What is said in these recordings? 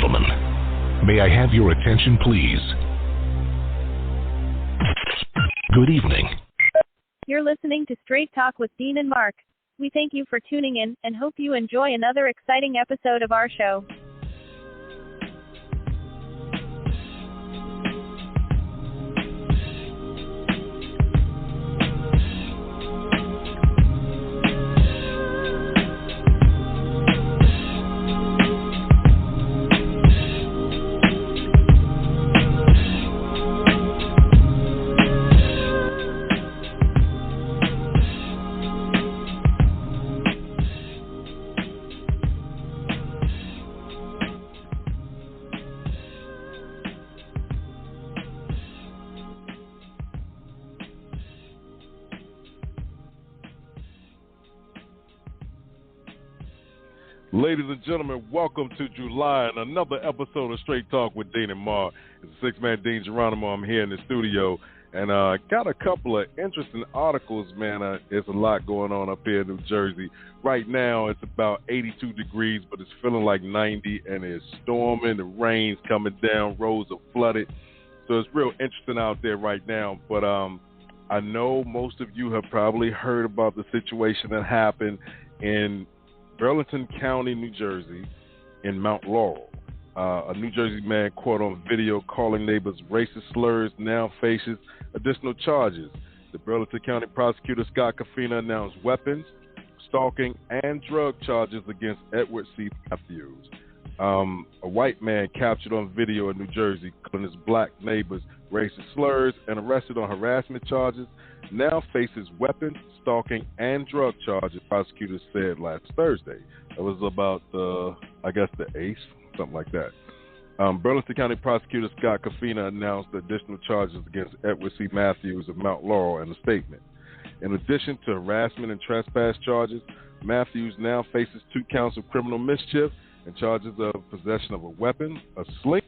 gentlemen, may I have your attention, please? Good evening. You're listening to Straight Talk with Dean and Marc. We thank you for tuning in and hope you enjoy another exciting episode of our show. Ladies and gentlemen, welcome to July and another episode of Straight Talk with Dean and Marc. It's the six-man Dean Geronimo. I'm here in the studio, and got a couple of interesting articles, man. There's a lot going on up here in New Jersey. Right now, it's about 82 degrees, but it's feeling like 90, and it's storming. The rain's coming down. Roads are flooded. So it's real interesting out there right now. But I know most of you have probably heard about the situation that happened in Burlington County, New Jersey, in Mount Laurel. A New Jersey man caught on video calling neighbors racist slurs now faces additional charges. The Burlington County prosecutor, Scott Cafina, announced weapons, stalking, and drug charges against Edward C. Matthews. A white man captured on video in New Jersey calling his black neighbors racist slurs and arrested on harassment charges now faces weapons, stalking, and drug charges, prosecutors said last Thursday. It was about the 8th, something like that. Burlington County prosecutor Scott Cafina announced additional charges against Edward C. Matthews of Mount Laurel in a statement. In addition to harassment and trespass charges, Matthews now faces 2 counts of criminal mischief and charges of possession of a weapon, a sling,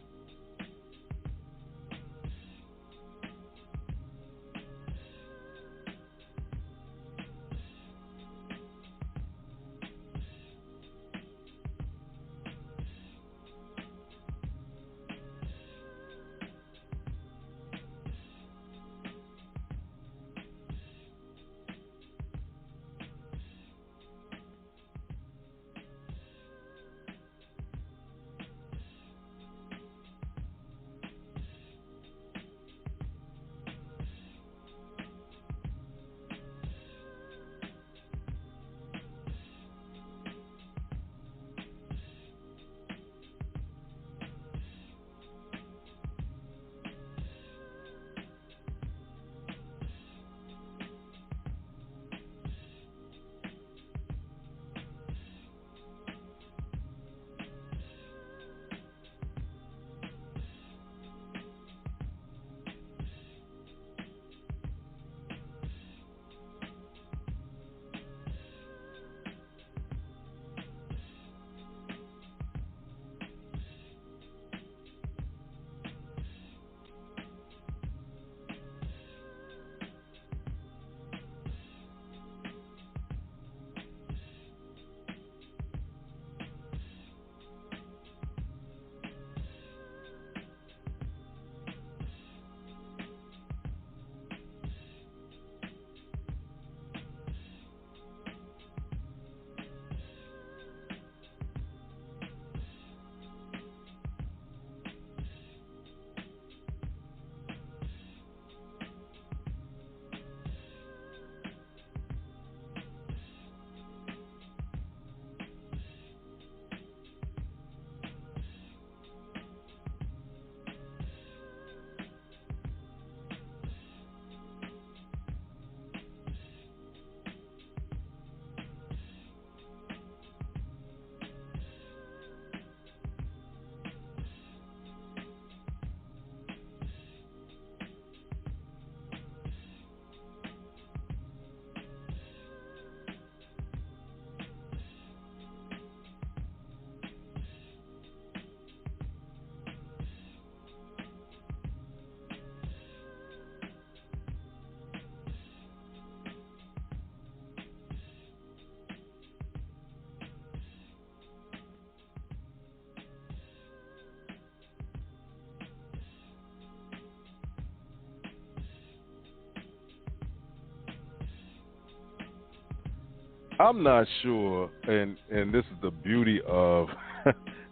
I'm not sure, and this is the beauty of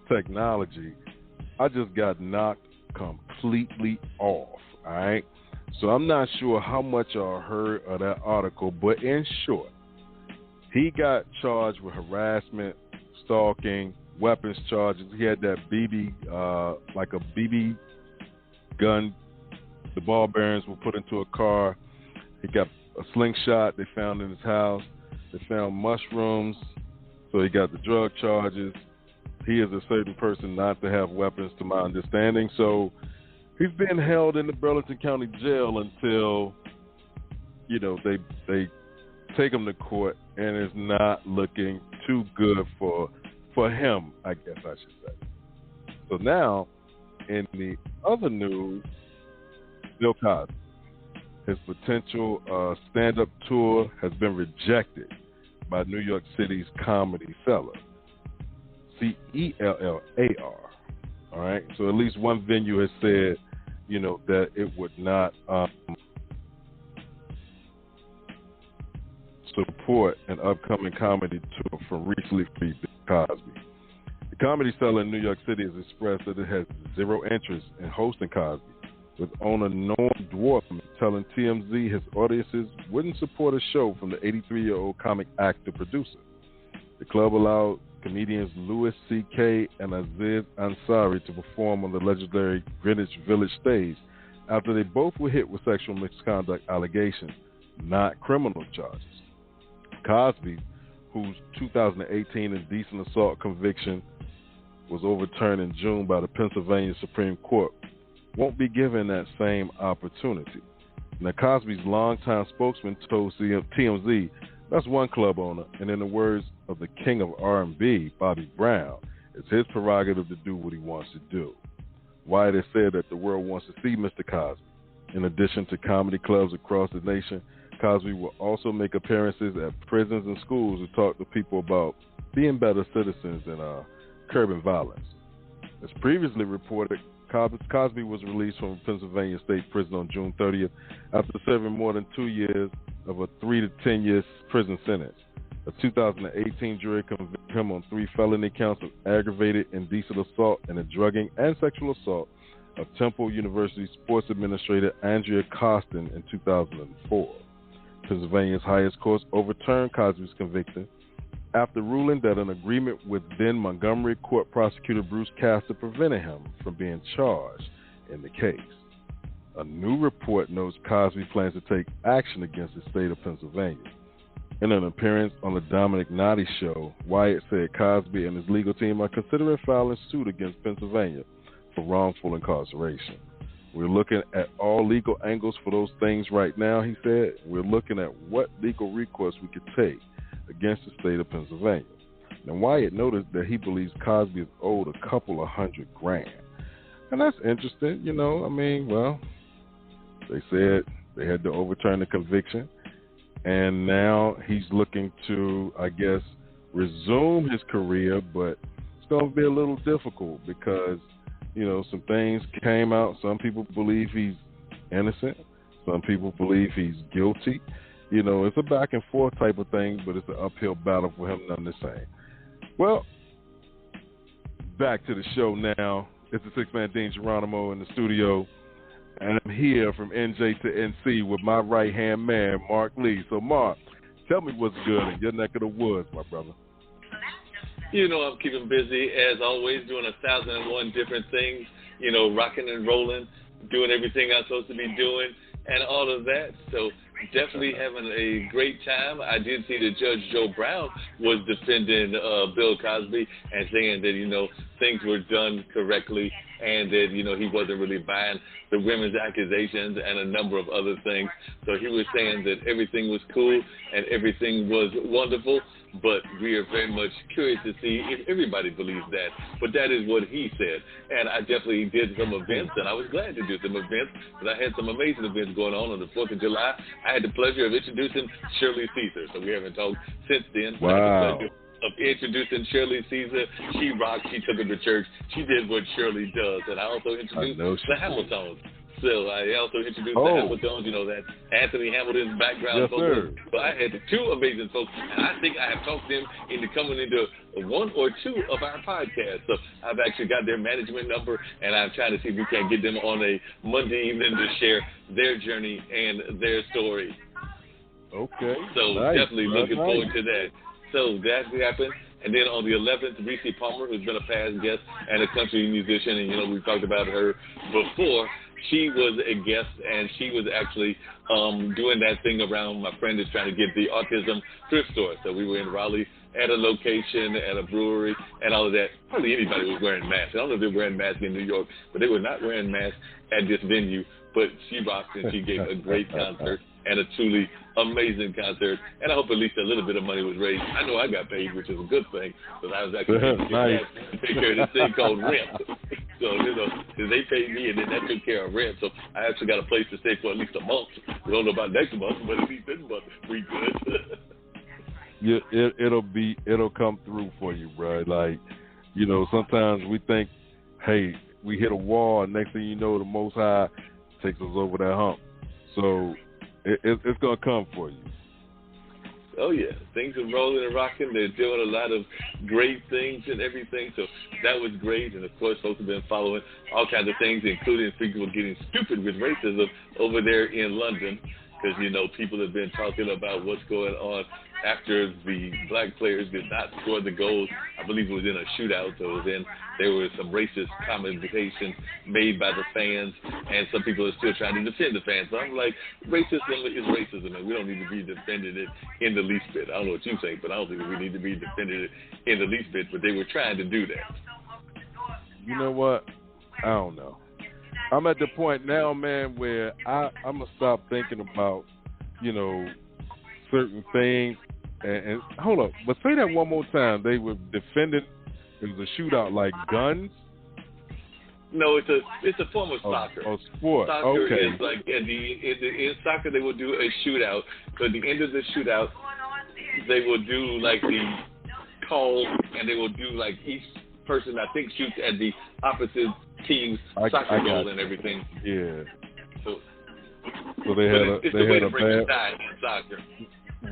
technology. I just got knocked completely off, all right? So I'm not sure how much I heard of that article, but in short, he got charged with harassment, stalking, weapons charges. He had that like a BB gun. The ball bearings were put into a car. He got a slingshot they found in his house. They found mushrooms. So he got the drug charges. He is a certain person not to have weapons, to my understanding. So he's being held in the Burlington County Jail until, they take him to court, and it's not looking too good for him, I guess I should say. So now, in the other news, Bill Cosby, his potential stand-up tour has been rejected by New York City's Comedy Cellar, CELLAR. All right, so at least one venue has said, that it would not support an upcoming comedy tour from recently freed Bill Cosby. The Comedy Cellar in New York City has expressed that it has zero interest in hosting Cosby, with owner Norm Dworfman telling TMZ his audiences wouldn't support a show from the 83-year-old comic actor producer. The club allowed comedians Louis C.K. and Aziz Ansari to perform on the legendary Greenwich Village stage after they both were hit with sexual misconduct allegations, not criminal charges. Cosby, whose 2018 indecent assault conviction was overturned in June by the Pennsylvania Supreme Court, won't be given that same opportunity. Now, Cosby's longtime spokesman told TMZ that's one club owner, and in the words of the king of R&B, Bobby Brown, it's his prerogative to do what he wants to do. Wyatt has said that the world wants to see Mr. Cosby. In addition to comedy clubs across the nation, Cosby will also make appearances at prisons and schools to talk to people about being better citizens and curbing violence. As previously reported, Cosby was released from Pennsylvania State Prison on June 30th after serving more than 2 years of a 3 to 10 years prison sentence. A 2018 jury convicted him on 3 felony counts of aggravated indecent assault and a drugging and sexual assault of Temple University sports administrator Andrea Costin in 2004. Pennsylvania's highest court overturned Cosby's conviction after ruling that an agreement with then Montgomery Court prosecutor Bruce Castor prevented him from being charged in the case. A new report notes Cosby plans to take action against the state of Pennsylvania. In an appearance on the Dominic Notty show, Wyatt said Cosby and his legal team are considering filing suit against Pennsylvania for wrongful incarceration. We're looking at all legal angles for those things right now, he said. We're looking at what legal recourse we could take against the state of Pennsylvania. Now, Wyatt noted that he believes Cosby is owed a couple of $100,000. And that's interesting, they said they had to overturn the conviction. And now he's looking to, I guess, resume his career, but it's going to be a little difficult because, some things came out. Some people believe he's innocent. Some people believe he's guilty. It's a back and forth type of thing, but it's an uphill battle for him none the same. Well, back to the show now. It's the six-man Dean Geronimo in the studio, and I'm here from NJ to NC with my right-hand man, Mark Lee. So, Mark, tell me what's good in your neck of the woods, my brother. I'm keeping busy, as always, doing 1,001 different things, rocking and rolling, doing everything I'm supposed to be doing, and all of that. So definitely having a great time. I did see that Judge Joe Brown was defending Bill Cosby and saying that, things were done correctly and that, he wasn't really buying the women's accusations and a number of other things. So he was saying that everything was cool and everything was wonderful, but we are very much curious to see if everybody believes that. But that is what he said. And I definitely did some events, and I was glad to do some events, because I had some amazing events going on the 4th of July. I had the pleasure of introducing Shirley Caesar, so we haven't talked since then. Wow. I had the pleasure of introducing Shirley Caesar. She rocked. She took him to church. She did what Shirley does. And I also introduced the Hamiltons. So I also introduced the Hamiltons, that Anthony Hamilton's background vocals. So I had two amazing folks, and I think I have talked them into coming into one or two of our podcasts. So I've actually got their management number, and I'm trying to see if we can get them on a Monday evening to share their journey and their story. Okay. So definitely looking forward to that. So that happened. And then on the 11th, Reese Palmer, who's been a past guest and a country musician, and, we've talked about her before. She was a guest, and she was actually doing that thing around my friend is trying to get the autism thrift store. So we were in Raleigh at a location, at a brewery, and all of that. Hardly anybody was wearing masks. I don't know if they were wearing masks in New York, but they were not wearing masks at this venue. But she rocked, and she gave a great concert and a truly amazing concert. And I hope at least a little bit of money was raised. I know I got paid, which is a good thing, because I was actually paid to take care of this thing called rent. So, they paid me, and then that took care of rent. So I actually got a place to stay for at least a month. We don't know about next month, but at least this month we good. It'll come through for you, bro. Like, sometimes we think, hey, we hit a wall, and next thing you know, the Most High takes us over that hump. So it's going to come for you. Oh, yeah. Things are rolling and rocking. They're doing a lot of great things and everything. So that was great. And, of course, folks have been following all kinds of things, including people getting stupid with racism over there in London. Because, people have been talking about what's going on after the black players did not score the goals. I believe it was in a shootout. So there was some racist commentations made by the fans, and some people are still trying to defend the fans. So I'm like, racism is racism, and we don't need to be defending it in the least bit. I don't know what you think, but I don't think we need to be defending it in the least bit, but they were trying to do that. You know what? I don't know. I'm at the point now, man, where I'm going to stop thinking about, certain things. And hold up, but say that one more time. They were defending, it was a shootout, like guns? No, it's a form of soccer. Oh, sport. Soccer okay. is like in soccer they will do a shootout. So at the end of the shootout, they will do like the call, and they will do like each person I think shoots at the opposite team's soccer goal and everything. Yeah. So they had a bad tie in soccer.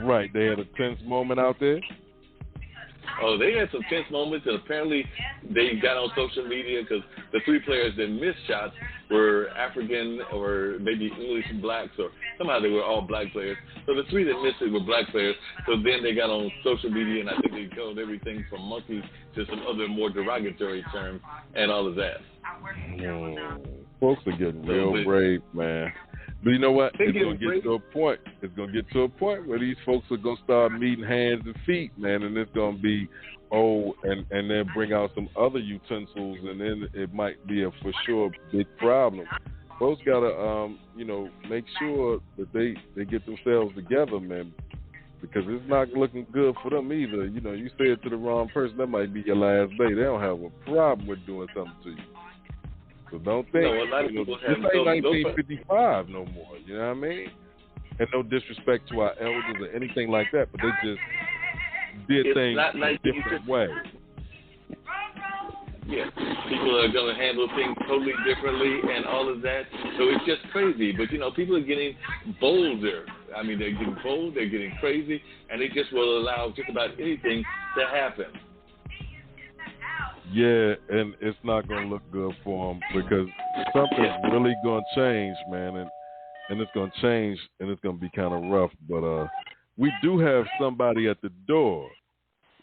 Right, they had a tense moment out there. Oh, they had some tense moments, and apparently they got on social media because the three players that missed shots were African or maybe English blacks, or somehow they were all black players. So the three that missed it were black players. So then they got on social media, and I think they called everything from monkeys to some other more derogatory terms and all of that. Folks are getting real brave, man. But you know what? It's going to get to a point. It's going to get to a point where these folks are going to start meeting hands and feet, man, and it's going to be, and then bring out some other utensils, and then it might be a for sure big problem. Folks got to, make sure that they get themselves together, man, because it's not looking good for them either. You say it to the wrong person, that might be your last day. They don't have a problem with doing something to you. So don't think, a lot of people have this ain't 1955 no more, you know what I mean? And no disrespect to our elders or anything like that, but they just did things in a different way. Yeah, people are going to handle things totally differently and all of that. So it's just crazy. But, people are getting bolder. I mean, they're getting bold, they're getting crazy, and they just will allow just about anything to happen. Yeah, and it's not going to look good for them because something's really going to change, man, and it's going to change, and it's going to be kind of rough. But we do have somebody at the door,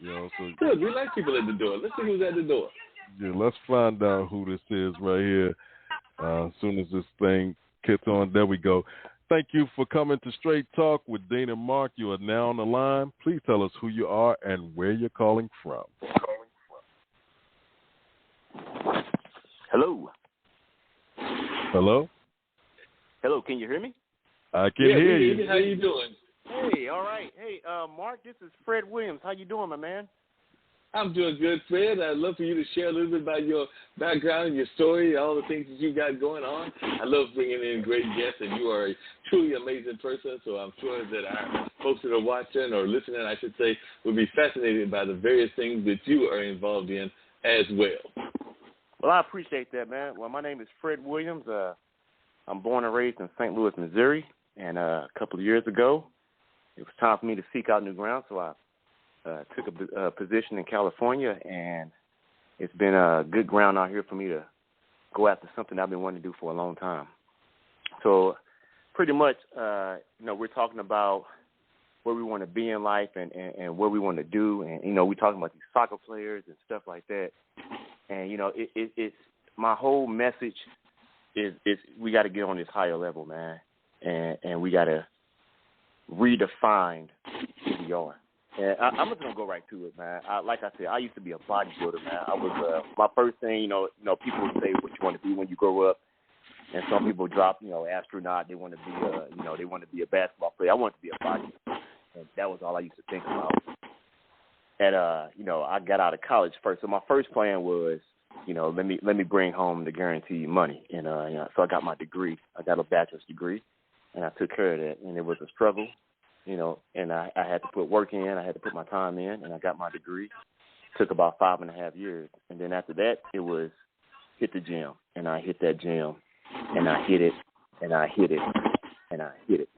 So good. We like people at the door. Let's see who's at the door. Yeah, let's find out who this is right here. As soon as this thing kicks on, there we go. Thank you for coming to Straight Talk with Dean and Marc. You are now on the line. Please tell us who you are and where you're calling from. Hello. Hello? Hello, can you hear me? I can hear you. How you doing? Hey, all right. Hey, Marc, this is Fred Williams. How you doing, my man? I'm doing good, Fred. I'd love for you to share a little bit about your background and your story, all the things that you got going on. I love bringing in great guests, and you are a truly amazing person, so I'm sure that our folks that are watching or listening, I should say, will be fascinated by the various things that you are involved in as well. Well, I appreciate that, man. Well, my name is Fred Williams. I'm born and raised in St. Louis, Missouri, and a couple of years ago, it was time for me to seek out new ground, so I took a position in California, and it's been a good ground out here for me to go after something I've been wanting to do for a long time. So pretty much, we're talking about where we want to be in life and what we want to do, and, we're talking about these soccer players and stuff like that. And, it's my whole message is we got to get on this higher level, man, and we got to redefine who we are. And I'm just gonna go right to it, man. Like I said, I used to be a bodybuilder, man. I was my first thing, people would say what you want to be when you grow up, and some people drop, astronaut. They want to be, they want to be a basketball player. I wanted to be a bodybuilder, and that was all I used to think about. And I got out of college first, so my first plan was, let me bring home the guaranteed money, and so I got my degree. I got a bachelor's degree, and I took care of that, and it was a struggle. And I had to put work in, I had to put my time in, and I got my degree. Took about 5.5 years. And then after that, it was hit the gym. And I hit that gym, and I hit it, and I hit it, and I hit it.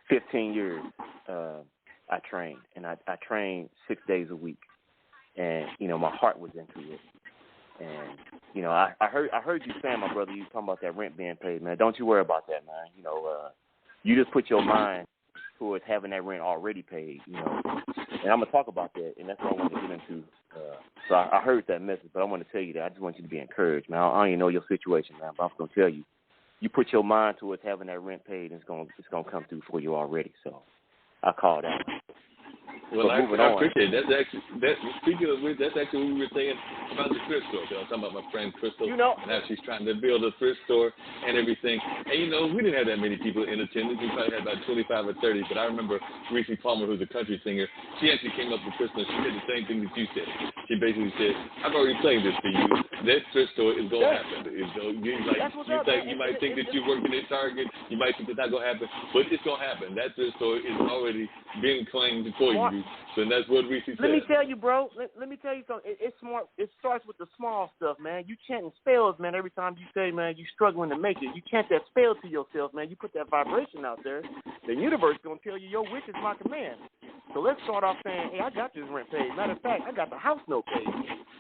15 years I trained, and I trained 6 days a week. And, my heart was into it. And, I heard you saying, my brother, you talking about that rent being paid, man. Don't you worry about that, man. You just put your mind towards having that rent already paid, And I'm going to talk about that, and that's what I want to get into. So I heard that message, but I want to tell you that I just want you to be encouraged, man. I don't even know your situation, man, but I'm going to tell you. You put your mind towards having that rent paid, and it's going to come through for you already. So I call that. Well, I appreciate it. Speaking of which, that's actually what we were saying about the thrift store. I was talking about my friend Crystal and how she's trying to build a thrift store and everything. And, we didn't have that many people in attendance. We probably had about 25 or 30. But I remember Reese Palmer, who's a country singer, she actually came up to Crystal and she said the same thing that you said. She basically said, I've already played this for you. That thrift store is going to happen. You might think that you're working at Target. You might think it's not going to happen. But it's going to happen. That thrift store is already being claimed for you. So that's what Reese said. Let me tell you, bro. Let me tell you something. It's smart. It starts with the small stuff, man. You chanting spells, man, every time you say, man, you struggling to make it. You chant that spell to yourself, man. You put that vibration out there. The universe is going to tell you your wish is my command. So let's start off saying, hey, I got this rent paid. Matter of fact, I got the house note paid.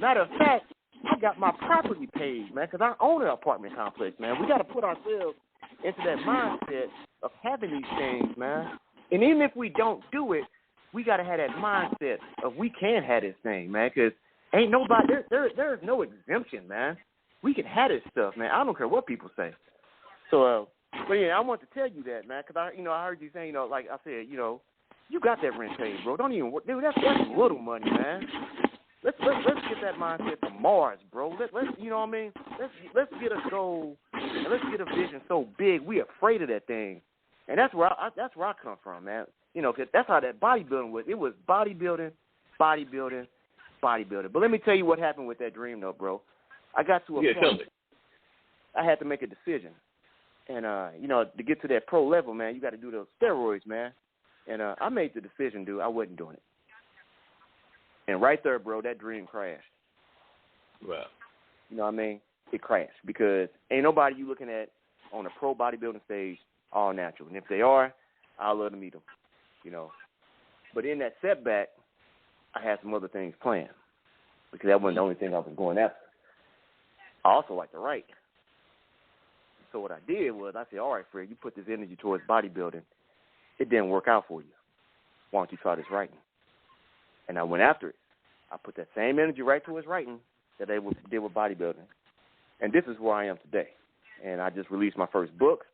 Matter of fact, I got my property paid, man, because I own an apartment complex, man. We got to put ourselves into that mindset of having these things, man. And even if we don't do it, we got to have that mindset of we can have this thing, man, because ain't nobody, there's no exemption, man. We can have this stuff, man. I don't care what people say. So, but yeah, I want to tell you that, man, because I heard you saying, like I said, you got that rent paid, bro. Don't even, dude, that's little money, man. Let's get that mindset to Mars, bro. Let's you know what I mean? Let's get a goal and let's get a vision so big we afraid of that thing, and that's where I come from, man. Cause that's how that bodybuilding was. It was bodybuilding. But let me tell you what happened with that dream, though, bro. I got to a point. I had to make a decision, and to get to that pro level, man, you got to do those steroids, man. And I made the decision, dude. I wasn't doing it. And right there, bro, that dream crashed. Wow. You know what I mean? It crashed because ain't nobody you looking at on a pro bodybuilding stage all natural. And if they are, I'd love to meet them, But in that setback, I had some other things planned because that wasn't the only thing I was going after. I also like to write. So what I did was I said, all right, Fred, you put this energy towards bodybuilding. It didn't work out for you. Why don't you try this writing? And I went after it. I put that same energy right towards writing that they did with bodybuilding. And this is where I am today. And I just released my first book.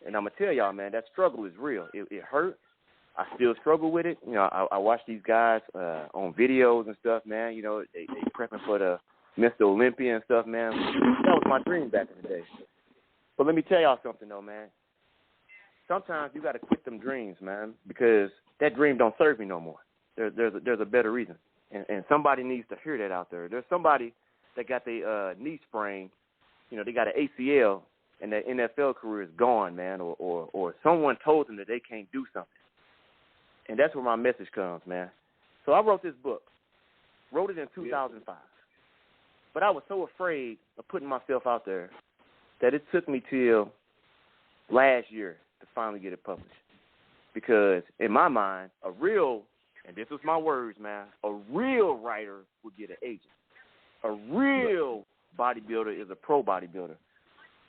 And I'm going to tell y'all, man, that struggle is real. It hurt. I still struggle with it. I watch these guys on videos and stuff, man. They prepping for the Mr. Olympia and stuff, man. That was my dream back in the day. But let me tell y'all something, though, man. Sometimes you got to quit them dreams, man, because that dream don't serve me no more. There's a better reason. And somebody needs to hear that out there. There's somebody that got their knee sprained, they got an ACL, and their NFL career is gone, man, or someone told them that they can't do something. And that's where my message comes, man. So I wrote this book. Wrote it in 2005. But I was so afraid of putting myself out there that it took me till last year to finally get it published. Because in my mind, a real, and this was my words, man, a real writer would get an agent. A real bodybuilder is a pro bodybuilder.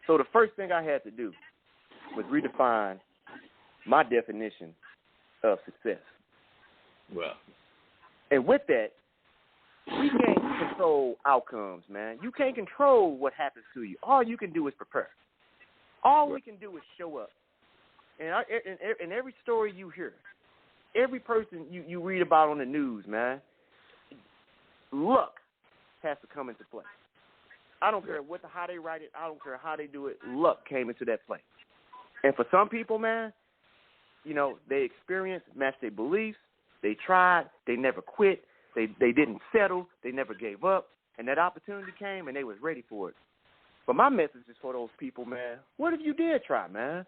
So the first thing I had to do was redefine my definition of success. Well, and with that, we can't control outcomes, man. You can't control what happens to you. All you can do is prepare. All we can do is show up. And in every story you hear, every person you read about on the news, man, luck has to come into play. I don't care how they write it. I don't care how they do it. Luck came into that play. And for some people, man, you know, they experienced, matched their beliefs. They tried. They never quit. They didn't settle. They never gave up. And that opportunity came, and they was ready for it. But my message is for those people, man. What if you did try, man?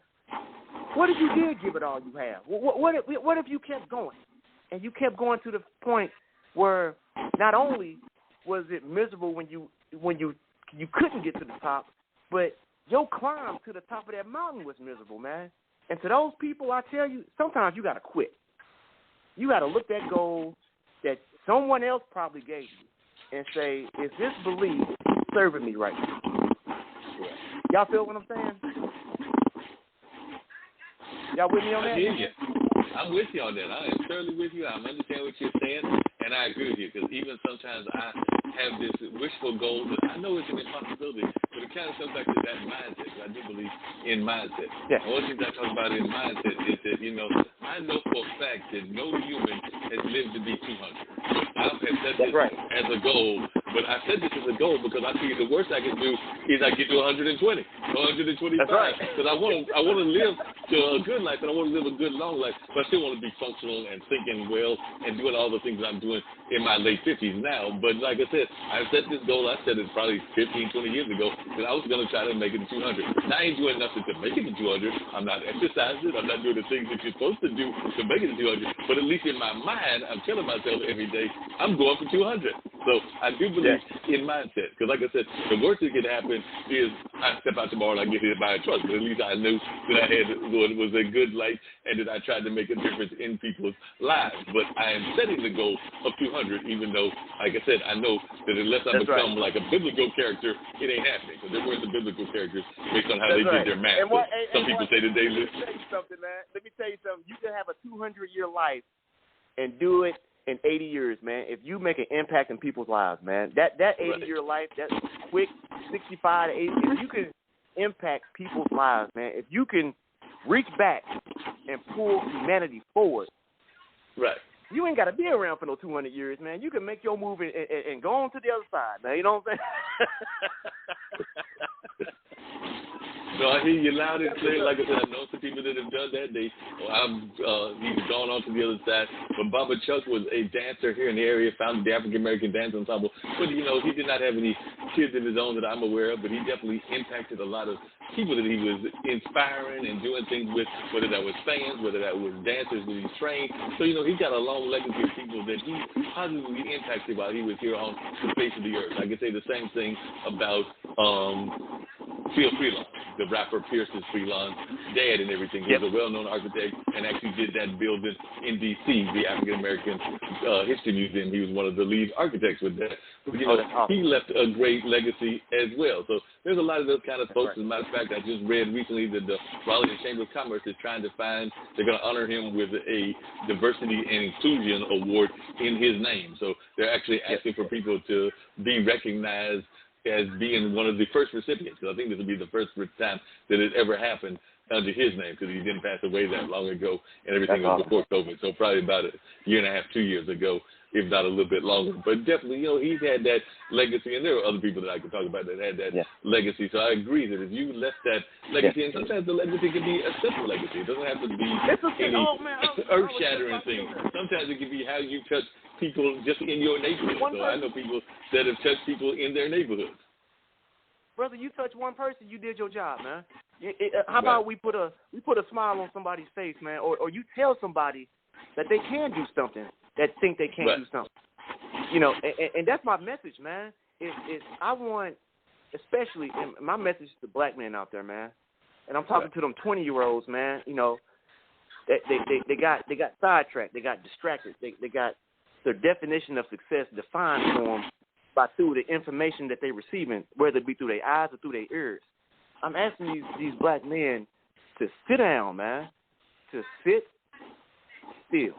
What if you did give it all you have? What if you kept going? And you kept going to the point where not only was it miserable when you couldn't get to the top, but your climb to the top of that mountain was miserable, man. And to those people, I tell you, sometimes you got to quit. You got to look at goals that someone else probably gave you and say, is this belief serving me right now? Y'all feel what I'm saying? Y'all with me on that? I hear you. I'm with you on that. I am thoroughly with you. I understand what you're saying, and I agree with you, because even sometimes I have this wishful goal that I know it's an impossibility, but it kind of comes back to that mindset. I do believe in mindset. Yeah. One of the things I talk about in mindset is that, you know, I know for a fact that no human has lived to be 200. I've set this as a goal, but I said this as a goal because I figure the worst I can do is I get to 120, 125, because I want to live to a good life, and I want to live a good long life, but I still want to be functional and thinking well and doing all the things I'm doing in my late 50s now. But like I said, I set this goal. I said it probably 15, 20 years ago that I was going to try to make it to 200. Now I ain't doing nothing to make it to 200. I'm not exercising. I'm not doing the things that you're supposed to do to make it to 200. But at least in my mind, I'm telling myself every day, I'm going for 200. So I do believe in mindset. Because like I said, the worst that could happen is I step out tomorrow and I get hit by a truck. But at least I knew that I had what was a good life and that I tried to make a difference in people's lives. But I am setting the goal of 200, even though, like I said, I know that unless I become like a biblical character, it ain't happening. Because there were the biblical characters based on how they did their math. Some people say that they live. Let me tell you something, man. Let me tell you something. You can have a 200-year life and do it in 80 years, man. If you make an impact in people's lives, man, that 80-year life, that quick 65 to 80 years, you can impact people's lives, man. If you can reach back and pull humanity forward, right? You ain't got to be around for no 200 years, man. You can make your move and go on to the other side, man. You know what I'm saying? No, I hear you loud and clear. Like I said, I know some people that have done that. He's gone on to the other side. But Baba Chuck was a dancer here in the area, founded the African American Dance Ensemble. But, you know, he did not have any kids of his own that I'm aware of, but he definitely impacted a lot of people that he was inspiring and doing things with, whether that was fans, whether that was dancers that he trained. So, you know, he got a long legacy of people that he positively impacted while he was here on the face of the earth. I can say the same thing about Phil Freelon, the rapper Pierce's Freelon's dad and everything. He was a well-known architect and actually did that building in D.C., the African American History Museum. He was one of the lead architects with that. But, you know, he left a great legacy as well. So there's a lot of those kind of folks. As a matter of fact, I just read recently that the Raleigh Chamber of Commerce is trying to they're going to honor him with a diversity and inclusion award in his name. So they're actually asking for people to be recognized as being one of the first recipients, because I think this will be the first time that it ever happened under his name, because he didn't pass away that long ago, and everything was before COVID. So probably about a year and a half, 2 years ago, if not a little bit longer. But definitely, you know, he's had that legacy, and there are other people that I can talk about that had that legacy. So I agree that if you left that legacy, and sometimes the legacy can be a simple legacy. It doesn't have to be any earth-shattering thing. Sometimes it can be how you touch people just in your neighborhood. So I know people that have touched people in their neighborhood. Brother, you touch one person, you did your job, man. How about we put a smile on somebody's face, man, or you tell somebody that they can do something, that think they can't do something. You know, and that's my message, man. I want especially, and my message to black men out there, man, and I'm talking to them 20-year-olds, man, you know, they got sidetracked, they got distracted, they got their definition of success defined for them through the information that they're receiving, whether it be through their eyes or through their ears. I'm asking these black men to sit down, man, to sit still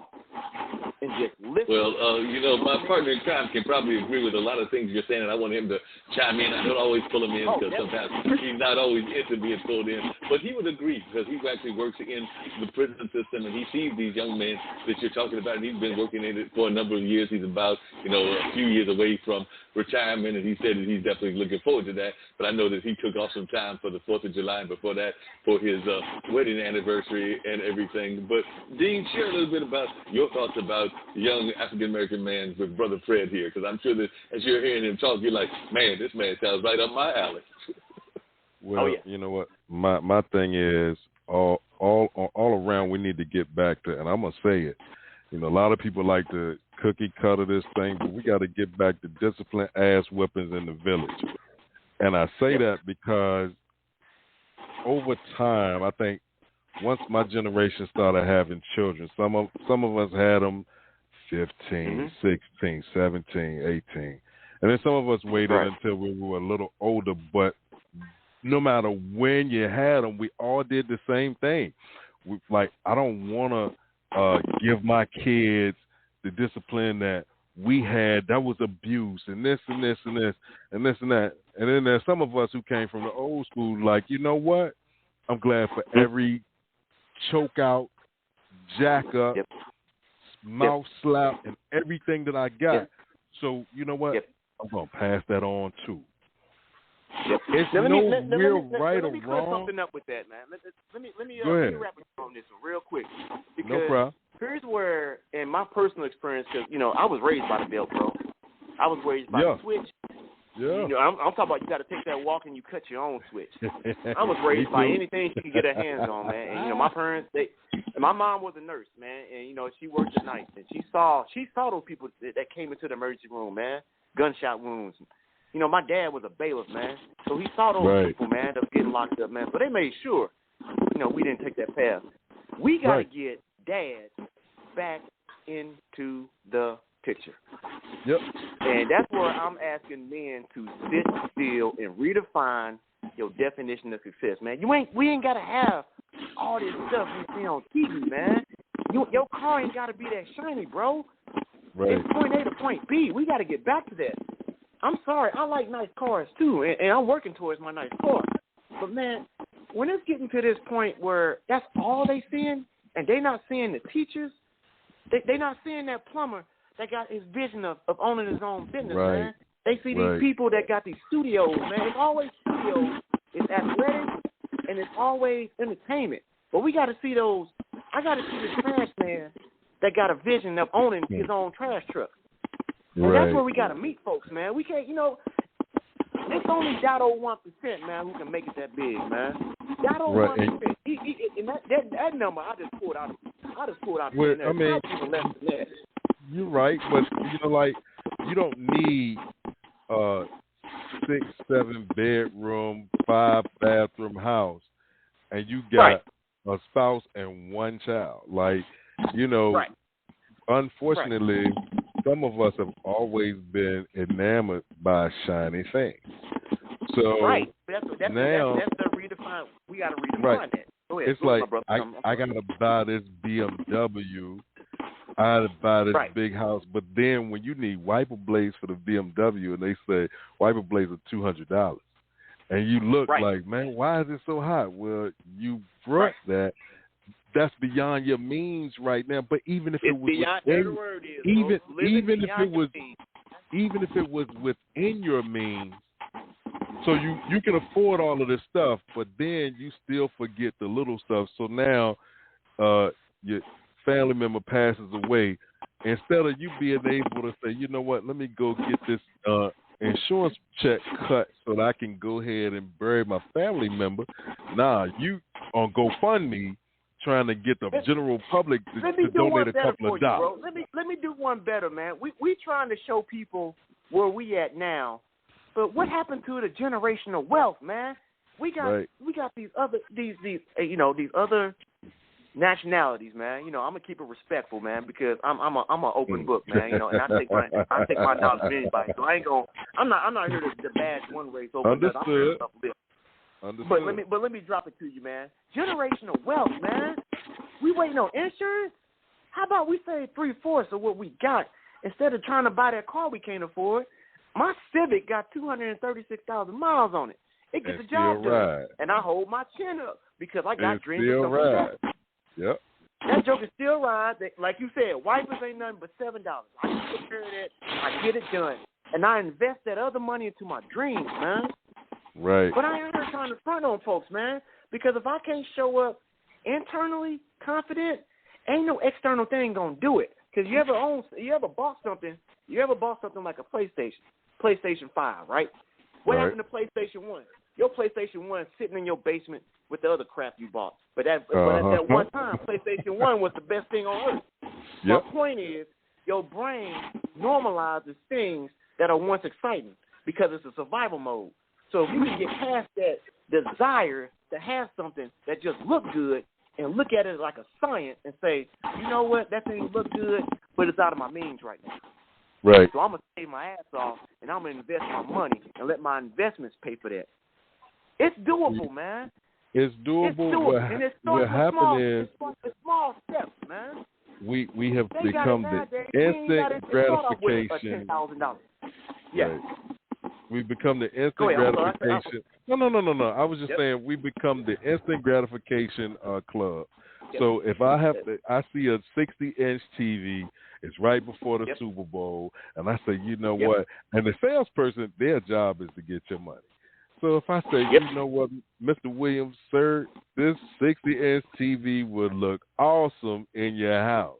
and just listen. Well, you know, my partner in crime can probably agree with a lot of things you're saying, and I want him to chime in. I don't always pull him in because sometimes he's not always into being pulled in. But he would agree because he actually works in the prison system, and he sees these young men that you're talking about, and he's been working in it for a number of years. He's about, you know, a few years away from retirement, and he said that he's definitely looking forward to that. But I know that he took off some time for the 4th of July and before that for his wedding anniversary and everything. But Dean, share a little bit about your thoughts about young African-American man with Brother Fred here, because I'm sure that as you're hearing him talk, you're like, man, this man sounds right up my alley. Well, you know what? My thing is all around we need to get back to, and I'm going to say it, you know, a lot of people like to cookie cutter this thing, but we got to get back to discipline ass whippings in the village. And I say that because over time, I think once my generation started having children, some of us had them 15, 16, 17, 18. And then some of us waited until we were a little older, but no matter when you had them, we all did the same thing. I don't want to give my kids the discipline that we had. That was abuse and this and this and this and this and that. And then there's some of us who came from the old school, like, you know what? I'm glad for every choke out, jack up, mouth slap, and everything that I got. So, you know what? I'm going to pass that on, too. It's right or wrong. Let me clear something up with that, man. Let me wrap it on this one real quick. Because no problem. Here's where, in my personal experience, because, you know, I was raised by the belt, bro. I was raised by the switch. Yeah. You know, I'm talking about you got to take that walk and you cut your own switch. I was raised by anything she could get her hands on, man. And, you know, my parents, my mom was a nurse, man, and, you know, she worked at night. And she saw those people that came into the emergency room, man, gunshot wounds. You know, my dad was a bailiff, man. So he saw those people, man, that was getting locked up, man. So they made sure, you know, we didn't take that path. We got to get dad back into the picture. Yep. And that's where I'm asking men to sit still and redefine your definition of success, man. We ain't got to have all this stuff you see on TV, man. Your car ain't got to be that shiny, bro. Right. It's point A to point B. We got to get back to that. I'm sorry, I like nice cars too, and I'm working towards my nice car. But, man, when it's getting to this point where that's all they seeing, and they not seeing the teachers, they not seeing that plumber that got his vision of owning his own business, man. They see these people that got these studios, man. It's always studios. It's athletic, and it's always entertainment. But we got to see those. I got to see the trash man that got a vision of owning his own trash truck. And that's where we got to meet folks, man. We can't, you know, it's only 0.01%, man, who can make it that big, man. 0.01%. And that number I just pulled out. Well, I mean, you're right, but, you know, like, you don't need 6, 7 bedroom, 5 bathroom house, and you got a spouse and 1 child. Like, you know, unfortunately, some of us have always been enamored by shiny things. So that's the redefine. We got to redefine that. Go ahead. It's like I got to buy this BMW. I got to buy this big house. But then when you need wiper blades for the BMW, and they say wiper blades are $200, and you look like, man, why is it so hot? Well, you brought that. That's beyond your means right now. But even if it was even if it was within your means, so you can afford all of this stuff, but then you still forget the little stuff. So now your family member passes away. Instead of you being able to say, you know what, let me go get this insurance check cut so that I can go ahead and bury my family member. Nah, you on GoFundMe trying to get the general public to donate a couple of dollars. Let me do one better, man. We trying to show people where we at now But what happened to the generational wealth, man? We got these other nationalities, man. I'm gonna keep it respectful, man, because I'm an open book, man. And I take my knowledge from anybody. So I'm not here to bash one race over another. I'm here to uplift. Understood. But let me drop it to you, man. Generational wealth, man. We waiting on insurance. How about we save 3/4 of what we got instead of trying to buy that car we can't afford? My Civic got 236,000 miles on it. It gets the job done, and I hold my chin up because I got dreams of something else. Yep. That joke is still ride. Like you said, wipers ain't nothing but $7. I can take care of that. I get it done, and I invest that other money into my dreams, man. Right. But I ain't trying to front on folks, man, because if I can't show up internally confident, ain't no external thing gonna do it. Because you ever bought something like a PlayStation 5, right? What happened to PlayStation 1? Your PlayStation 1 sitting in your basement with the other crap you bought. But at that one time, PlayStation 1 was the best thing on earth. Yep. My point is, your brain normalizes things that are once exciting because it's a survival mode. So if you can get past that desire to have something that just look good and look at it like a science and say, you know what, that thing look good, but it's out of my means right now. Right. So I'm going to save my ass off, and I'm going to invest my money and let my investments pay for that. It's doable, man. It's doable. It's doable. And it's small steps, man. We have become the instant gratification. $10,000. Yeah. Right. We become the instant gratification. No. I was just saying we become the instant gratification club. Yep. So if I see a 60-inch TV, it's right before the Super Bowl, and I say, you know what? And the salesperson, their job is to get your money. So if I say, you know what, Mr. Williams, sir, this 60-inch TV would look awesome in your house.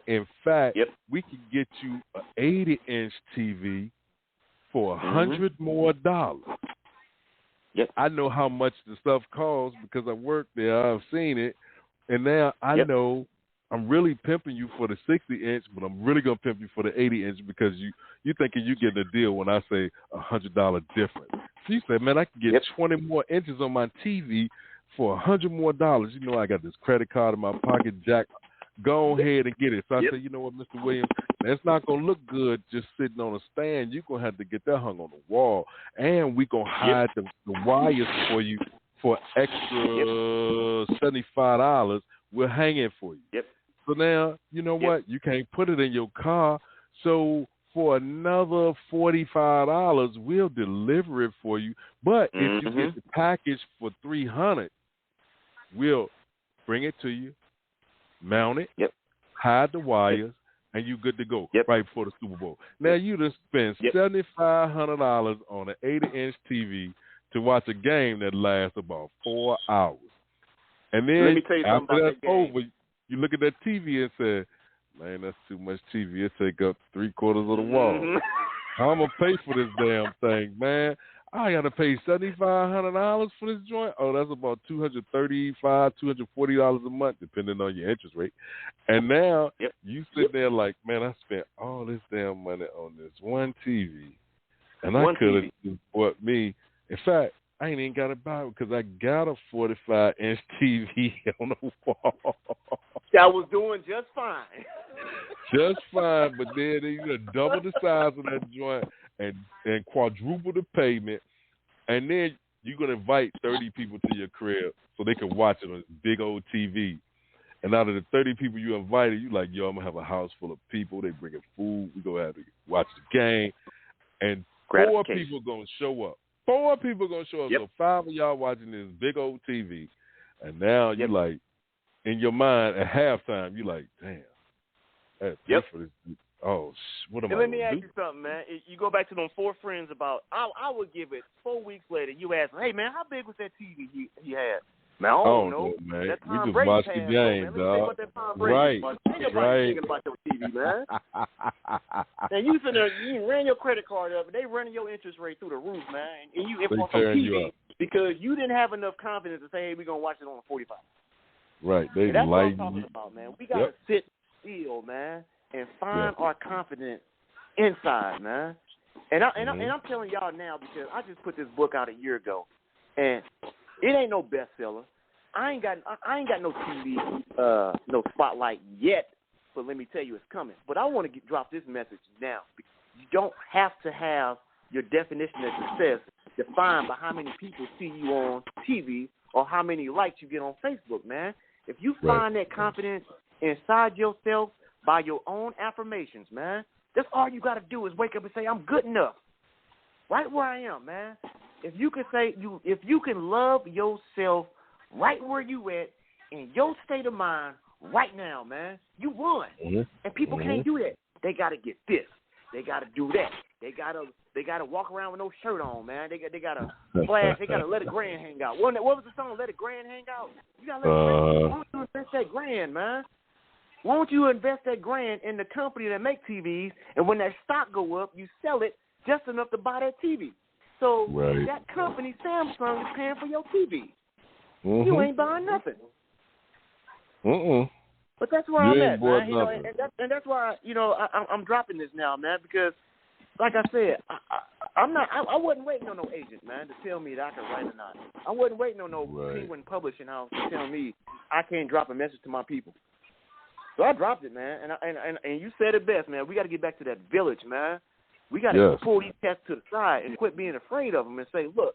In fact, we can get you an 80-inch TV for $100 more. Yep. I know how much the stuff costs because I worked there. I've seen it. And now I know I'm really pimping you for the 60-inch, but I'm really going to pimp you for the 80-inch because you thinking you're getting a deal when I say $100 difference. So you say, man, I can get 20 more inches on my TV for $100 more. You know, I got this credit card in my pocket, Jack. Go ahead and get it. So I say, you know what, Mr. Williams, it's not going to look good just sitting on a stand. You're going to have to get that hung on the wall. And we're going to hide the wires for you for extra $75. We'll hang it for you. Yep. So now, you know what? You can't put it in your car. So for another $45, we'll deliver it for you. But if you get the package for $300, we'll bring it to you, mount it, hide the wires, and you good to go right before the Super Bowl. Now you just spend $7,500 on an 80-inch TV to watch a game that lasts about 4 hours. And then after that's over, you look at that TV and say, man, that's too much TV. It take up 3/4 of the wall. I'm going to pay for this damn thing, man. I got to pay $7,500 for this joint. Oh, that's about $235, $240 a month, depending on your interest rate. And now you sit there like, man, I spent all this damn money on this one TV. And I could have just bought me. In fact, I ain't even got to buy it because I got a 45-inch TV on the wall. That was doing just fine. Just fine, but then you double the size of that joint and quadruple the payment, and then you're going to invite 30 people to your crib so they can watch it on this big old TV. And out of the 30 people you invited, you like, yo, I'm going to have a house full of people. They bringing food. We're going to have to watch the game. And 4 people going to show up. 4 people going to show up. So 5 of y'all watching this big old TV. And now you like, in your mind at halftime, you like, damn. That's for this. Oh, what am I? And let me ask you something, man. You go back to them 4 friends about. I would give it 4 weeks later. You ask them, hey man, how big was that TV he had? Man, I don't know, man. That we just Brady watched the game, dog. Right. Ain't nobody thinking about your TV, man. And you sitting there, you ran your credit card up, and they running your interest rate through the roof, man. And you influence on TV because you didn't have enough confidence to say, hey, we're gonna watch it on a 45. Right. That's what I'm talking about, man. We gotta sit still, man, and find our confidence inside, man. And I'm telling y'all now because I just put this book out a year ago, and it ain't no bestseller. I ain't got no TV, no spotlight yet, but let me tell you, it's coming. But I want to drop this message now. You don't have to have your definition of success defined by how many people see you on TV or how many likes you get on Facebook, man. If you find that confidence inside yourself by your own affirmations, man, that's all you got to do is wake up and say, I'm good enough. Right where I am, man. If you can love yourself right where you at in your state of mind right now, man, you won. And people can't do that. They got to get this. They got to do that. They got to walk around with no shirt on, man. They got to flash. They got to let a grand hang out. What was the song? Let a grand hang out. You got to let a grand. Why don't you invest that grand, man? Why don't you invest that grand in the company that make TVs, and when that stock go up, you sell it just enough to buy that TV. So that company, Samsung, is paying for your TV. You ain't buying nothing. But that's where I'm at, man. You know, and that's why I'm dropping this now, man, because like I said, I wasn't waiting on no agent, man, to tell me that I could write or not. I wasn't waiting on no Penguin publishing house to tell me I can't drop a message to my people. So I dropped it, man, and you said it best, man. We got to get back to that village, man. We got to pull these cats to the side and quit being afraid of them and say, look,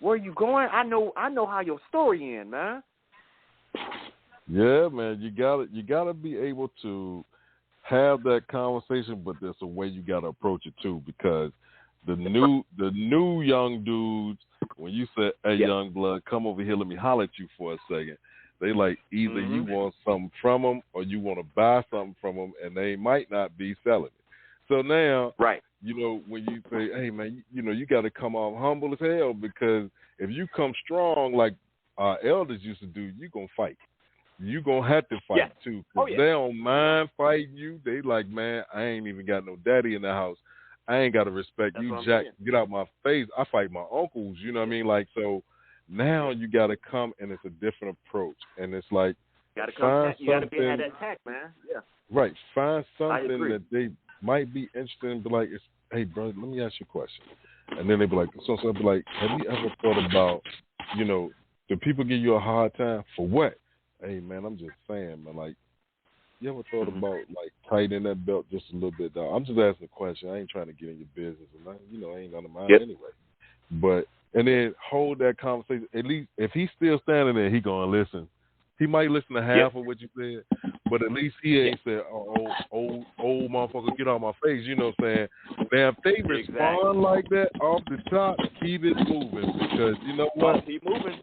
where you going? I know how your story ends, man. Yeah, man, you gotta be able to have that conversation, but there's a way you gotta approach it too, because the new young dudes, when you say, hey, young blood, come over here, let me holler at you for a second, they like either you want something from them or you want to buy something from them, and they might not be selling it. So now, you know, when you say, hey, man, you got to come off humble as hell, because if you come strong like our elders used to do, you're going to fight. You're going to have to fight, too. Because they don't mind fighting you. They like, man, I ain't even got no daddy in the house. I ain't got to respect you, Jack. Get out my face. I fight my uncles, you know what I mean? Like, so now you got to come, and it's a different approach. And it's like, you got to be at that tack, man. Yeah. Right. Find something that they might be interested in, be like, hey, bro, let me ask you a question. And then they be like, so I'll be like, have you ever thought about, do people give you a hard time for what? Hey, man, I'm just saying, man, like, you ever thought about, like, tightening that belt just a little bit down? I'm just asking a question. I ain't trying to get in your business. And I ain't none of mine anyway. But, and then hold that conversation. At least if he's still standing there, he going to listen. He might listen to half of what you said, but at least he ain't said, old motherfucker, get out my face. You know what I'm saying? Now, if they respond like that off the top, keep it moving, because you know what? Keep moving,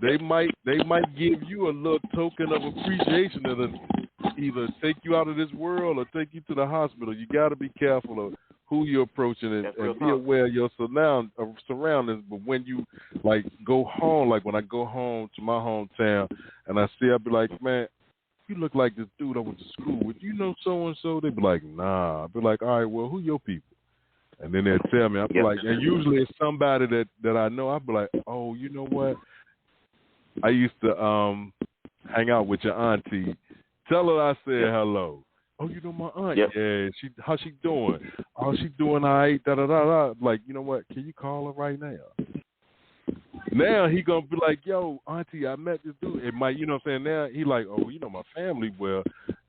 They might give you a little token of appreciation that'll either take you out of this world or take you to the hospital. You got to be careful of who you're approaching and be aware of your surroundings. But when you, like, go home, like when I go home to my hometown and I see, I'll be like, man, you look like this dude I went to school with. You know so-and-so? They be like, nah. I'll be like, all right, well, who your people? And then they'll tell me. I'll be like, and usually it's somebody that I know. I'll be like, oh, you know what? I used to hang out with your auntie. Tell her I said hello. Oh, you know my aunt? Yeah. How's she doing? Oh, she doing all right. Da da da da. Like, you know what? Can you call her right now? Now he gonna be like, yo, auntie, I met this dude. It might, you know what I'm saying? Now he like, oh, you know my family. Well,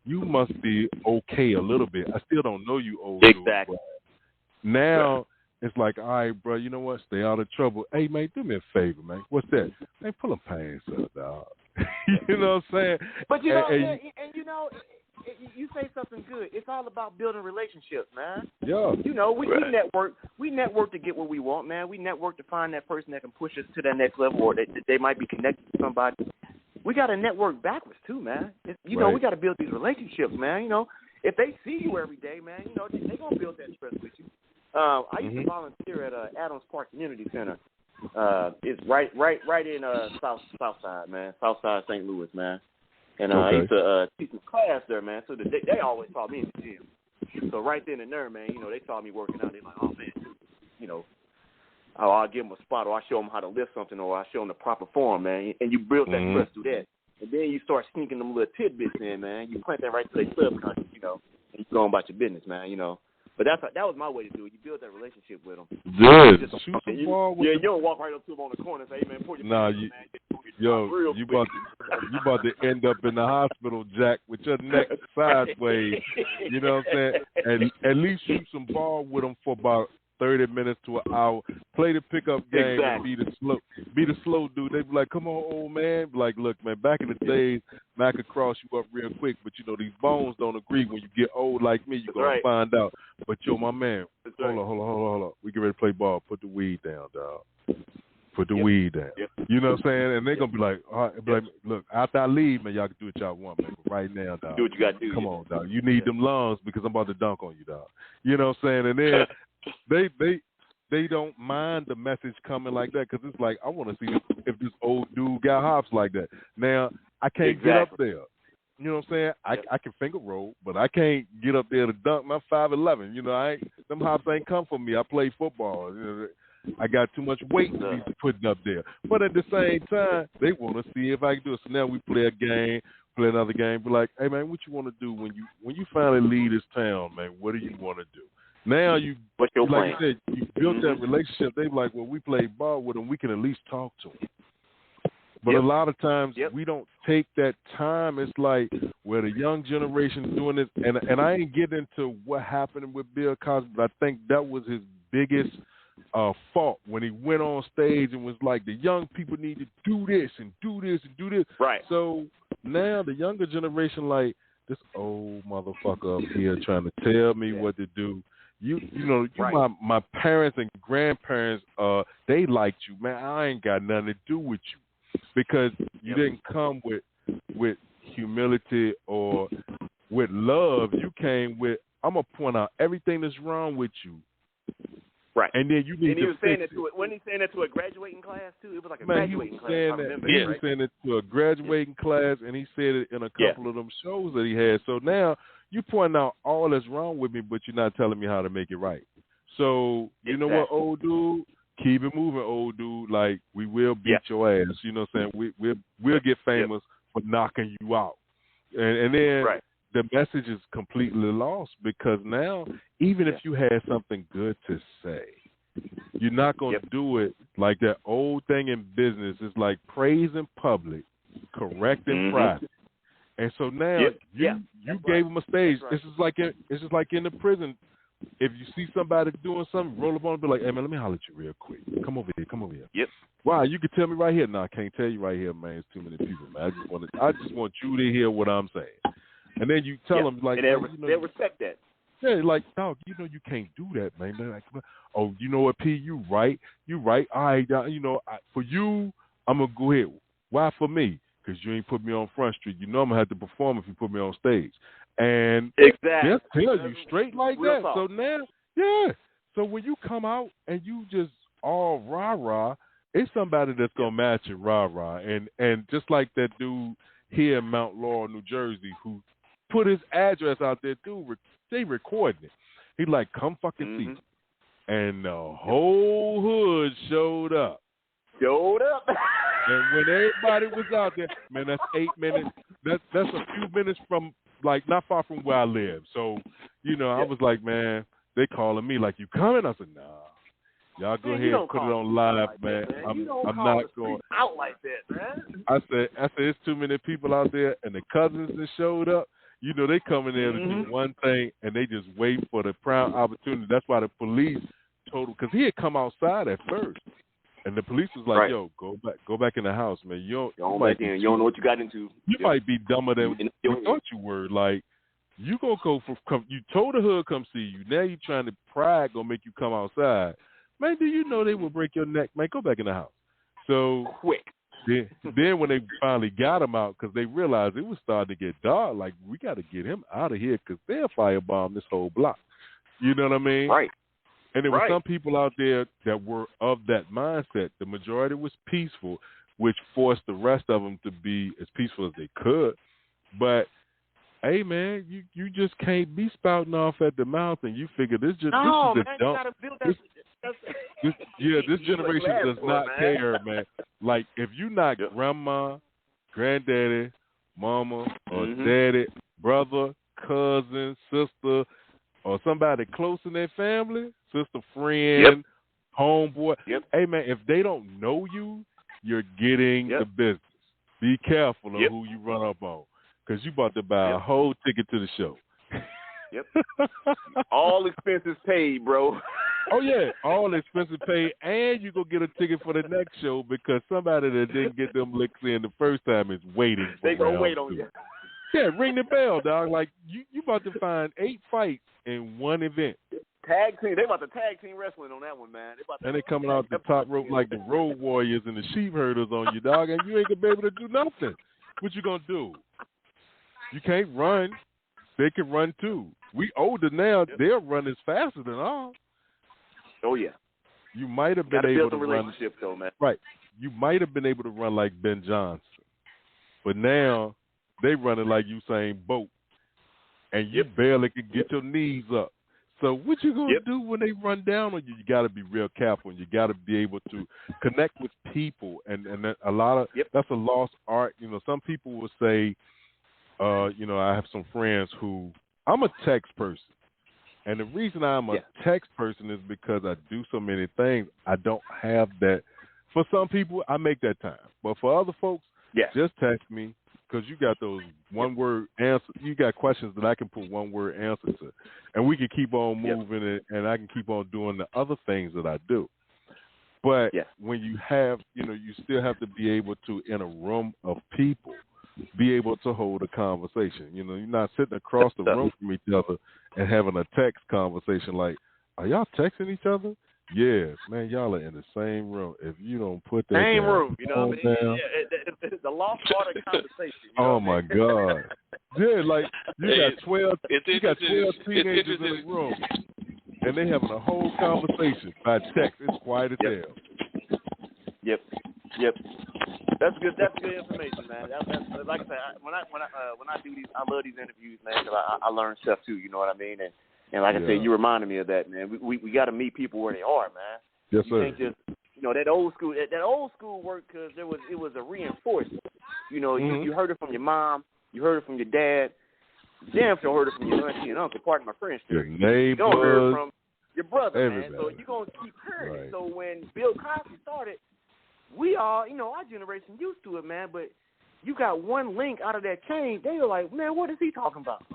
you must be okay a little bit. I still don't know you, old dude. Exactly. Now. It's like, all right, bro, you know what? Stay out of trouble. Hey, man, do me a favor, man. What's that? Man, pull them pants up, dog. You know what I'm saying? But, you know, and you know, you say something good. It's all about building relationships, man. Yeah. You know, we network. We network to get what we want, man. We network to find that person that can push us to that next level, or they might be connected to somebody. We got to network backwards, too, man. You know, we got to build these relationships, man. You know, if they see you every day, man, you know, they're going to build that trust with you. I used to volunteer at Adams Park Community Center. It's right in South Side, man, South Side St. Louis, man. And I used to teach a class there, man. So they always saw me in the gym. So right then and there, man, you know, they saw me working out. They're like, oh man, you know, I'll give them a spot, or I show them how to lift something, or I show them the proper form, man. And you build that trust through that. And then you start sneaking them little tidbits in, man. You plant that right to their subconscious, you know, and you go on about your business, man, you know. But that was my way to do it. You build that relationship with them. Yeah, shoot some ball with you don't walk right up to them on the corner and say, hey, man, pull your man. You about to end up in the hospital, Jack, with your neck sideways. You know what I'm saying? And at least shoot some ball with them for about 30 minutes to an hour. Play the pickup game and be the slow dude. They be like, come on, old man. Be like, look, man, back in the days, man, I could cross you up real quick, but, these bones don't agree. When you get old like me, you're going to find out. But, my man, hold on. We get ready to play ball. Put the weed down, dog. Put the weed down. Yep. You know what I'm saying? And they're going to be like, all right, look, after I leave, man, y'all can do what y'all want, man. But right now, dog. Do what you got to do. Come on, dog. You need them lungs because I'm about to dunk on you, dog. You know what I'm saying? And then they don't mind the message coming like that because it's like, I want to see if this old dude got hops like that. Now, I can't get up there. You know what I'm saying? I can finger roll, but I can't get up there to dunk. I'm 5'11". Them hops ain't come for me. I play football. I got too much weight to be putting up there. But at the same time, they want to see if I can do it. So now we play a game, play another game. Be like, hey, man, what you want to do when you finally leave this town, man? What do you want to do? Now you, like you said, you built that relationship. They be like, well, we play ball with them. We can at least talk to them. But a lot of times we don't take that time. It's like where the young generation doing this. And I ain't getting into what happened with Bill Cosby, but I think that was his biggest fault when he went on stage and was like, the young people need to do this and do this and do this. Right. So now the younger generation, like, this old motherfucker up here trying to tell me what to do. My parents and grandparents, they liked you, man. I ain't got nothing to do with you because you didn't come with humility or with love. You came with, I'm gonna point out everything that's wrong with you. Right. And then you need to fix it. Wasn't he saying that to a graduating class too? It was like a graduating class. He was saying it to a graduating class, and he said it in a couple of them shows that he had. So now you point out all that's wrong with me, but you're not telling me how to make it right. So you know what, old dude? Keep it moving, old dude. Like, we will beat your ass. You know what I'm saying? We'll get famous for knocking you out. And then the message is completely lost because now, even if you had something good to say, you're not going to do it like that old thing in business. It's like praise in public, correct in private. And so now you gave him a stage. This is like in the prison. If you see somebody doing something, roll up on and be like, hey, man, let me holler at you real quick. Come over here. Yep. Wow, you can tell me right here. No, I can't tell you right here, man. It's too many people, man. I just want you to hear what I'm saying. And then you tell them, like, and they respect that. Yeah, like, dog, you can't do that, man. They're like, oh, you know what, P, you right. All right, for you, I'm going to go ahead. Why for me? Because you ain't put me on Front Street. You know I'm going to have to perform if you put me on stage. And they'll tell you straight like that. So now, so when you come out and you just all rah-rah, it's somebody that's going to match it rah-rah. And just like that dude here in Mount Laurel, New Jersey, who put his address out there, too, they recording it. He like, come fucking see. And the whole hood showed up. And when everybody was out there, man, that's 8 minutes. That's a few minutes from, like, not far from where I live. So, I was like, man, they calling me like, you coming? I said, nah. Y'all go ahead and put it on live, like man. I'm not going out like that, man. I said, it's too many people out there, and the cousins that showed up. They come in there to do one thing, and they just wait for the prime opportunity. That's why the police told him, because he had come outside at first, and the police was like, "Yo, go back in the house, man. You don't know what you got into. You might be dumber than you thought you were. Like, you gonna go you told the hood come see you. Now you trying to pride gonna make you come outside, man. Do you know they will break your neck, man? Go back in the house." So quick. Then when they finally got him out, because they realized it was starting to get dark, like, we got to get him out of here because they'll firebomb this whole block. You know what I mean? Right. And there were some people out there that were of that mindset. The majority was peaceful, which forced the rest of them to be as peaceful as they could. But, hey, man, you just can't be spouting off at the mouth and you figure this is the dump. You gotta build that. This generation does not care, man. Like, if you not grandma, granddaddy, mama, or daddy, brother, cousin, sister, or somebody close in their family, sister, friend, homeboy. Hey, man, if they don't know you, you're getting the business. Be careful of who you run up on, because you about to buy a whole ticket to the show. All expenses paid, bro. Oh, yeah, all expenses paid, and you go get a ticket for the next show because somebody that didn't get them licks in the first time is waiting for They gonna round wait on 2. you. Yeah, ring the bell, dog. Like, you about to find 8 fights in one event. Tag team. They about to tag team wrestling on that one, man. And they coming out the top rope like the Road Warriors and the Sheep Herders on you, dog, and you ain't gonna be able to do nothing. What you gonna do? You can't run. They can run too. We older now. They'll run as faster than us. Oh yeah. You might have been Gotta able build to some run. relationships, though, man. Right. You might have been able to run like Ben Johnson, but now they running like Usain Bolt, and you barely can get your knees up. So what you gonna do when they run down on you? You got to be real careful, and you got to be able to connect with people. And that a lot of that's a lost art. You know, some people will say, you know, I have some friends who I'm a text person, and the reason I'm a text person is because I do so many things. I don't have that. For some people, I make that time, but for other folks, just text me. Because you got those one-word answers. You got questions that I can put one-word answers to. And we can keep on moving and I can keep on doing the other things that I do. But when you have, you know, you still have to be able to, in a room of people, be able to hold a conversation. You know, you're not sitting across the room from each other and having a text conversation like, are y'all texting each other? Yes, man, y'all are in the same room. If you don't put that same room, you know what I mean? down, it's the lost part of conversation. You oh know my God! Yeah, like you got 12 teenagers in a room, and they having a whole conversation by text. It's quiet as hell. Yep. That's good. That's good information, man. That's, like I said, when I do these, I love these interviews, man, because I learn stuff too. You know what I mean? And like I said, you reminded me of that, man. We got to meet people where they are, man. Yes, sir. You can't just, you know, that old school worked because it was a reinforcement. You know, you heard it from your mom, you heard it from your dad, damn sure heard it from your auntie and uncle. Pardon my French. Your neighbors, you don't hear it from your brother, everybody. man. So you're gonna keep hearing it. So when Bill Cosby started, we all, you know, our generation used to it, man. But you got one link out of that chain, they were like, man, what is he talking about?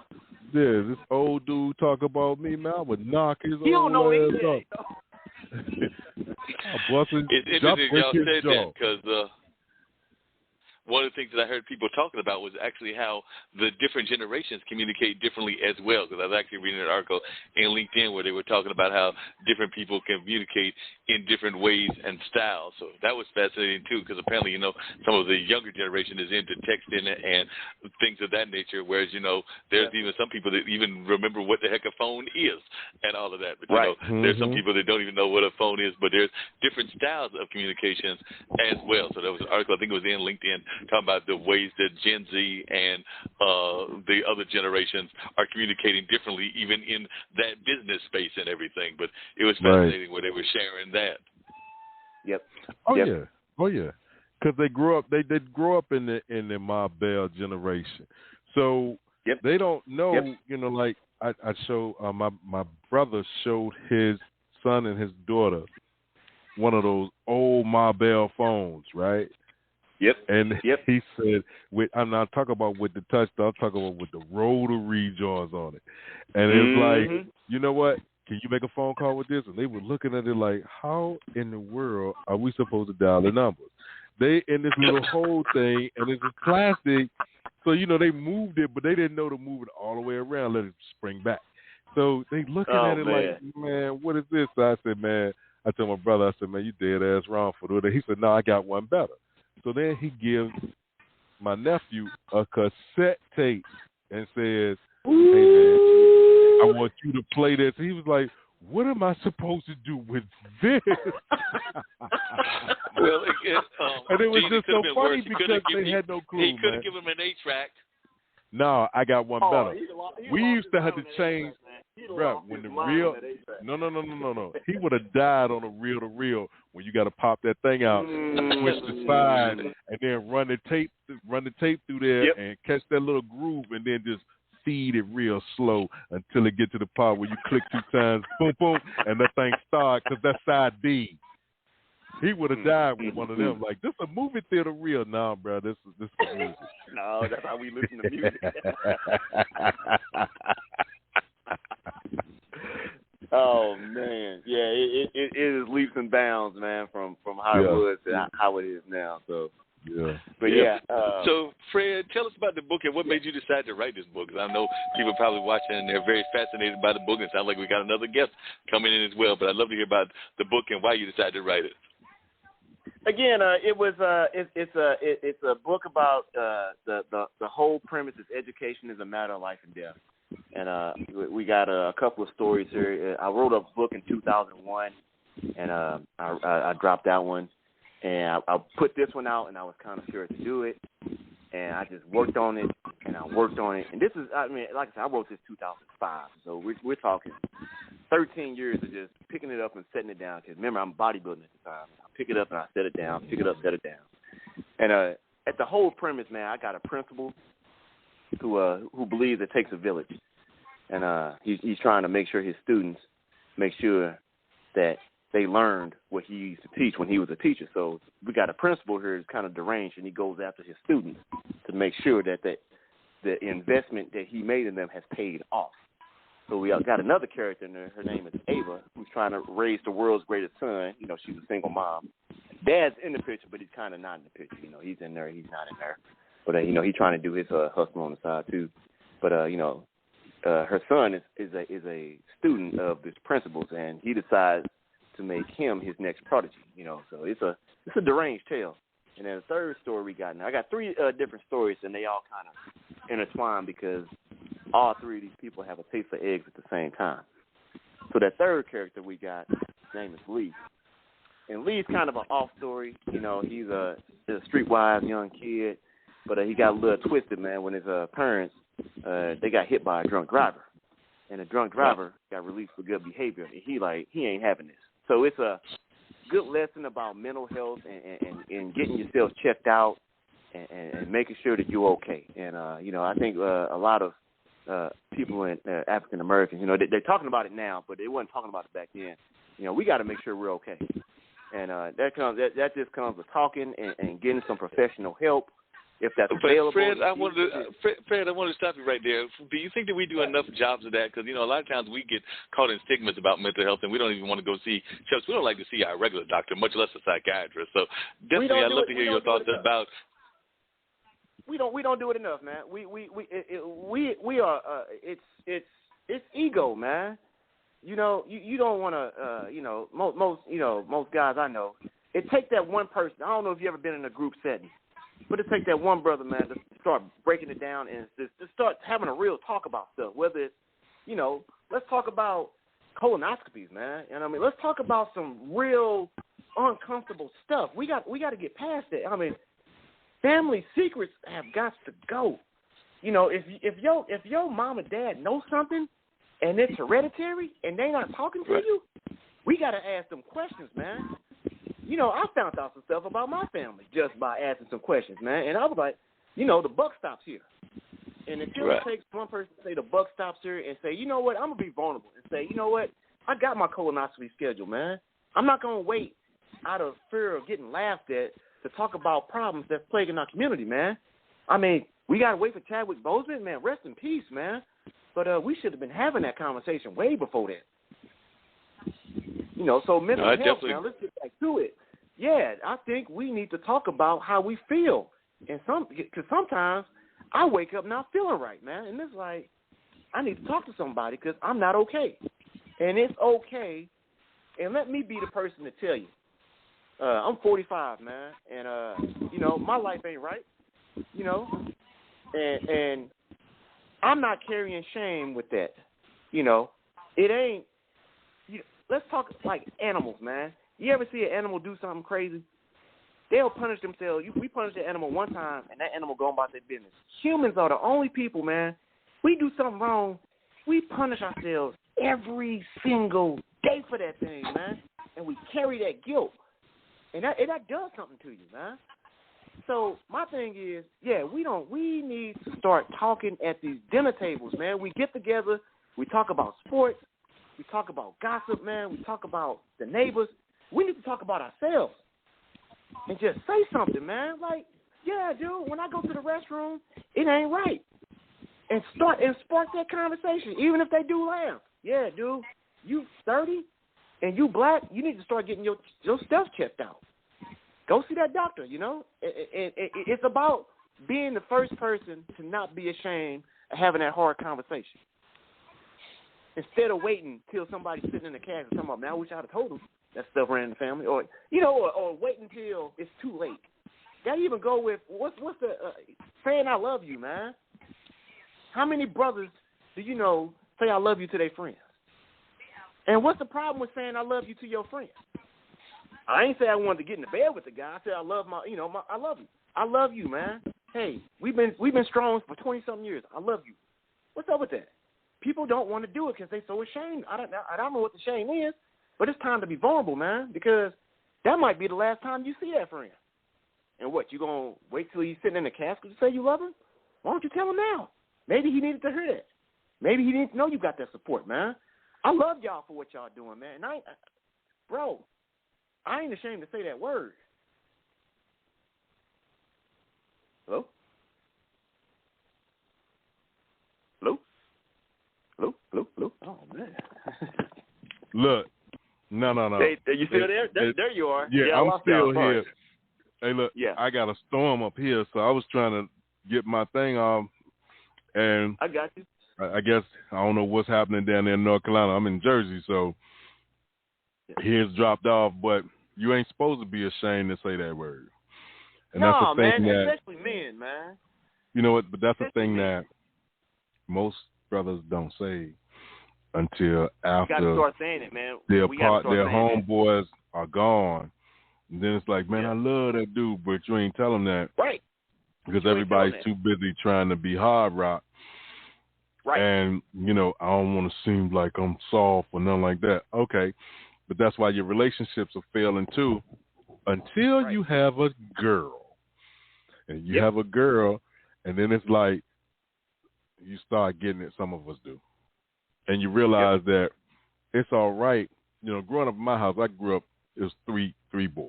Yeah, this old dude talk about me, man. I would knock his old ass up. It's interesting y'all said that because one of the things that I heard people talking about was actually how the different generations communicate differently as well. Because I was actually reading an article in LinkedIn where they were talking about how different people communicate in different ways and styles. So that was fascinating too, because apparently, you know, some of the younger generation is into texting and things of that nature, whereas, you know, there's even some people that even remember what the heck a phone is and all of that. But, you know, there's some people that don't even know what a phone is, but there's different styles of communications as well. So there was an article, I think it was in LinkedIn, talking about the ways that Gen Z and the other generations are communicating differently, even in that business space and everything. But it was fascinating where they were sharing that. Oh yeah. Because they grew up, they grow up in the Ma Bell generation, so they don't know. You know, like I show my brother showed his son and his daughter one of those old Ma Bell phones, right? And he said, I'm not talking about with the touch, I'm talking about with the rotary jaws on it. And it's like, you know what? Can you make a phone call with this? And they were looking at it like, how in the world are we supposed to dial the numbers? They in this little whole thing, and it's plastic. So, you know, they moved it, but they didn't know to move it all the way around, let it spring back. So they looking at it like, man, what is this? So I said, man, I told my brother, I said, man, you dead ass wrong for that. He said, no, I got one better. So then he gives my nephew a cassette tape and says, hey, man, I want you to play this. And he was like, what am I supposed to do with this? Well, and it was just so funny because they had no clue. He could have given him an 8-track. No, I got one better. We used to have to change, bro. When the reel, no. He would have died on a reel-to-reel when you got to pop that thing out, switch the side, and then run the tape through there and catch that little groove, and then just feed it real slow until it get to the part where you click 2 times, boom, boom, and that thing start, because that's side B. He would have died with one of them. Like, this a movie theater reel. Nah, bro, this is music. No, that's how we listen to music. Oh, man. Yeah, it is leaps and bounds, man, from how it was to how it is now. So, yeah. But, yeah. So, Fred, tell us about the book and what made you decide to write this book. Because I know people probably watching and they're very fascinated by the book. And it sounds like we got another guest coming in as well. But I'd love to hear about the book and why you decided to write it. Again, it's a book about the whole premise is education is a matter of life and death. And we got a couple of stories here. I wrote a book in 2001, and I dropped that one. And I put this one out, and I was kind of scared to do it. And I just worked on it, and I worked on it. And this is, I mean, like I said, I wrote this 2005. So we're talking 13 years of just picking it up and setting it down. Because remember, I'm bodybuilding at the time. I pick it up and I set it down, pick it up, set it down. And at the whole premise, man, I got a principal who believes it takes a village. And he's trying to make sure his students make sure that they learned what he used to teach when he was a teacher. So we got a principal here who's kind of deranged, and he goes after his students to make sure that the investment that he made in them has paid off. So we got another character in there. Her name is Ava, who's trying to raise the world's greatest son. You know, she's a single mom. Dad's in the picture, but he's kind of not in the picture. You know, he's in there, he's not in there. But, you know, he's trying to do his hustle on the side, too. But, you know, her son is a student of this principal's, and he decides to make him his next prodigy, you know. So it's a deranged tale. And then the third story we got now, I got 3 different stories, and they all kind of intertwine because all 3 of these people have a taste of eggs at the same time. So that third character we got, his name is Lee. And Lee's kind of an off story. You know, he's a streetwise young kid, but he got a little twisted, man, when his parents, they got hit by a drunk driver. And the drunk driver got released for good behavior. And he ain't having this. So it's a good lesson about mental health and getting yourself checked out and making sure that you're okay. And, you know, I think a lot of people in African Americans, you know, they're talking about it now, but they weren't talking about it back then. You know, we got to make sure we're okay. And that just comes with talking and getting some professional help if that's available. Fred, I wanted to stop you right there. Do you think that we do enough jobs of that? Because, you know, a lot of times we get caught in stigmas about mental health, and we don't even want to go see Chubbs. We don't like to see our regular doctor, much less a psychiatrist. So definitely, I'd love to hear your thoughts about. We don't do it enough, man. We are. It's ego, man. You know, you don't want to. You know, most guys I know. It takes that one person. I don't know if you ever been in a group setting. But it takes that one brother, man, to start breaking it down and to start having a real talk about stuff. Whether it's, you know, let's talk about colonoscopies, man. And I mean, let's talk about some real uncomfortable stuff. We got to get past that. I mean, family secrets have got to go. You know, if your mom and dad know something and it's hereditary and they not talking to you, we got to ask them questions, man. You know, I found out some stuff about my family just by asking some questions, man. And I was like, you know, the buck stops here. And until it takes one person to say the buck stops here and say, you know what, I'm going to be vulnerable and say, you know what, I got my colonoscopy scheduled, man. I'm not going to wait out of fear of getting laughed at to talk about problems that's plaguing our community, man. I mean, we got to wait for Chadwick Boseman, man. Rest in peace, man. But we should have been having that conversation way before that. You know, so mental health, now let's get back to it. Yeah, I think we need to talk about how we feel. And because sometimes I wake up not feeling right, man. And it's like, I need to talk to somebody because I'm not okay. And it's okay. And let me be the person to tell you. I'm 45, man. And, you know, my life ain't right, you know. And I'm not carrying shame with that. You know, it ain't. Let's talk like animals, man. You ever see an animal do something crazy? They'll punish themselves. We punish the animal one time, and that animal go about their business. Humans are the only people, man. We do something wrong, we punish ourselves every single day for that thing, man. And we carry that guilt. And that does something to you, man. So my thing is, we need to start talking at these dinner tables, man. We get together, we talk about sports, we talk about gossip, man. We talk about the neighbors. We need to talk about ourselves and just say something, man. Like, yeah, dude, when I go to the restroom, it ain't right. And spark that conversation, even if they do laugh. Yeah, dude, you 30 and you black, you need to start getting your stuff checked out. Go see that doctor, you know. It's about being the first person to not be ashamed of having that hard conversation. Instead of waiting till somebody's sitting in the cab and talking about, man, I wish I'd have told them that stuff ran in the family, or waiting until it's too late. That even go with what's the saying I love you, man. How many brothers do you know say I love you to their friends? And what's the problem with saying I love you to your friends? I ain't say I wanted to get in the bed with the guy. I said I love I love you. I love you, man. Hey, we've been strong for 20-something years. I love you. What's up with that? People don't want to do it because they're so ashamed. I don't know what the shame is, but it's time to be vulnerable, man, because that might be the last time you see that friend. And what, you going to wait till he's sitting in the casket to say you love him? Why don't you tell him now? Maybe he needed to hear that. Maybe he didn't know you got that support, man. I love y'all for what y'all doing, man. And I ain't ashamed to say that word. Hello? Hello? Hello? Hello? Hello? Oh, man. Look. No. Hey, you still there? There you are. Yeah, I'm still here. Hey, look, yeah. I got a storm up here, so I was trying to get my thing off, and I got you. I guess I don't know what's happening down there in North Carolina. I'm in Jersey, so his dropped off, but you ain't supposed to be ashamed to say that word. And that's the thing, man, especially men, man. You know what? But that's the thing that most brothers don't say until after you gotta start saying it, man. their homeboys are gone. And then it's like, man, I love that dude, but you ain't telling that. Right. Because everybody's too busy trying to be hard rock. Right. And, I don't want to seem like I'm soft or nothing like that. Okay. But that's why your relationships are failing too until you have a girl. And you have a girl, and then it's like you start getting it, some of us do. And you realize that it's all right. Growing up in my house, I grew up, it was three boys.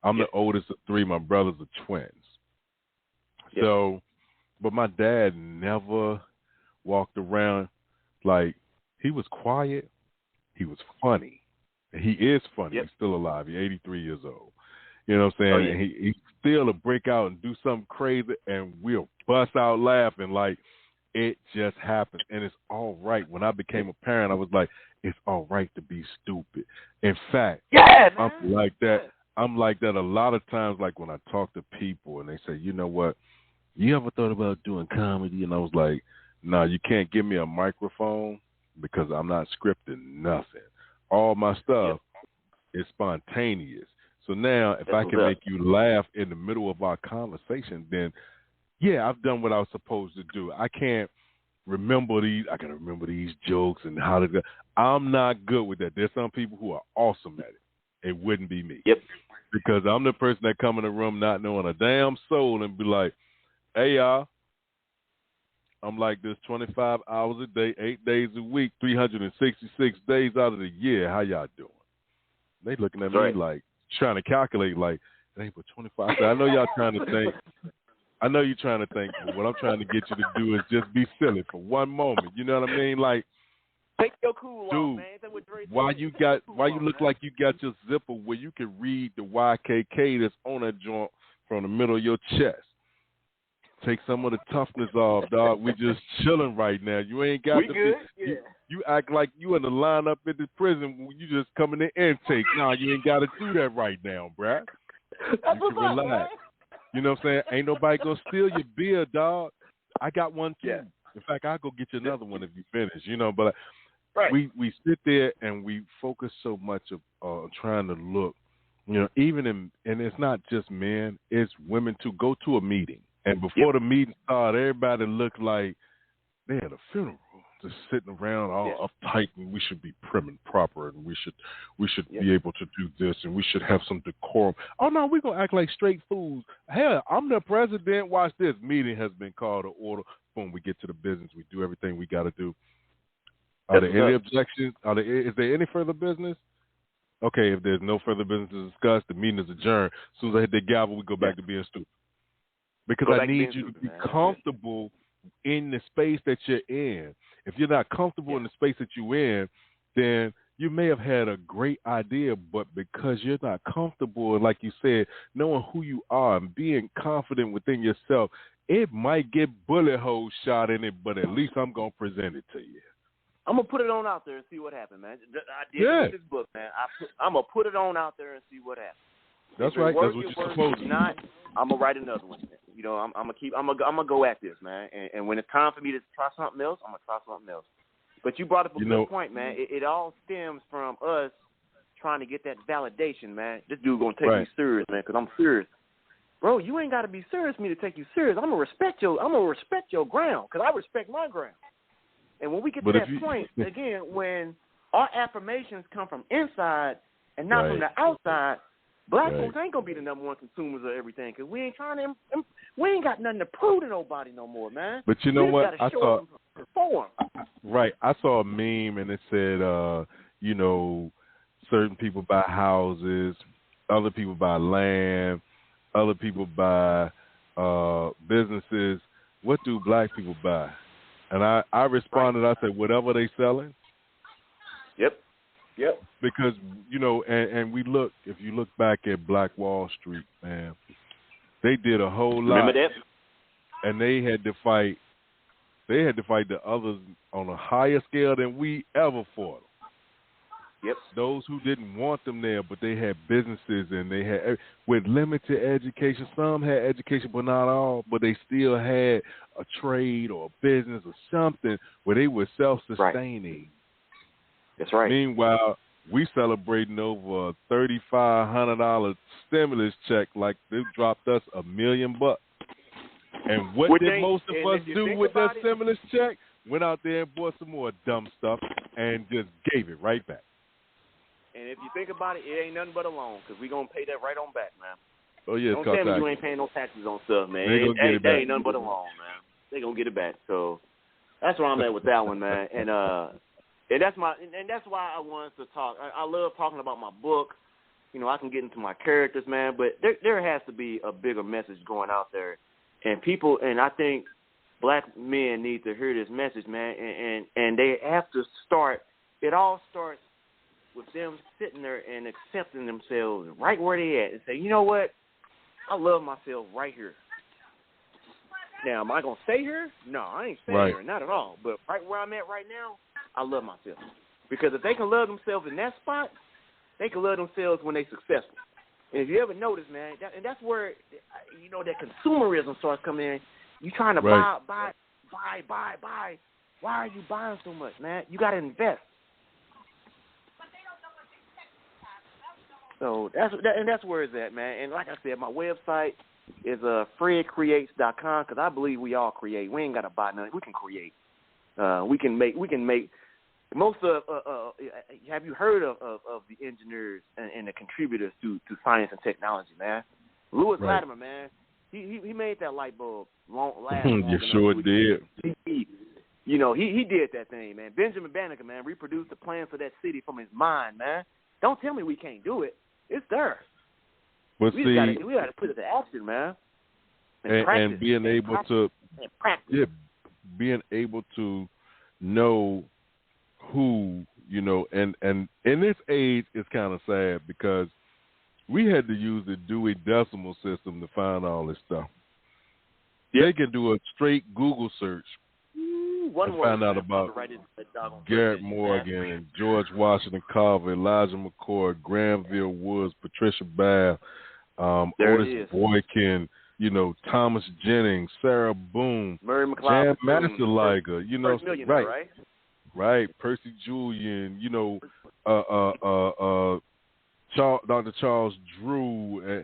I'm the oldest of three. My brothers are twins. So, but my dad never walked around like he was quiet. He was funny. And he is funny. He's still alive. He's 83 years old. You know what I'm saying? And he still will break out and do something crazy, and we'll bust out laughing like it just happened. And it's all right. When I became a parent, I was like, it's all right to be stupid. In fact, I'm like that. I'm like that a lot of times, like when I talk to people and they say, you know what, you ever thought about doing comedy? And I was like, no, you can't give me a microphone because I'm not scripting nothing. All my stuff is spontaneous. So now if I can make you laugh in the middle of our conversation, then, I've done what I was supposed to do. I can't remember these. I got to remember these jokes and how to go. I'm not good with that. There's some people who are awesome at it. It wouldn't be me. Because I'm the person that come in the room not knowing a damn soul and be like, hey, y'all, I'm like this 25 hours a day, 8 days a week, 366 days out of the year. How y'all doing? They looking at me like trying to calculate like, it ain't but 25. I know y'all trying to think. I know you're trying to think. But what I'm trying to get you to do is just be silly for one moment. You know what I mean? Like, take your cool off, man. Why you look like you got your zipper where you can read the YKK that's on that joint from the middle of your chest? Take some of the toughness off, dog. We just chilling right now. You ain't got to be. You act like you in the lineup at the prison. You just coming in intake. Nah, you ain't got to do that right now, bruh. That's what's up, man. You know what I'm saying? Ain't nobody gonna steal your beer, dog. I got one too. In fact, I'll go get you another one if you finish. But we sit there and we focus so much of trying to look. Even and it's not just men, it's women too. Go to a meeting. And before the meeting started, everybody looked like they had a funeral. just sitting around all uptight, and we should be prim and proper, and we should be able to do this, and we should have some decorum. Oh no, we're gonna act like straight fools. Hell, I'm the president. Watch this. Meeting has been called to order. Boom, we get to the business. We do everything we got to do. Are there any objections? Is there any further business? Okay, if there's no further business to discuss, the meeting is adjourned. As soon as I hit the gavel, we go back to being stupid. Because I need you to be comfortable in the space that you're in. If you're not comfortable in the space that you're in, then you may have had a great idea, but because you're not comfortable, like you said, knowing who you are and being confident within yourself, it might get bullet holes shot in it, but at least I'm going to present it to you. I'm going to put it on out there and see what happens, man. I did read this book, man. I'm going to put it on out there and see what happens. That's right. That's what you're supposed to do. Not, I'm going to write another one. You know, I'm going to go at this, man. And when it's time for me to try something else, I'm going to try something else. But you brought up a good point, man. It all stems from us trying to get that validation, man. This dude going to take me serious, man, because I'm serious. Bro, you ain't got to be serious for me to take you serious. I'm going to respect your ground because I respect my ground. And when we get to that point, again, when our affirmations come from inside and not from the outside, black folks ain't going to be the number one consumers of everything because we ain't got nothing to prove to nobody no more, man. But you know what? I saw a meme and it said, you know, certain people buy houses, other people buy land, other people buy businesses. What do black people buy? And I responded, I said, whatever they selling. Yep. Because, you know, and we look, if you look back at Black Wall Street, man, they did a whole lot. Remember that? And they had to fight the others on a higher scale than we ever fought. Yep. Those who didn't want them there, but they had businesses and they had with limited education. Some had education, but not all. But they still had a trade or a business or something where they were self-sustaining. That's right. Meanwhile, we celebrating over a $3,500 stimulus check like they dropped us $1 million. And what did most of us do with that stimulus check? Went out there and bought some more dumb stuff and just gave it right back. And if you think about it, it ain't nothing but a loan because we're going to pay that right on back, man. Oh, yeah. Don't tell me you ain't paying no taxes on stuff, man. That ain't nothing but a loan, man. They're going to get it back. So that's where I'm at with that one, man. And that's why I wanted to talk. I love talking about my book. You know, I can get into my characters, man, but there has to be a bigger message going out there. And people, and I think black men need to hear this message, man, and they have to start. It all starts with them sitting there and accepting themselves right where they at and say, you know what, I love myself right here. Now, am I going to stay here? No, I ain't staying here, not at all. But right where I'm at right now, I love myself. Because if they can love themselves in that spot, they can love themselves when they're successful. And if you ever notice, man, and that's where, you know, that consumerism starts coming in. You trying to buy. Why are you buying so much, man? You got to invest. So that's where it's at, man. And like I said, my website is fredcreates.com because I believe we all create. We ain't got to buy nothing. We can create. We can make most of. Have you heard of the engineers and the contributors to science and technology, man? Lewis Latimer, man. He made that light bulb last. You sure did. You know, he did that thing, man. Benjamin Banneker, man, reproduced the plans for that city from his mind, man. Don't tell me we can't do it. It's there. But we got to put it to action, man. And being able to being able to know who, you know, and in this age it's kind of sad because we had to use the Dewey Decimal System to find all this stuff. They can do a straight Google search and find out about Garrett Morgan and George Washington Carver, Elijah McCoy, Granville Woods, Patricia Bath, Otis Boykin, you know, Thomas Jennings, Sarah Boone, Murray McLeod, Jan Masterliger, you know, right, Percy Julian, you know, Dr. Charles Drew,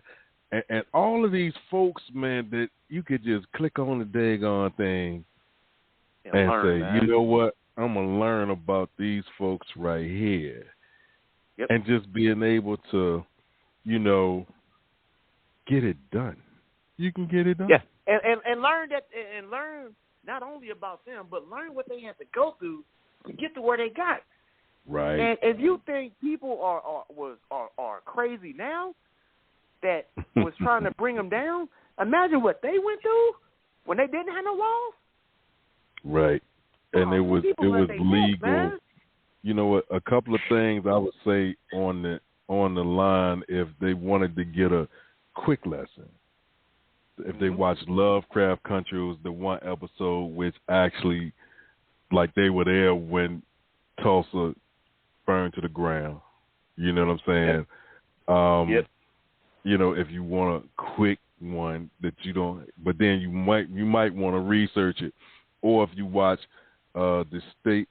and all of these folks, man, that you could just click on the daggone thing and say, you know what, I'm going to learn about these folks right here. Yep. And just being able to, you know, get it done. You can get it done. Yeah, and learn that, and learn not only about them, but learn what they had to go through to get to where they got. Right. And if you think people are crazy now that was trying to bring them down, imagine what they went through when they didn't have no walls. Right. And it was legal. Man. You know what? A couple of things I would say on the line if they wanted to get a quick lesson. If they watched Lovecraft Country, it was the one episode which actually, like, they were there when Tulsa burned to the ground. You know what I'm saying? Yep. You know, if you want a quick one that you don't, but then you might want to research it, or if you watch The State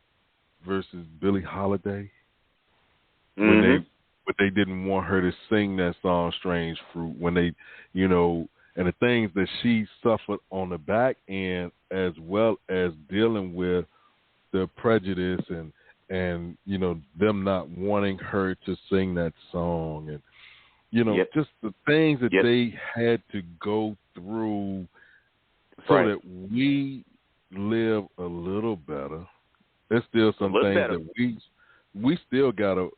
versus Billie Holiday, when they didn't want her to sing that song "Strange Fruit," when they, you know, and the things that she suffered on the back end, as well as dealing with the prejudice and you know, them not wanting her to sing that song, and you know, just the things that they had to go through so that we live a little better. There's still some things that we still gotta,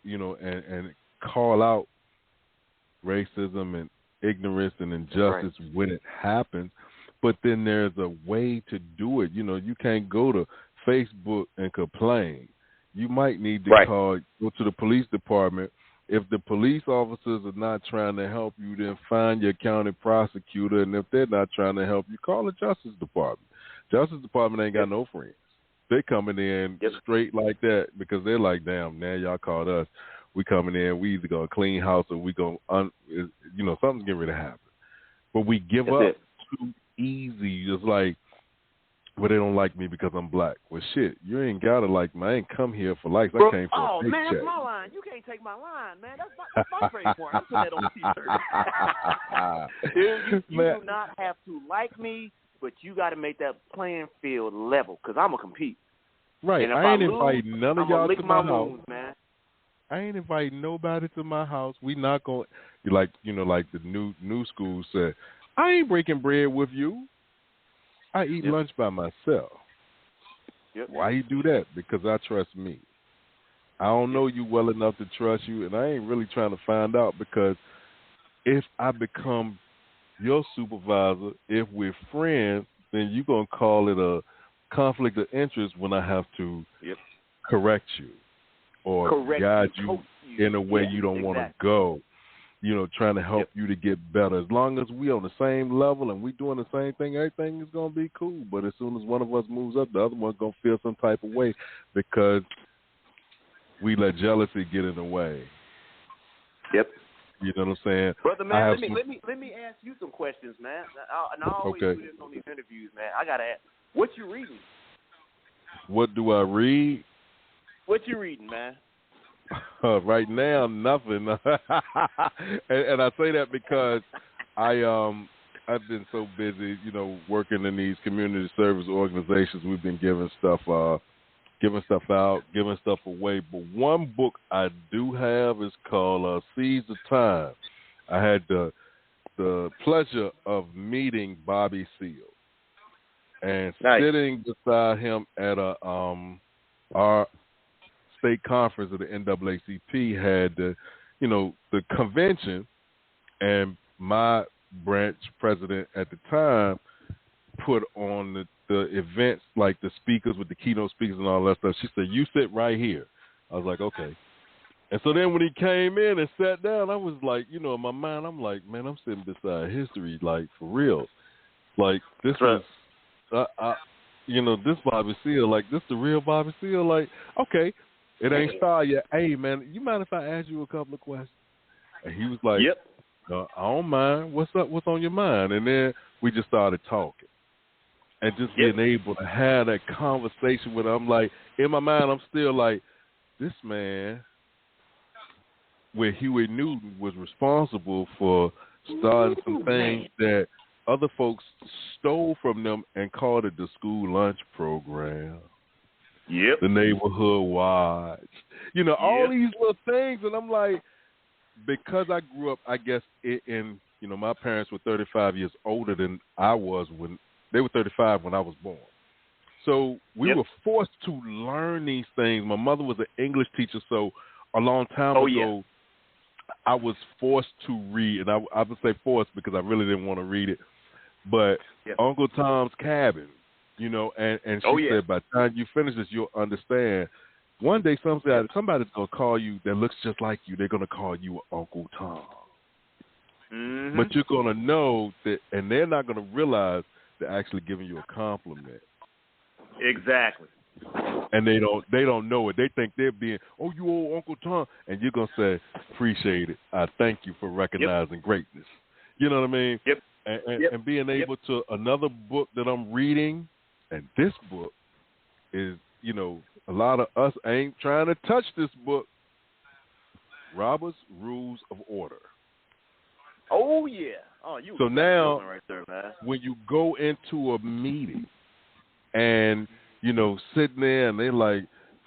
you know, and call out racism and ignorance and injustice when it happens. But then there's a way to do it. You know, you can't go to Facebook and complain. You might need to go to the police department. If the police officers are not trying to help you, then find your county prosecutor. And if they're not trying to help you, call the Justice Department. Justice Department ain't got no friends. They coming in straight like that because they're like, damn, now y'all called us. We coming in, we either going to clean house or we going to, you know, something's getting ready to happen. But we give up too easy. It's like, well, they don't like me because I'm black. Well, shit, you ain't got to like me. I ain't come here for likes. I came for a paycheck. Man, that's my line. You can't take my line, man. That's my trademark. I'm putting that on the T-shirt. you do not have to like me, but you got to make that playing field level because I'm going to compete. Right. And if I ain't inviting none of y'all to my house. Wounds, man. I ain't inviting nobody to my house. We not going to, like, you know, like the new school said, I ain't breaking bread with you. I eat lunch by myself. Why you do that? Because I trust me. I don't know you well enough to trust you, and I ain't really trying to find out because if I become your supervisor, if we're friends, then you're going to call it a conflict of interest when I have to correct you or guide you in a way you don't want to go. You know, trying to help you to get better. As long as we on the same level and we doing the same thing, everything is going to be cool. But as soon as one of us moves up, the other one's going to feel some type of way because we let jealousy get in the way. Yep. You know what I'm saying? Brother, man, let me ask you some questions, man. And I always do this on these interviews, man. I got to ask, what you reading? What do I read? What you reading, man? Right now, nothing. and I say that because I've been so busy, you know, working in these community service organizations. We've been giving stuff out, giving stuff away. But one book I do have is called Seeds of Time. I had the pleasure of meeting Bobby Seale and sitting beside him at our state conference of the NAACP had the convention, and my branch president at the time put on the events, like the speakers with the keynote speakers and all that stuff. She said, "You sit right here." I was like, "Okay." And so then when he came in and sat down, I was like, in my mind, I'm like, man, I'm sitting beside history, like, for real. Like, this is, this Bobby Seale, like, this the real Bobby Seale. Like, okay. It ain't started yet. Hey, man, you mind if I ask you a couple of questions? And he was like, I don't mind. What's up? What's on your mind? And then we just started talking. And just being able to have that conversation with him. I'm like, in my mind, I'm still like, this man, where Huey Newton was responsible for starting some things that other folks stole from them and called it the school lunch program. the neighborhood watch, all these little things. And I'm like, because I grew up, I guess, in my parents were 35 years older than I was when they were 35 when I was born. So we were forced to learn these things. My mother was an English teacher, so a long time ago, I was forced to read, and I would say forced because I really didn't want to read it. But Uncle Tom's Cabin, and she said, by the time you finish this, you'll understand. One day, somebody's going to call you that looks just like you. They're going to call you Uncle Tom. Mm-hmm. But you're going to know that, and they're not going to realize they're actually giving you a compliment. Exactly. And they don't know it. They think they're being, oh, you old Uncle Tom. And you're going to say, appreciate it. I thank you for recognizing greatness. You know what I mean? Yep. And being able to, another book that I'm reading, and this book is, a lot of us ain't trying to touch this book, Robert's Rules of Order. Oh, yeah. Oh, you. So now, right there, man. when you go into a meeting and, sitting there and they like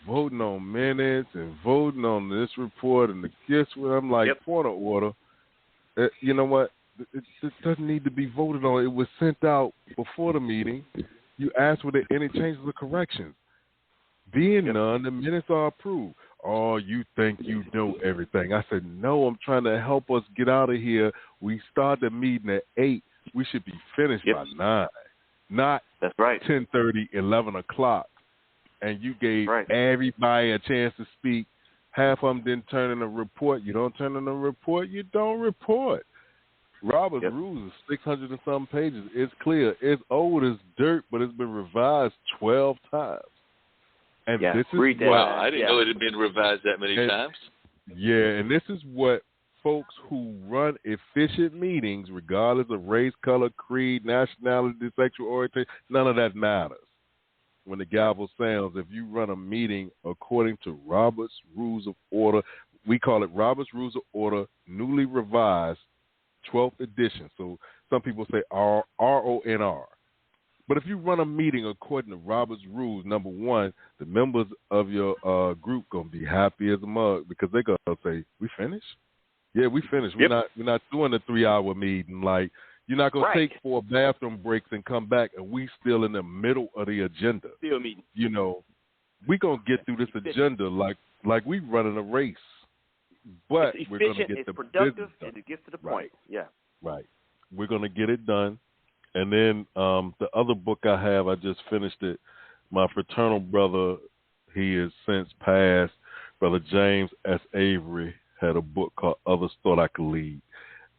voting on minutes and voting on this report and the gifts, I'm like, point of order. You know what? It doesn't need to be voted on. It was sent out before the meeting. You asked were there any changes or corrections. Being none, the minutes are approved. Oh, you think you know everything. I said, no, I'm trying to help us get out of here. We start the meeting at 8. We should be finished by 9, not 10:30, 11 o'clock. And you gave everybody a chance to speak. Half of them didn't turn in a report. You don't turn in a report, you don't report. Robert's Rules is 600 and some pages. It's clear. It's old as dirt, but it's been revised 12 times. And this is wow, I didn't know it had been revised that many times. Yeah, and this is what folks who run efficient meetings, regardless of race, color, creed, nationality, sexual orientation, none of that matters. When the gavel sounds, if you run a meeting according to Robert's Rules of Order, we call it Robert's Rules of Order, newly revised, 12th edition. So some people say RONR. But if you run a meeting according to Robert's Rules, number one, the members of your group going to be happy as a mug because they're going to say, we finished? Yeah, we finished. We're not doing a 3-hour meeting. Like, you're not going to take 4 bathroom breaks and come back and we still in the middle of the agenda. Still meeting. We're going to get through this agenda like we running a race. But we're going to get the productive business done. And it gets to the point. Yeah. Right. We're going to get it done. And then the other book I have, I just finished it. My fraternal brother, he has since passed. Brother James S. Avery had a book called Others Thought I Could Lead.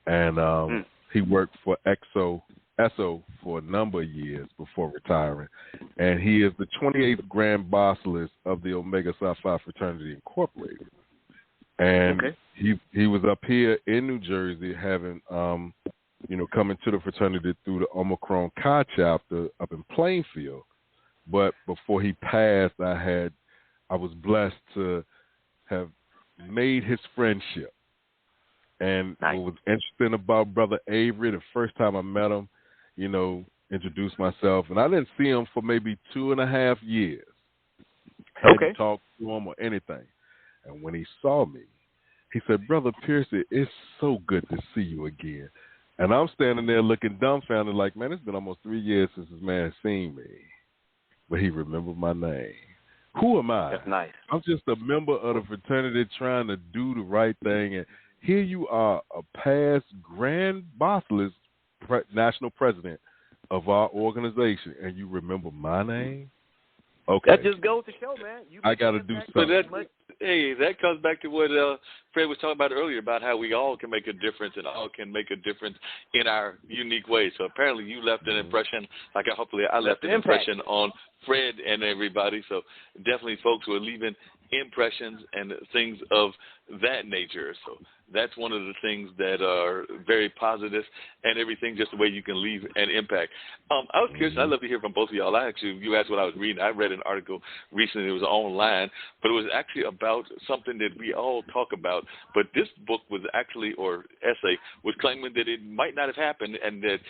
And he worked for ESO for a number of years before retiring. And he is the 28th Grand Bosselist of the Omega Psi Phi Fraternity Incorporated. And he was up here in New Jersey having, coming to the fraternity through the Omicron Chi chapter up in Plainfield. But before he passed, I was blessed to have made his friendship. And what was interesting about Brother Avery, the first time I met him, introduced myself, and I didn't see him for maybe 2.5 years. Hadn't talked to him or anything. And when he saw me, he said, Brother Piercy, it's so good to see you again. And I'm standing there looking dumbfounded like, man, it's been almost 3 years since this man seen me. But he remembered my name. Who am I? That's nice. I'm just a member of the fraternity trying to do the right thing. And here you are, a past Grand Bosselist national president of our organization, and you remember my name? Okay. That just goes to show, man. I got to do something. That comes back to what Fred was talking about earlier about how we all can make a difference and all can make a difference in our unique ways. So apparently you left an impression, hopefully I left an impression on Fred and everybody. So definitely folks who are leaving impressions and things of that nature. So that's one of the things that are very positive, and everything just the way you can leave an impact. I was curious. I'd love to hear from both of y'all. You asked what I was reading. I read an article recently. It was online, but it was actually about something that we all talk about. But this book was actually, or essay, was claiming that it might not have happened, and that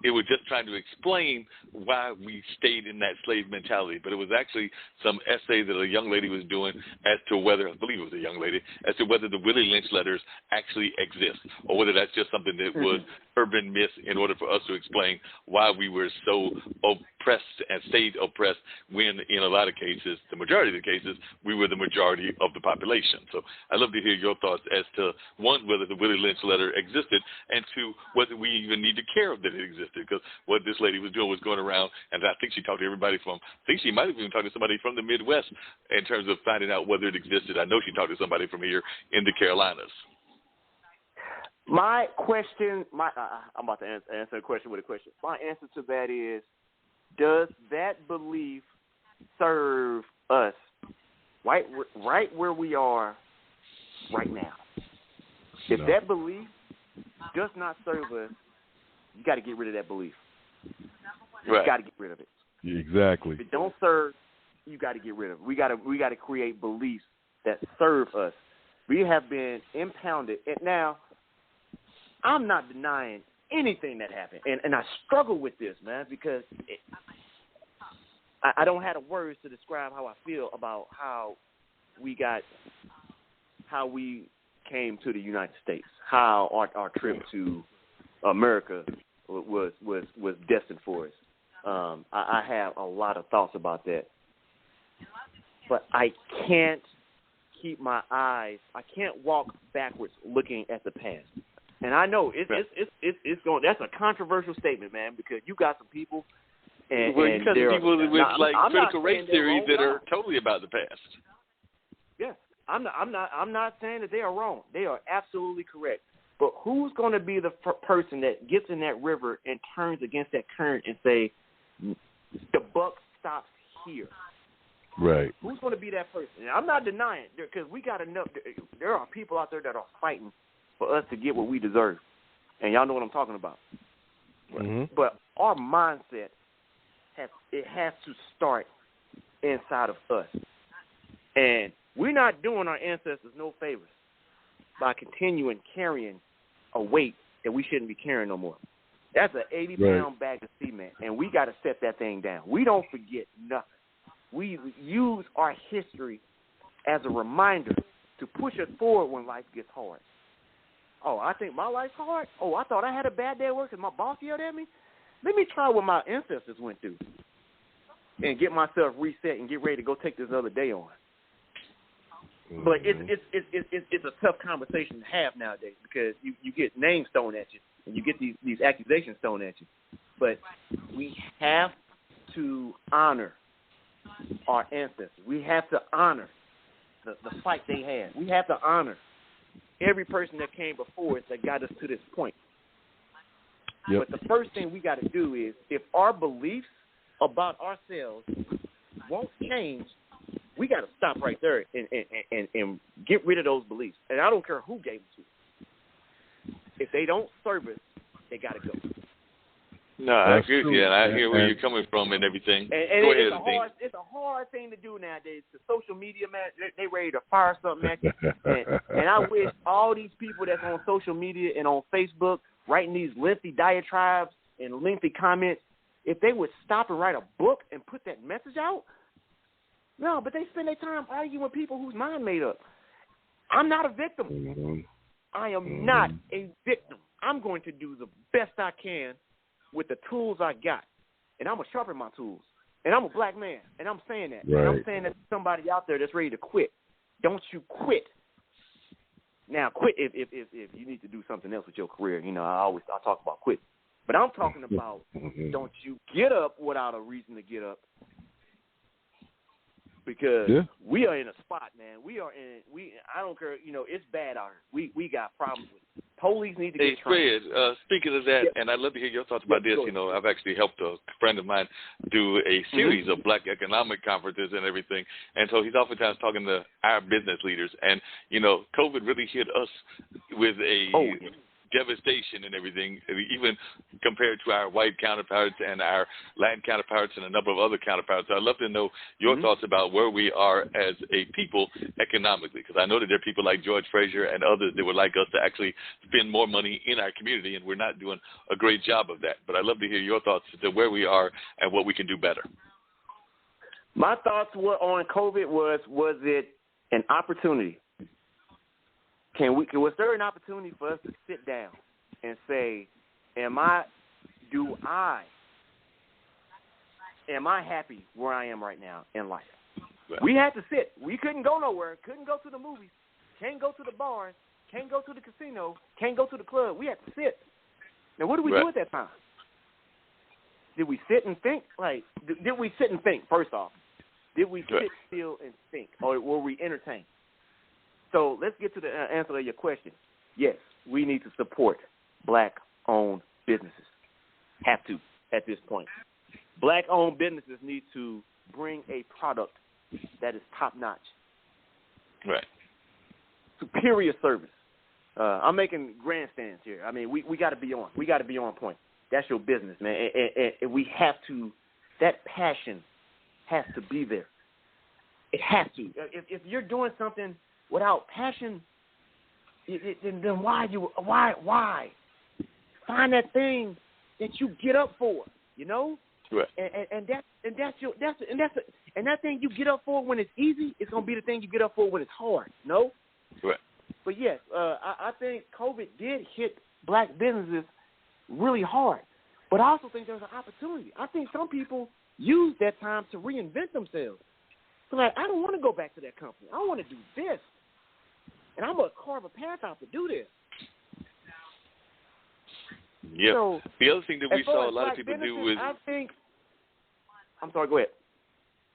it was just trying to explain why we stayed in that slave mentality. But it was actually some essay that a young lady was doing as to whether, I believe it was a young lady, as to whether the Willie Lynch letters actually exist, or whether that's just something that was urban myth in order for us to explain why we were so oppressed and stayed oppressed when, in a lot of cases, the majority of the cases, we were the majority of the population. So I'd love to hear your thoughts as to, one, whether the Willie Lynch letter existed, and two, whether we even need to care that it existed, because what this lady was doing was going around, and I think she talked to everybody from, I think she might have even talked to somebody from the Midwest in terms of finding out whether it existed. I know she talked to somebody from here in the Carolinas. My question, I'm about to answer a question with a question. My answer to that is, does that belief serve us right where we are right now? If that belief does not serve us, you got to get rid of that belief. You got to get rid of it. Exactly. If it don't serve, you got to get rid of it. We got to create beliefs that serve us. We have been impounded, and now I'm not denying anything that happened, and I struggle with this, man, because I don't have the words to describe how I feel about how we came to the United States, how our trip to America was destined for us. I have a lot of thoughts about that, but I can't keep my eyes. I can't walk backwards looking at the past. And I know it's going. That's a controversial statement, man, because you got some people. And you got some people with critical race theories that are totally about the past. Yeah, I'm not saying that they are wrong. They are absolutely correct. But who's going to be the person that gets in that river and turns against that current and say, the buck stops here? Right. Who's going to be that person? And I'm not denying, because we got enough. There are people out there that are fighting for us to get what we deserve. And y'all know what I'm talking about. Mm-hmm. But our mindset, has to start inside of us. And we're not doing our ancestors no favors by continuing carrying a weight that we shouldn't be carrying no more. That's an 80-pound bag of cement, and we got to set that thing down. We don't forget nothing. We use our history as a reminder to push us forward when life gets hard. Oh, I think my life's hard? Oh, I thought I had a bad day at work because my boss yelled at me? Let me try what my ancestors went through and get myself reset and get ready to go take this other day on. Mm-hmm. But it's a tough conversation to have nowadays because you get names thrown at you and you get these accusations thrown at you. But we have to honor our ancestors. We have to honor the fight they had. We have to honor every person that came before us that got us to this point. Yep. But the first thing we got to do is, if our beliefs about ourselves won't change, we got to stop right there and get rid of those beliefs. And I don't care who gave them to us. If they don't serve us, they got to go. No, I agree with you, and I hear where you're coming from and everything. And go ahead, it's a hard thing to do nowadays. The social media, man, they ready to fire something at you. And I wish all these people that's on social media and on Facebook writing these lengthy diatribes and lengthy comments, if they would stop and write a book and put that message out. No, but they spend their time arguing with people whose mind made up. I'm not a victim. Mm-hmm. I am not a victim. I'm going to do the best I can with the tools I got. And I'm going to sharpen my tools. And I'm a black man, and I'm saying that. Right. And I'm saying that to somebody out there that's ready to quit. Don't you quit. Now, quit if you need to do something else with your career. You know, I talk about quit. But I'm talking about don't you get up without a reason to get up. Because we are in a spot, man. I don't care, you know, it's bad out here. We got problems with it. Police need to get trained. Fred, speaking of that, and I'd love to hear your thoughts about this. You know, I've actually helped a friend of mine do a series of black economic conferences and everything. And so he's oftentimes talking to our business leaders. And, you know, COVID really hit us with a devastation and everything, even compared to our white counterparts and our Latin counterparts and a number of other counterparts. I'd love to know your thoughts about where we are as a people economically, because I know that there are people like George Frazier and others that would like us to actually spend more money in our community, and we're not doing a great job of that. But I'd love to hear your thoughts as to where we are and what we can do better. My thoughts on COVID was it an opportunity? Was there an opportunity for us to sit down and say, am I happy where I am right now in life? Right. We had to sit. We couldn't go nowhere. Couldn't go to the movies. Can't go to the bars. Can't go to the casino. Can't go to the club. We had to sit. Now, what did we do at that time? Did we sit and think? Did we sit and think, first off? Did we sit still and think, or were we entertained? So let's get to the answer to your question. Yes, we need to support black-owned businesses. Have to at this point. Black-owned businesses need to bring a product that is top-notch. Right. Superior service. I'm making grandstands here. I mean, we got to be on. We got to be on point. That's your business, man. And we have to. That passion has to be there. It has to. If you're doing something without passion, then why? Find that thing that you get up for, you know? Right. And that thing you get up for when it's easy, it's gonna be the thing you get up for when it's hard, no? Right. But yes, I think COVID did hit black businesses really hard. But I also think there's an opportunity. I think some people use that time to reinvent themselves. So like, I don't want to go back to that company. I want to do this. And I'm going to carve a path out to do this. Yeah. So, the other thing that we saw a lot of people do was... I'm sorry, go ahead.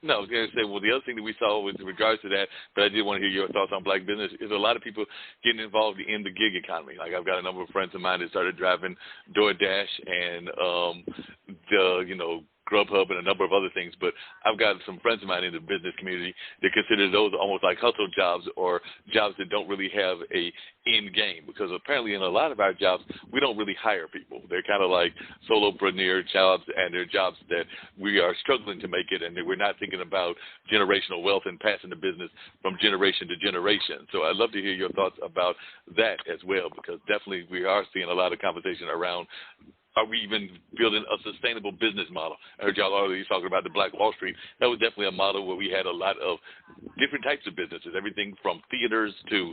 No, I was going to say, well, the other thing that we saw with regards to that, but I did want to hear your thoughts on black business, is a lot of people getting involved in the gig economy. Like, I've got a number of friends of mine that started driving DoorDash and, Grubhub and a number of other things, but I've got some friends of mine in the business community that consider those almost like hustle jobs or jobs that don't really have a end game, because apparently in a lot of our jobs, we don't really hire people. They're kind of like solopreneur jobs, and they're jobs that we are struggling to make it, and we're not thinking about generational wealth and passing the business from generation to generation. So I'd love to hear your thoughts about that as well, because definitely we are seeing a lot of conversation around, are we even building a sustainable business model? I heard y'all earlier talking about the Black Wall Street. That was definitely a model where we had a lot of different types of businesses, everything from theaters to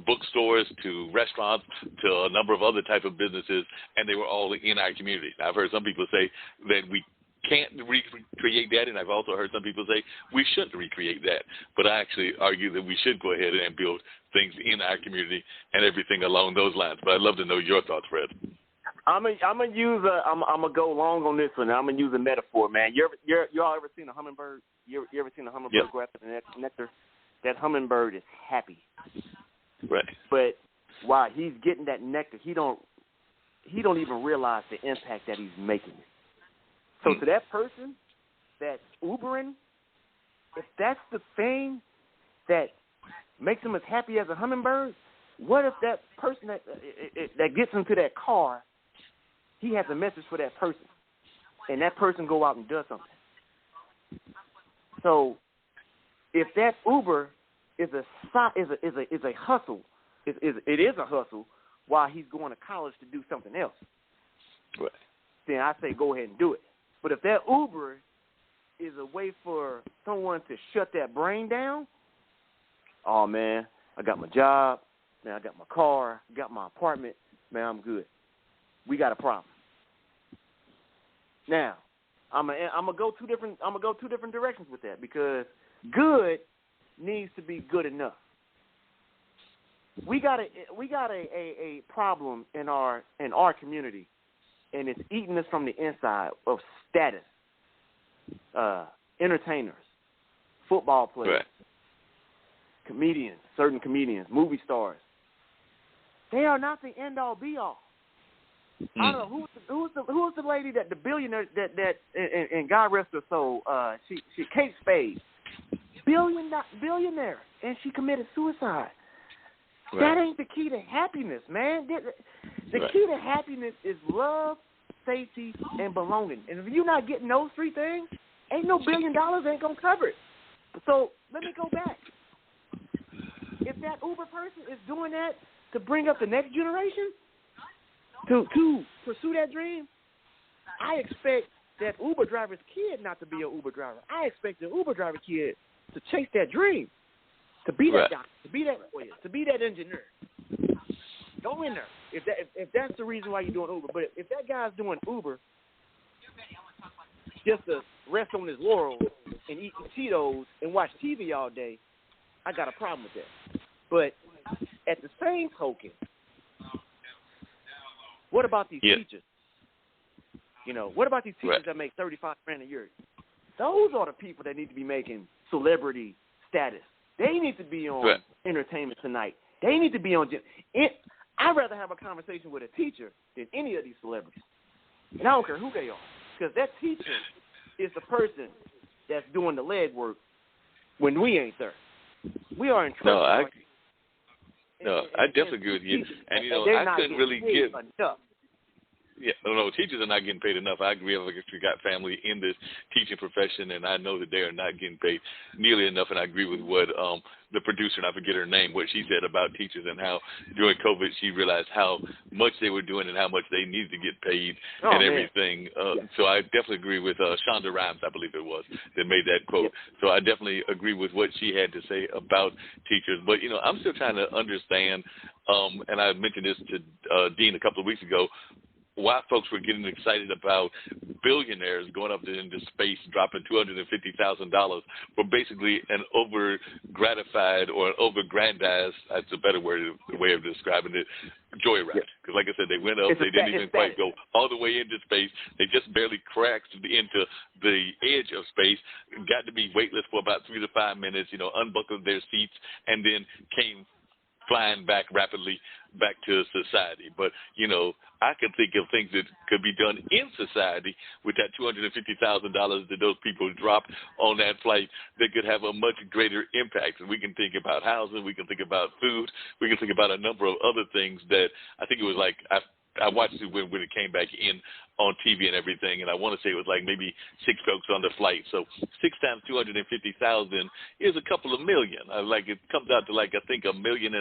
bookstores to restaurants to a number of other type of businesses, and they were all in our community. Now, I've heard some people say that we can't recreate that, and I've also heard some people say we shouldn't recreate that. But I actually argue that we should go ahead and build things in our community and everything along those lines. But I'd love to know your thoughts, Fred. I'm gonna go long on this one. I'm gonna use a metaphor, man. Y'all ever seen a hummingbird? You ever seen a hummingbird go after the nectar? That hummingbird is happy. Right. But while he's getting that nectar, he don't even realize the impact that he's making. So to that person that's Ubering, if that's the thing that makes him as happy as a hummingbird, what if that person that gets into that car, he has a message for that person, and that person go out and does something? So, if that Uber is a hustle, it is a hustle while he's going to college to do something else, right, then I say go ahead and do it. But if that Uber is a way for someone to shut that brain down, oh man, I got my job, man, I got my car, got my apartment, man, I'm good. We got a problem. Now, I'm gonna go two different directions with that, because good needs to be good enough. We got a problem in our community, and it's eating us from the inside of status. Entertainers, football players, right, certain comedians, movie stars. They are not the end all be all. I don't know who's the lady that the billionaire that and God rest her soul. She Kate Spade, billionaire, and she committed suicide. That ain't the key to happiness, man. The key to happiness is love, safety, and belonging. And if you're not getting those three things, ain't no $1 billion ain't going to cover it. So let me go back. If that Uber person is doing that to bring up the next generation, to pursue that dream, I expect that Uber driver's kid not to be an Uber driver. I expect the Uber driver kid to chase that dream, to be that doctor, to be that lawyer, to be that engineer. Go in there. If that's the reason why you're doing Uber. But if that guy's doing Uber just to rest on his laurels and eat Cheetos and watch TV all day, I got a problem with that. But at the same token, what about these teachers? You know, what about these teachers that make $35,000 a year? Those are the people that need to be making celebrity status. They need to be on Entertainment Tonight. They need to be on. I'd rather have a conversation with a teacher than any of these celebrities. And I don't care who they are, because that teacher is the person that's doing the legwork when we ain't there. We are in trouble. I definitely agree with you. And, you know, I couldn't really get enough. Yeah, no, teachers are not getting paid enough. I agree. Like, we got family in this teaching profession, and I know that they are not getting paid nearly enough. And I agree with what the producer, and I forget her name, what she said about teachers and how during COVID she realized how much they were doing and how much they needed to get paid and everything. So I definitely agree with Shonda Rhimes, I believe it was, that made that quote. So I definitely agree with what she had to say about teachers. But, you know, I'm still trying to understand, and I mentioned this to Dean a couple of weeks ago, why folks were getting excited about billionaires going up into space, dropping $250,000 for basically an over-gratified or an over-grandized, that's a better way of describing it, joyride. Because like I said, they went up, they didn't even quite go all the way into space. They just barely cracked into the edge of space, got to be weightless for about 3 to 5 minutes, you know, unbuckled their seats, and then came flying back rapidly back to society. But, you know, I can think of things that could be done in society with that $250,000 that those people dropped on that flight that could have a much greater impact. And we can think about housing, we can think about food, we can think about a number of other things that I think it was like I watched it when it came back in on TV and everything, and I want to say it was like maybe 6 folks on the flight. So 6 times 250,000 is a couple of million. Like it comes out to like I think $1.5 million.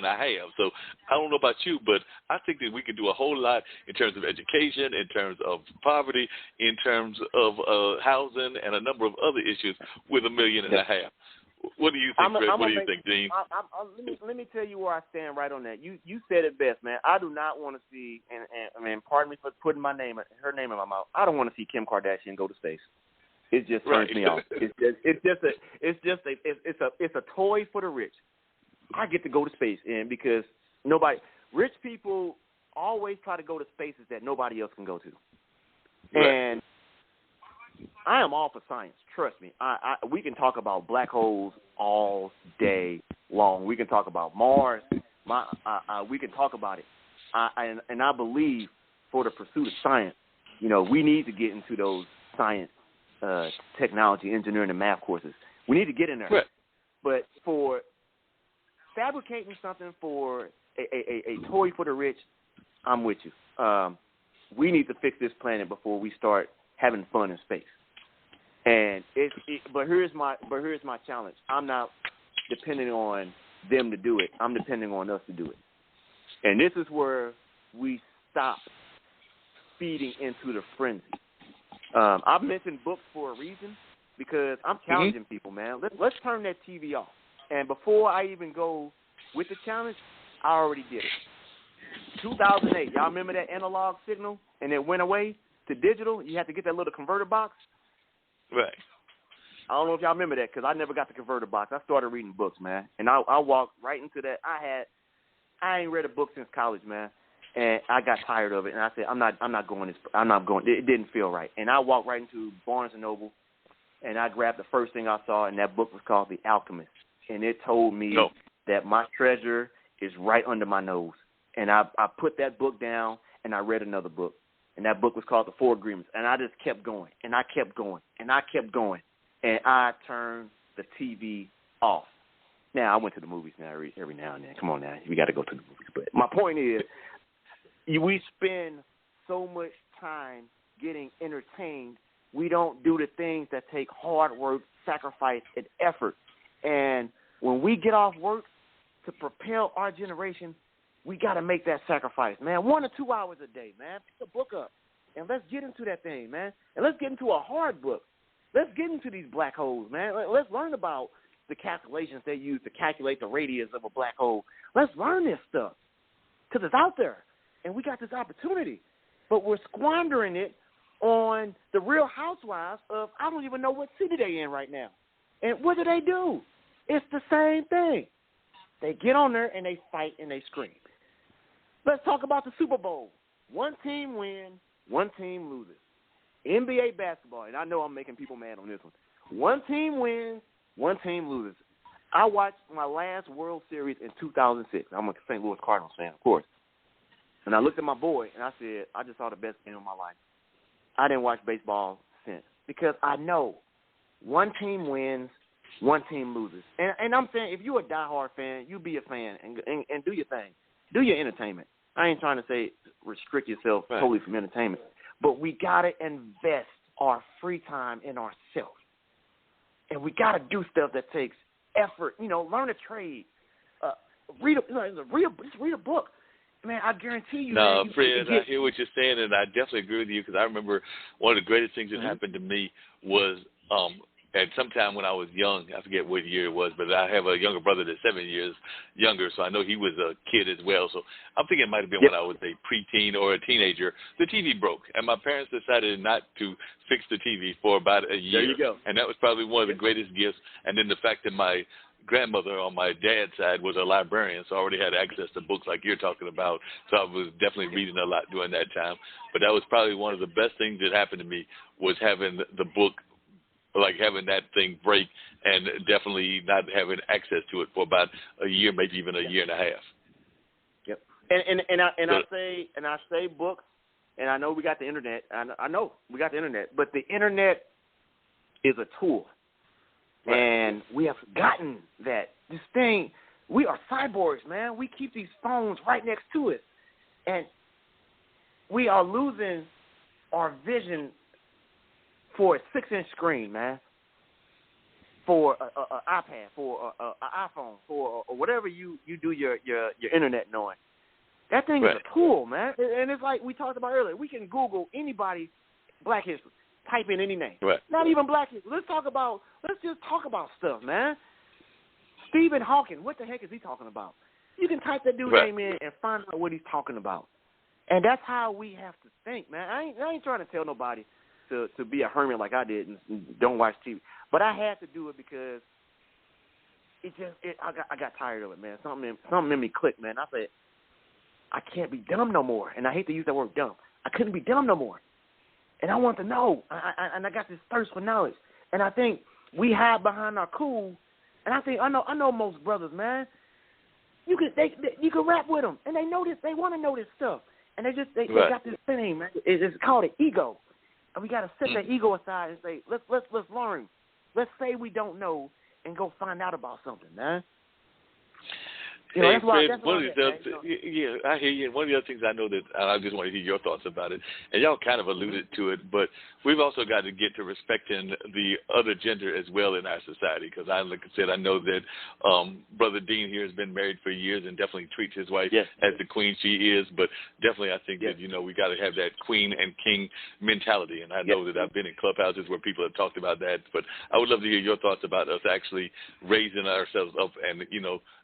So I don't know about you, but I think that we can do a whole lot in terms of education, in terms of poverty, in terms of housing, and a number of other issues with $1.5 million. What do you think, Chris? What do you think, Dean? Let me tell you where I stand right on that. You said it best, man. I do not want to see, and I mean, pardon me for putting her name in my mouth. I don't want to see Kim Kardashian go to space. It just turns me off. It's a toy for the rich. I get to go to space, and because rich people always try to go to spaces that nobody else can go to, and I am all for science. Trust me. We can talk about black holes all day long. We can talk about Mars. We can talk about it. And I believe for the pursuit of science, you know, we need to get into those science, technology, engineering, and math courses. We need to get in there. Right. But for fabricating something for a toy for the rich, I'm with you. We need to fix this planet before we start having fun in space. And but here's my challenge. I'm not depending on them to do it. I'm depending on us to do it. And this is where we stop feeding into the frenzy. I've mentioned books for a reason because I'm challenging people, man. Let's turn that TV off. And before I even go with the challenge, I already did it. 2008, y'all remember that analog signal and it went away to digital? You had to get that little converter box. Right. I don't know if y'all remember that because I never got the converter box. I started reading books, man, and I walked right into that. I ain't read a book since college, man, and I got tired of it. And I said, I'm not going. It didn't feel right. And I walked right into Barnes and Noble, and I grabbed the first thing I saw, and that book was called The Alchemist, and it told me that my treasure is right under my nose. And I put that book down, and I read another book. And that book was called The Four Agreements. And I just kept going, and I kept going, and I kept going. And I turned the TV off. Now, I went to the movies now every now and then. Come on now. We got to go to the movies. But my point is, we spend so much time getting entertained, we don't do the things that take hard work, sacrifice, and effort. And when we get off work to propel our generation, we got to make that sacrifice, man. 1 or 2 hours a day, man. Pick a book up, and let's get into that thing, man. And let's get into a hard book. Let's get into these black holes, man. Let's learn about the calculations they use to calculate the radius of a black hole. Let's learn this stuff because it's out there, and we got this opportunity. But we're squandering it on the Real Housewives of I don't even know what city they're in right now. And what do? It's the same thing. They get on there, and they fight, and they scream. Let's talk about the Super Bowl. One team wins, one team loses. NBA basketball, and I know I'm making people mad on this one. One team wins, one team loses. I watched my last World Series in 2006. I'm a St. Louis Cardinals fan, of course. And I looked at my boy, and I said, I just saw the best game of my life. I didn't watch baseball since because I know one team wins, one team loses. And I'm saying if you're a diehard fan, you be a fan and do your thing. Do your entertainment. I ain't trying to say restrict yourself totally from entertainment, but we got to invest our free time in ourselves. And we got to do stuff that takes effort, learn a trade, read a book. Man, I guarantee you. No, Fred, I hear what you're saying, and I definitely agree with you because I remember one of the greatest things that happened to me was at some time when I was young. I forget what year it was, but I have a younger brother that's 7 years younger, so I know he was a kid as well. So I'm thinking it might have been when I was a preteen or a teenager. The TV broke, and my parents decided not to fix the TV for about a year. There you go. And that was probably one of the greatest gifts. And then the fact that my grandmother on my dad's side was a librarian, so I already had access to books like you're talking about, so I was definitely reading a lot during that time. But that was probably one of the best things that happened to me was having the book, like having that thing break and definitely not having access to it for about a year, maybe even a year and a half. Yep. And I say books, and I know we got the internet. I know we got the internet, but the internet is a tool. Right. And we have forgotten that this thing, we are cyborgs, man. We keep these phones right next to us. And we are losing our vision for a 6-inch screen, man, for an iPad, for an iPhone, for whatever you do your internet knowing. That thing is a tool, man. And it's like we talked about earlier. We can Google anybody, Black history. Type in any name. Right. Not even Black history. Let's just talk about stuff, man. Stephen Hawking, what the heck is he talking about? You can type that dude's name in and find out what he's talking about. And that's how we have to think, man. I ain't trying to tell nobody to be a hermit like I did and don't watch TV. But I had to do it because I got tired of it, man. Something in me clicked, man. I said, I can't be dumb no more. And I hate to use that word dumb. I couldn't be dumb no more. And I want to know, and I got this thirst for knowledge. And I think we hide behind our cool. And I know most brothers, man. You can rap with them, and they know this. They want to know this stuff, and they got this thing, man. It's called an ego, and we got to set that ego aside and say, let's learn. Let's say we don't know and go find out about something, man. You know, Fred, I hear you. And one of the other things I know that I just want to hear your thoughts about it, and y'all kind of alluded to it, but we've also got to get to respecting the other gender as well in our society. Because like I said, I know that Brother Dean here has been married for years and definitely treats his wife as the queen she is. But definitely, I think that we got to have that queen and king mentality. And I know that I've been in clubhouses where people have talked about that. But I would love to hear your thoughts about us actually raising ourselves up and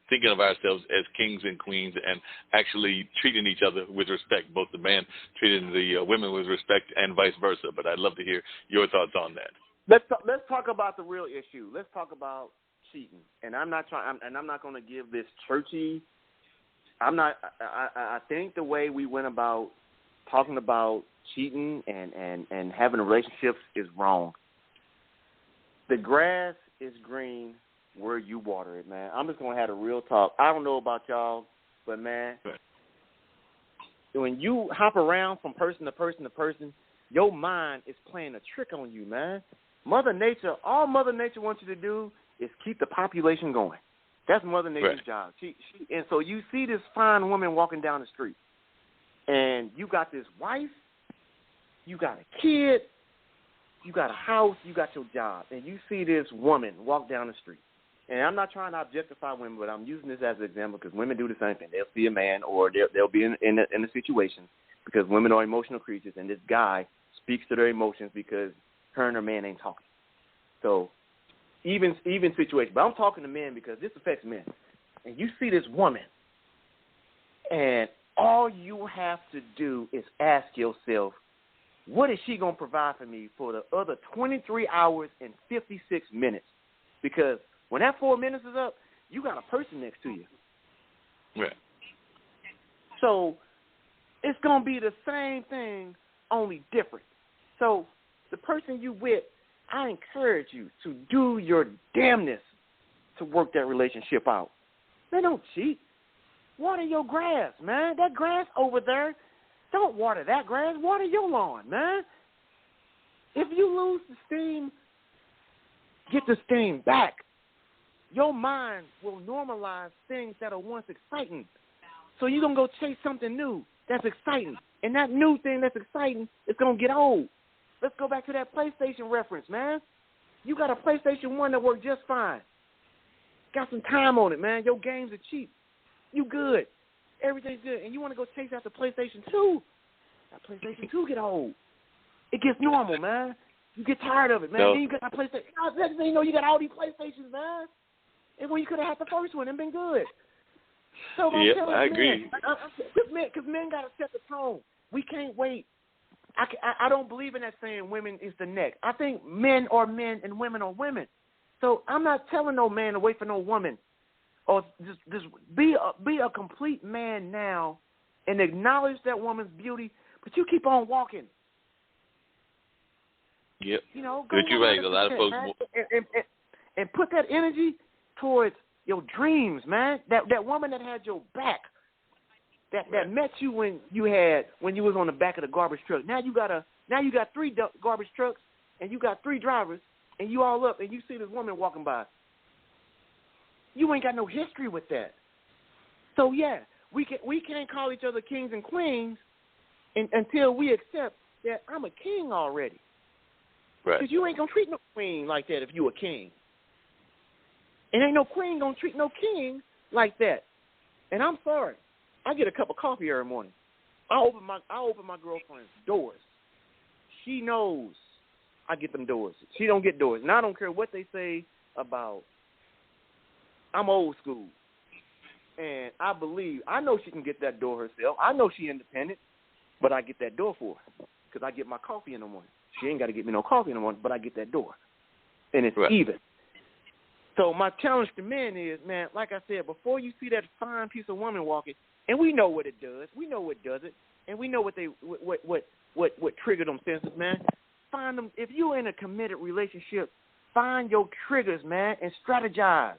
thinking of ourselves as kings and queens and actually treating each other with respect, both the man treating the women with respect and vice versa. But I'd love to hear your thoughts on that. Let's talk about the real issue. Let's talk about cheating. And I'm not going to give this churchy. I think the way we went about talking about cheating and having relationships is wrong. The grass is green where you water it, man. I'm just going to have a real talk. I don't know about y'all, but, man, when you hop around from person to person to person, your mind is playing a trick on you, man. All Mother Nature wants you to do is keep the population going. That's Mother Nature's job. And so you see this fine woman walking down the street, and you got this wife, you got a kid, you got a house, you got your job, and you see this woman walk down the street. And I'm not trying to objectify women, but I'm using this as an example because women do the same thing. They'll see a man or they'll be in a situation because women are emotional creatures, and this guy speaks to their emotions because her and her man ain't talking. So even situation. But I'm talking to men because this affects men. And you see this woman, and all you have to do is ask yourself, what is she going to provide for me for the other 23 hours and 56 minutes? Because when that 4 minutes is up, you got a person next to you. Right. So it's going to be the same thing, only different. So the person you with, I encourage you to do your damnness to work that relationship out. Man, don't cheat. Water your grass, man. That grass over there, don't water that grass. Water your lawn, man. If you lose the steam, get the steam back. Your mind will normalize things that are once exciting. So you're going to go chase something new that's exciting. And that new thing that's exciting is going to get old. Let's go back to that PlayStation reference, man. You got a PlayStation 1 that worked just fine. Got some time on it, man. Your games are cheap. You good. Everything's good. And you want to go chase after PlayStation 2. That PlayStation 2 get old. It gets normal, man. You get tired of it, man. No. Then you got that PlayStation. Next thing you know, you got all these PlayStations, man. And when you could have had the first one and been good. So I agree. Because men got to set the tone. We can't wait. I don't believe in that saying women is the neck. I think men are men and women are women. So I'm not telling no man to wait for no woman. Or just be a complete man now and acknowledge that woman's beauty, but you keep on walking. Yep. You know, but you're right. A lot of folks and put that energy towards your dreams, man. That woman that had your back, that met you when you was on the back of the garbage truck. Now you got 3 garbage trucks and you got 3 drivers and you all up and you see this woman walking by. You ain't got no history with that. So yeah, we can't call each other kings and queens until we accept that I'm a king already. Right. Because you ain't gonna treat no queen like that if you a king. And ain't no queen gonna treat no king like that. And I'm sorry, I get a cup of coffee every morning. I open my girlfriend's doors. She knows I get them doors. She don't get doors. And I don't care what they say about. I'm old school. And I know she can get that door herself. I know she independent, but I get that door for her because I get my coffee in the morning. She ain't got to get me no coffee in the morning, but I get that door. And it's even. So my challenge to men is, man, like I said, before you see that fine piece of woman walking, and we know what it does. We know what does it. And we know what triggered them senses, man. Find them. If you're in a committed relationship, find your triggers, man, and strategize.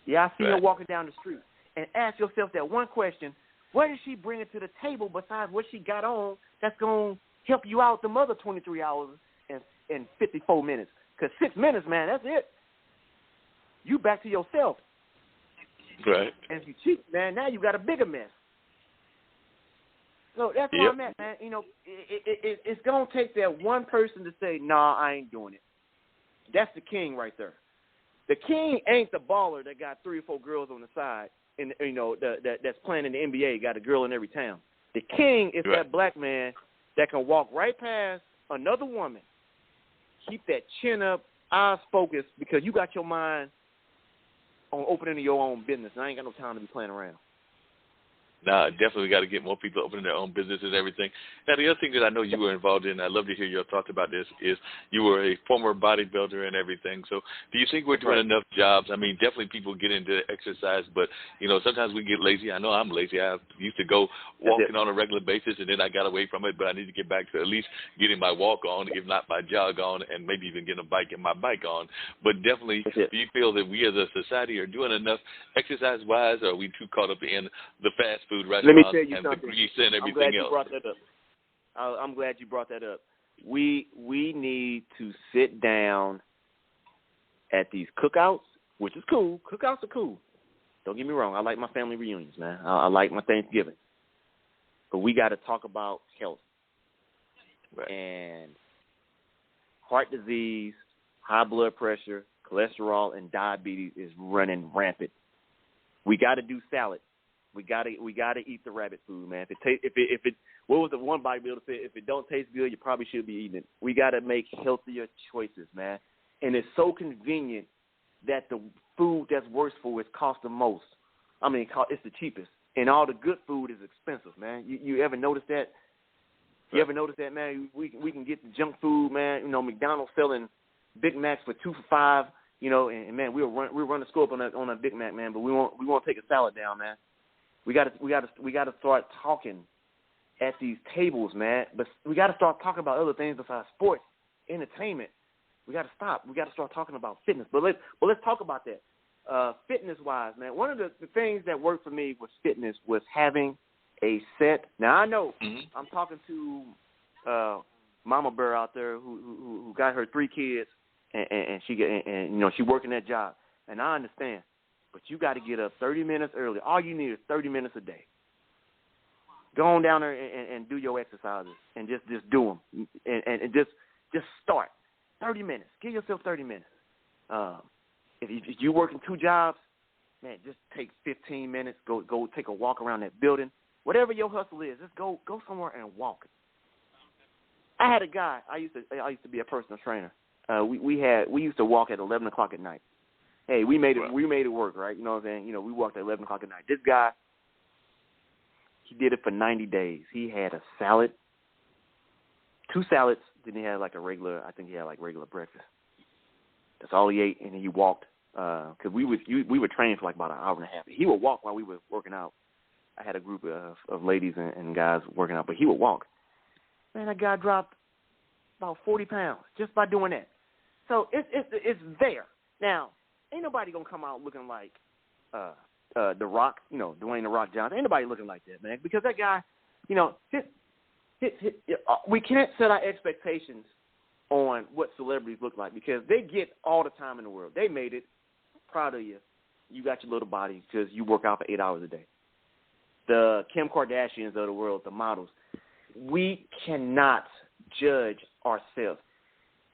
Yeah, I see her walking down the street. And ask yourself that one question, what is she bringing to the table besides what she got on that's going to help you out them other 23 hours and 54 minutes? Because 6 minutes, man, that's it. You back to yourself. Right. And if you cheat, man, now you got a bigger mess. So that's where I'm at, man. You know, it's going to take that one person to say, nah, I ain't doing it. That's the king right there. The king ain't the baller that got 3 or 4 girls on the side and, you know, that's playing in the NBA, got a girl in every town. The king is that black man that can walk right past another woman, keep that chin up, eyes focused, because you got your mind on opening your own business. And I ain't got no time to be playing around. Nah, definitely got to get more people opening their own businesses and everything. Now, the other thing that I know you were involved in, I'd love to hear your thoughts about this, is you were a former bodybuilder and everything. So do you think we're doing enough jobs? I mean, definitely people get into exercise, but, you know, sometimes we get lazy. I know I'm lazy. I used to go walking on a regular basis, and then I got away from it, but I need to get back to at least getting my walk on, if not my jog on, and maybe even getting a bike and my bike on. But definitely, do you feel that we as a society are doing enough exercise-wise, or are we too caught up in the fast food restaurants? Let me tell you and something. The grease and everything else. I'm glad you brought that up. We need to sit down at these cookouts, which is cool. Cookouts are cool. Don't get me wrong. I like my family reunions, man. I like my Thanksgiving. But we got to talk about health. Right. And heart disease, high blood pressure, cholesterol, and diabetes is running rampant. We got to do salad. We got to eat the rabbit food, man. What was the one bodybuilder said? If it don't taste good, you probably should be eating it. We got to make healthier choices, man. And it's so convenient that the food that's worse for it costs the most. I mean, it's the cheapest. And all the good food is expensive, man. You ever notice that? You ever notice that, man? We can get the junk food, man. You know, McDonald's selling Big Macs for $2 for $5. You know, and man, we'll run the scope on a Big Mac, man. But we won't take a salad down, man. We got to start talking at these tables, man. But we got to start talking about other things besides sports, entertainment. We got to stop. We got to start talking about fitness. But let's talk about that. Fitness-wise, man, one of the things that worked for me with fitness was having a set. Now, I know I'm talking to Mama Bear out there who got her 3 kids, and she working that job. And I understand. But you got to get up 30 minutes early. All you need is 30 minutes a day. Go on down there and do your exercises and just do them. And just start. 30 minutes. Give yourself 30 minutes. If you're working 2 jobs, man, just take 15 minutes. Go take a walk around that building. Whatever your hustle is, just go somewhere and walk. I had a guy. I used to be a personal trainer. We used to walk at 11 o'clock at night. Hey, we made it work, right? You know what I'm saying? You know, we walked at 11 o'clock at night. This guy, he did it for 90 days. He had a salad, 2 salads, then he had regular breakfast. That's all he ate, and then he walked. Because we were training for about an hour and a half. He would walk while we were working out. I had a group of ladies and guys working out, but he would walk. Man, that guy dropped about 40 pounds just by doing that. So it's there. Now, ain't nobody going to come out looking like The Rock, Dwayne The Rock Johnson. Ain't nobody looking like that, man, because that guy, we can't set our expectations on what celebrities look like because they get all the time in the world. They made it. Proud of you. You got your little body because you work out for 8 hours a day. The Kim Kardashians of the world, the models, we cannot judge ourselves.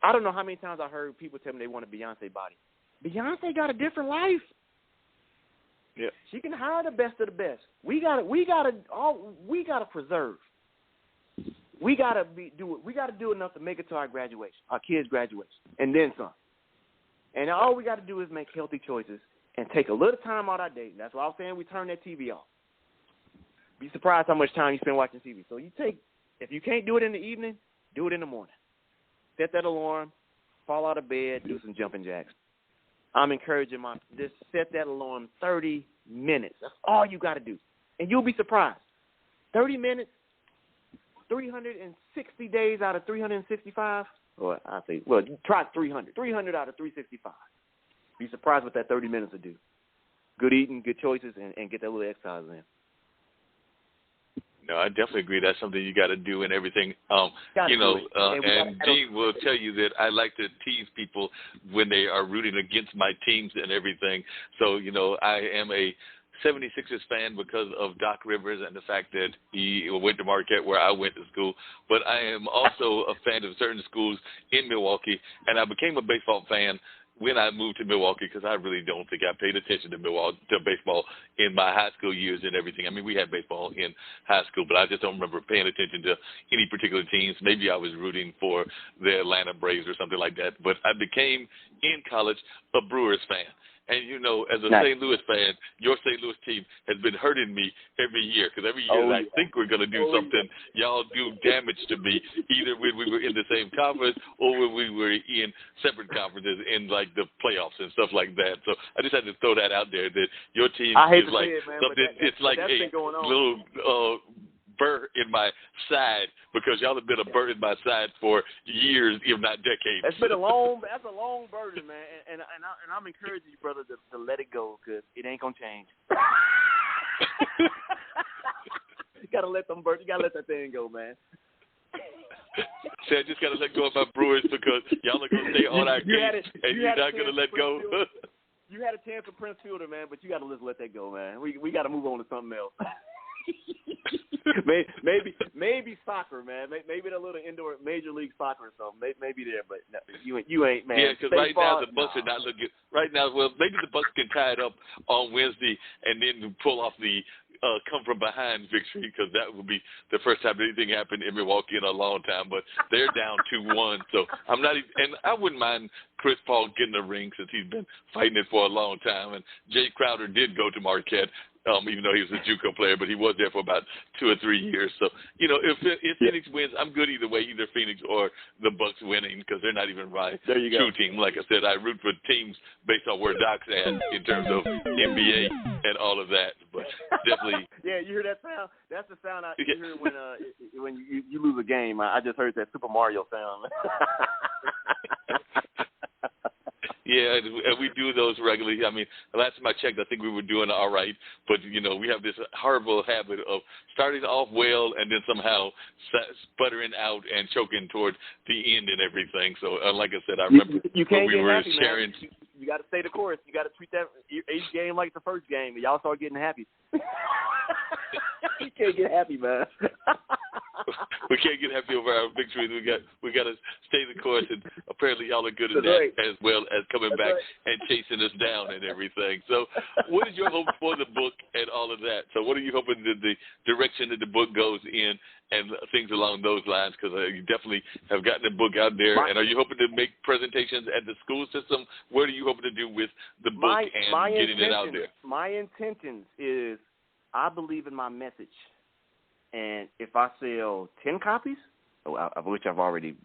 I don't know how many times I heard people tell me they want a Beyonce body. Beyonce got a different life. Yeah, she can hire the best of the best. We gotta preserve. We gotta do enough to make it to our graduation, our kids' graduation, and then some. And all we got to do is make healthy choices and take a little time out our day. That's why I was saying we turn that TV off. Be surprised how much time you spend watching TV. So if you can't do it in the evening, do it in the morning. Set that alarm, fall out of bed, do some jumping jacks. I'm encouraging just set that alarm 30 minutes. That's all you got to do. And you'll be surprised. 30 minutes, 360 days out of 365. Or try 300. 300 out of 365. Be surprised what that 30 minutes will do. Good eating, good choices, and get that little exercise in. No, I definitely agree. That's something you got to do and everything. And Dean will tell you that I like to tease people when they are rooting against my teams and everything. So, I am a 76ers fan because of Doc Rivers and the fact that he went to Marquette where I went to school. But I am also a fan of certain schools in Milwaukee, and I became a baseball fan when I moved to Milwaukee because I really don't think I paid attention to baseball in my high school years and everything. I mean, we had baseball in high school, but I just don't remember paying attention to any particular teams. Maybe I was rooting for the Atlanta Braves or something like that. But I became, in college, a Brewers fan. And, as a St. Louis fan, your St. Louis team has been hurting me every year because every year I think we're going to do something, y'all do damage to me, either when we were in the same conference or when we were in separate conferences in, the playoffs and stuff like that. So I just had to throw that out there that your team is like something, it's like a little burr in my side because y'all have been a burr in my side for years, if not decades. That's a long burden, man, and I'm encouraging you, brother, to let it go because it ain't gonna change. You gotta let that thing go, man. So I just gotta let go of my Brewers because y'all are gonna stay on our game, and you're not gonna let go. You had a chance for Prince Fielder, man, but you got to just let that go, man. We got to move on to something else. maybe soccer, man. Maybe a little indoor Major League Soccer or something. Maybe there, but no, you ain't, man. Yeah, because right now the Bucks are not looking. Right now, well, maybe the Bucks can tie it up on Wednesday and then pull off the come from behind victory, because that would be the first time anything happened in Milwaukee in a long time. But they're down 2-1, so I'm not even, and I wouldn't mind Chris Paul getting a ring since he's been fighting it for a long time. And Jay Crowder did go to Marquette. Even though he was a JUCO player, but he was there for about 2 or 3 years. So, if Phoenix wins, I'm good either way, either Phoenix or the Bucks winning, because they're not even my true team. Like I said, I root for teams based on where Doc's at in terms of NBA and all of that. But definitely. Yeah, you hear that sound? That's the sound I hear when you lose a game. I just heard that Super Mario sound. Yeah, and we do those regularly. I mean, last time I checked, I think we were doing all right. But, we have this horrible habit of starting off well and then somehow sputtering out and choking toward the end and everything. So, like I said, I remember when we were sharing. Man. You got to stay the course. You got to treat that each game like the first game. Y'all start getting happy. You can't get happy, man. We can't get happy over our victories. We got to stay the course, and apparently y'all are good at that, as well as coming back and chasing us down and everything. So, what is your hope for the book and all of that? So, what are you hoping that the direction that the book goes in and things along those lines? Because you definitely have gotten the book out there. And are you hoping to make presentations at the school system? What are you hoping to do with the book and getting it out there? My intention is, I believe in my message. And if I sell 10 copies, of which I've already,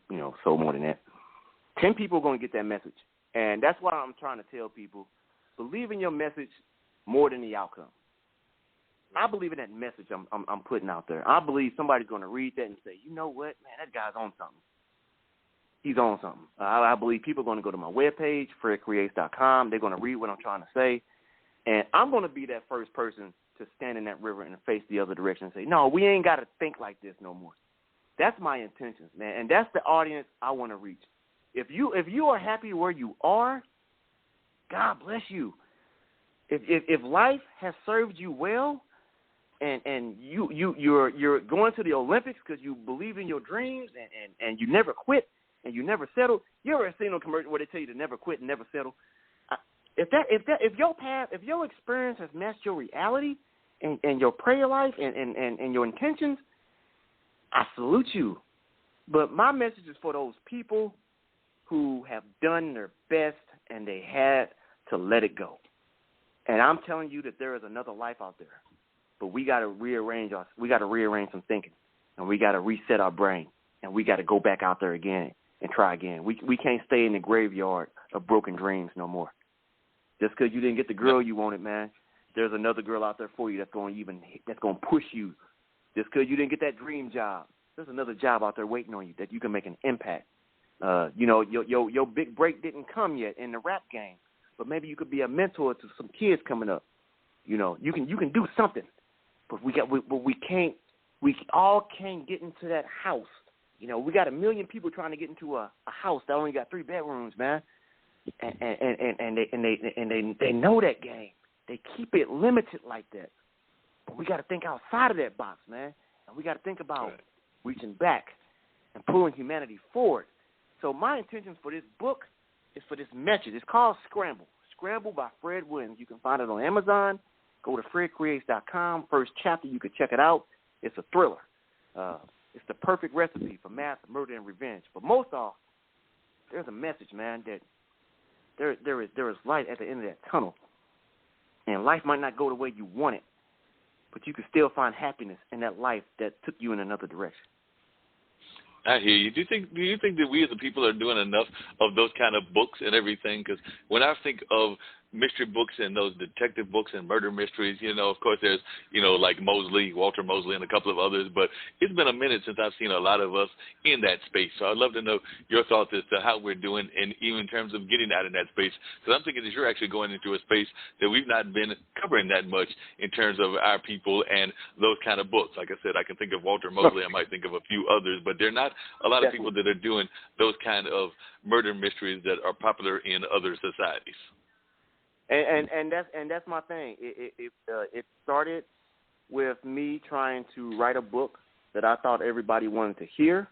sold more than that, 10 people are going to get that message. And that's why I'm trying to tell people, believe in your message more than the outcome. I believe in that message I'm putting out there. I believe somebody's going to read that and say, you know what, man, that guy's on something. He's on something. I believe people are going to go to my webpage, fredcreates.com. They're going to read what I'm trying to say. And I'm going to be that first person to stand in that river and face the other direction and say, no, we ain't got to think like this no more. That's my intentions, man. And that's the audience I want to reach. If you are happy where you are, God bless you. If life has served you well, and you're going to the Olympics because you believe in your dreams and you never quit and you never settle. You ever seen a commercial where they tell you to never quit and never settle? If your path, if your experience has matched your reality and your prayer life and your intentions, I salute you. But my message is for those people who have done their best and they had to let it go. And I'm telling you that there is another life out there. But we got to rearrange some thinking, and we got to reset our brain, and we got to go back out there again and try again. We can't stay in the graveyard of broken dreams no more. Just because you didn't get the girl you wanted, man, there's another girl out there for you that's going to push you. Just because you didn't get that dream job, there's another job out there waiting on you that you can make an impact. Your big break didn't come yet in the rap game, but maybe you could be a mentor to some kids coming up. You can do something, but we all can't get into that house. We got 1 million people trying to get into a house that only got 3 bedrooms, man. And they know that game. They keep it limited like that. But we got to think outside of that box, man. And we got to think about reaching back and pulling humanity forward. So my intentions for this book is for this message. It's called Scramble. Scramble by Fred Williams. You can find it on Amazon. Go to fredcreates.com. First chapter, you can check it out. It's a thriller. It's the perfect recipe for mass murder and revenge. But most of all, there's a message, man, that there is light at the end of that tunnel. And life might not go the way you want it, but you can still find happiness in that life that took you in another direction. I hear you. Do you think that we as a people are doing enough of those kind of books and everything? Because when I think of mystery books and those detective books and murder mysteries, of course there's, like Walter Mosley and a couple of others, but it's been a minute since I've seen a lot of us in that space. So I'd love to know your thoughts as to how we're doing, and even in terms of getting out in that space. Because I'm thinking that you're actually going into a space that we've not been covering that much in terms of our people and those kind of books. Like I said, I can think of Walter Mosley. I might think of a few others, but there are not a lot of people that are doing those kind of murder mysteries that are popular in other societies. And that's my thing. It started with me trying to write a book that I thought everybody wanted to hear.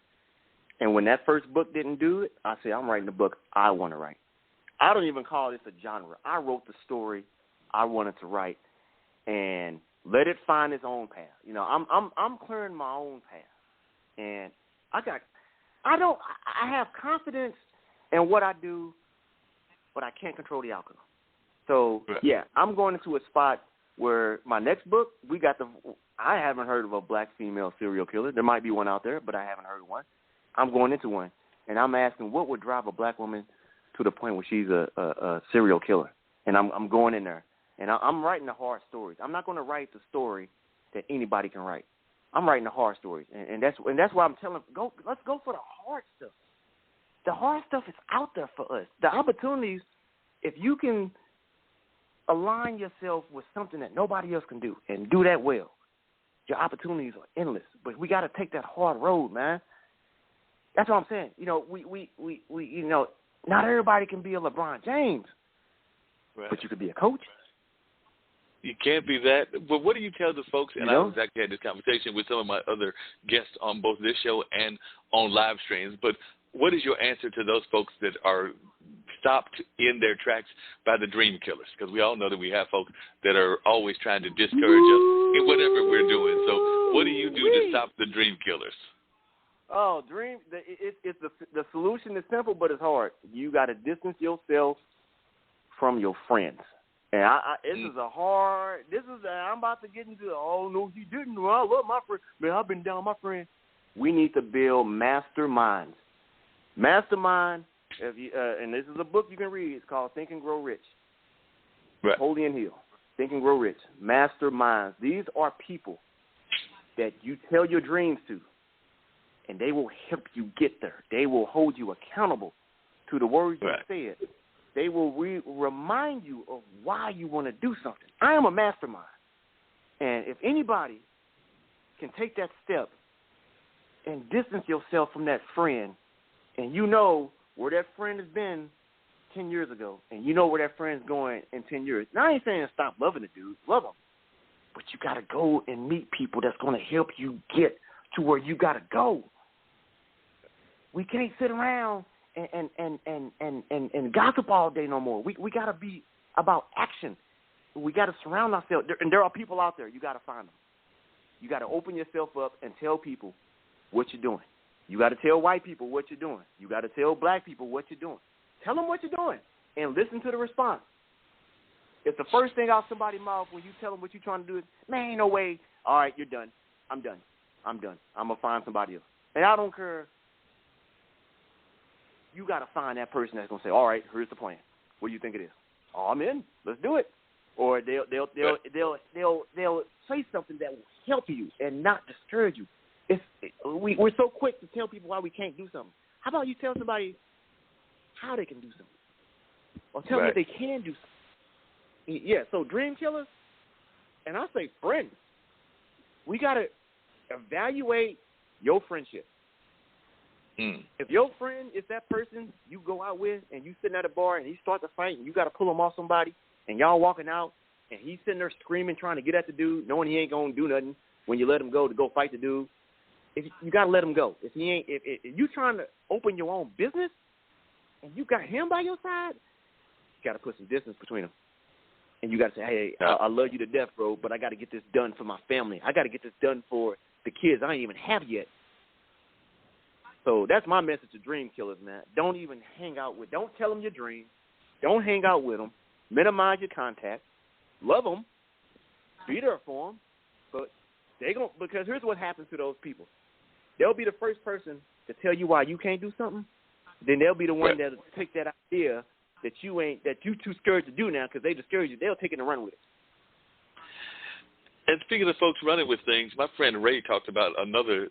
And when that first book didn't do it, I said, I'm writing the book I want to write. I don't even call this a genre. I wrote the story I wanted to write and let it find its own path. You know, I'm clearing my own path. And I have confidence in what I do, but I can't control the outcome. So, yeah, I'm going into a spot where my next book, I haven't heard of a black female serial killer. There might be one out there, but I haven't heard of one. I'm going into one, and I'm asking what would drive a black woman to the point where she's a serial killer. And I'm going in there, and I'm writing the hard stories. I'm not going to write the story that anybody can write. I'm writing the hard stories, and that's why I'm telling them, let's go for the hard stuff. The hard stuff is out there for us. The opportunities, if you can align yourself with something that nobody else can do and do that well, your opportunities are endless. But we got to take that hard road, man. That's what I'm saying. You know, we you know, not everybody can be a LeBron James, but you could be a coach. You can't be that. But what do you tell the folks? And I exactly had this conversation with some of my other guests on both this show and on live streams. But what is your answer to those folks that are stopped in their tracks by the dream killers? Because we all know that we have folks that are always trying to discourage us in whatever we're doing. So what do you do to stop the dream killers? Oh, the solution is simple, but it's hard. You got to distance yourself from your friends. And I'm about to get into, oh, no, he didn't. Well, I love my friend. Man, I've been down with my friend. We need to build masterminds. Mastermind, and this is a book you can read. It's called Think and Grow Rich. Right. Napoleon Hill. Think and Grow Rich. Masterminds. These are people that you tell your dreams to, and they will help you get there. They will hold you accountable to the words you said. They will remind you of why you want to do something. I am a mastermind. And if anybody can take that step and distance yourself from that friend, and you know where that friend has been 10 years ago, and you know where that friend's going in 10 years. Now, I ain't saying stop loving the dude. Love him. But you got to go and meet people that's going to help you get to where you got to go. We can't sit around and gossip all day no more. We got to be about action. We got to surround ourselves. And there are people out there. You got to find them. You got to open yourself up and tell people what you're doing. You got to tell white people what you're doing. You got to tell black people what you're doing. Tell them what you're doing and listen to the response. If the first thing out somebody's mouth when you tell them what you're trying to do is, man, ain't no way. All right, you're done. I'm done. I'm going to find somebody else. And I don't care. You got to find that person that's going to say, all right, here's the plan. What do you think it is? Oh, I'm in. Let's do it. Or they'll say something that will help you and not discourage you. We're so quick to tell people why we can't do something. How about you tell somebody how they can do something? Or tell them if they can do something. Yeah, so dream killers, and I say friends. We got to evaluate your friendship. If your friend is that person you go out with and you sitting at a bar and he starts a fight and you got to pull him off somebody and y'all walking out and he's sitting there screaming trying to get at the dude knowing he ain't going to do nothing when you let him go to go fight the dude, you got to let him go. If you trying to open your own business and you got him by your side, you got to put some distance between them. And you got to say, hey, I love you to death, bro, but I got to get this done for my family. I got to get this done for the kids I ain't even have yet. So that's my message to dream killers, man. Don't even don't tell them your dreams. Don't hang out with them. Minimize your contact. Love them. Be there for them. But because here's what happens to those people. They'll be the first person to tell you why you can't do something. Then they'll be the one that'll take that idea that you too scared to do now because they discourage you. They'll take it and run with it. And speaking of folks running with things, my friend Ray talked about another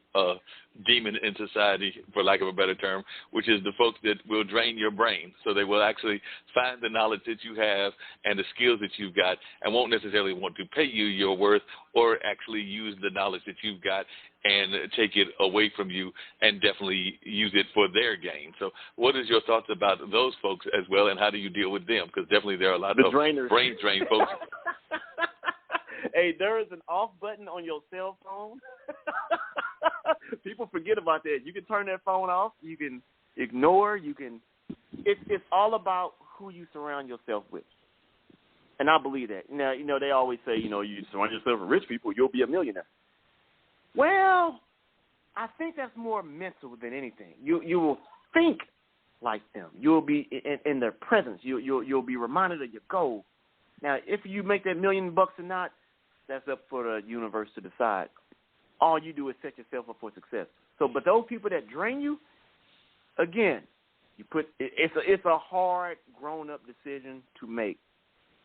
demon in society, for lack of a better term, which is the folks that will drain your brain. So they will actually find the knowledge that you have and the skills that you've got and won't necessarily want to pay you your worth or actually use the knowledge that you've got and take it away from you and definitely use it for their gain. So what is your thoughts about those folks as well, and how do you deal with them? Because definitely there are a lot of brain drain folks. Hey, there is an off button on your cell phone. People forget about that. You can turn that phone off. You can ignore. It's all about who you surround yourself with. And I believe that. Now, they always say, you surround yourself with rich people, you'll be a millionaire. Well, I think that's more mental than anything. You will think like them. You'll be in their presence. You'll be reminded of your goal. Now, if you make that $1 million or not, that's up for the universe to decide. All you do is set yourself up for success. So, but those people that drain you, again, it's a hard, grown-up decision to make.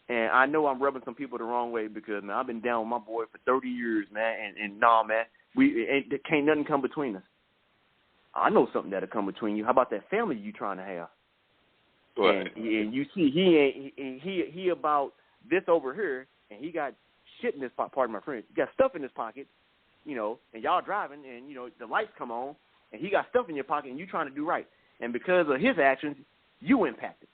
And I know I'm rubbing some people the wrong way because, man, I've been down with my boy for 30 years, man. And nah, man, there can't nothing come between us. I know something that'll come between you. How about that family you trying to have? Right. And you see, he about this over here, and he got shit in his pocket. Pardon my French. He got stuff in his pocket, and y'all driving, and the lights come on, and he got stuff in your pocket, and you trying to do right, and because of his actions, you impacted.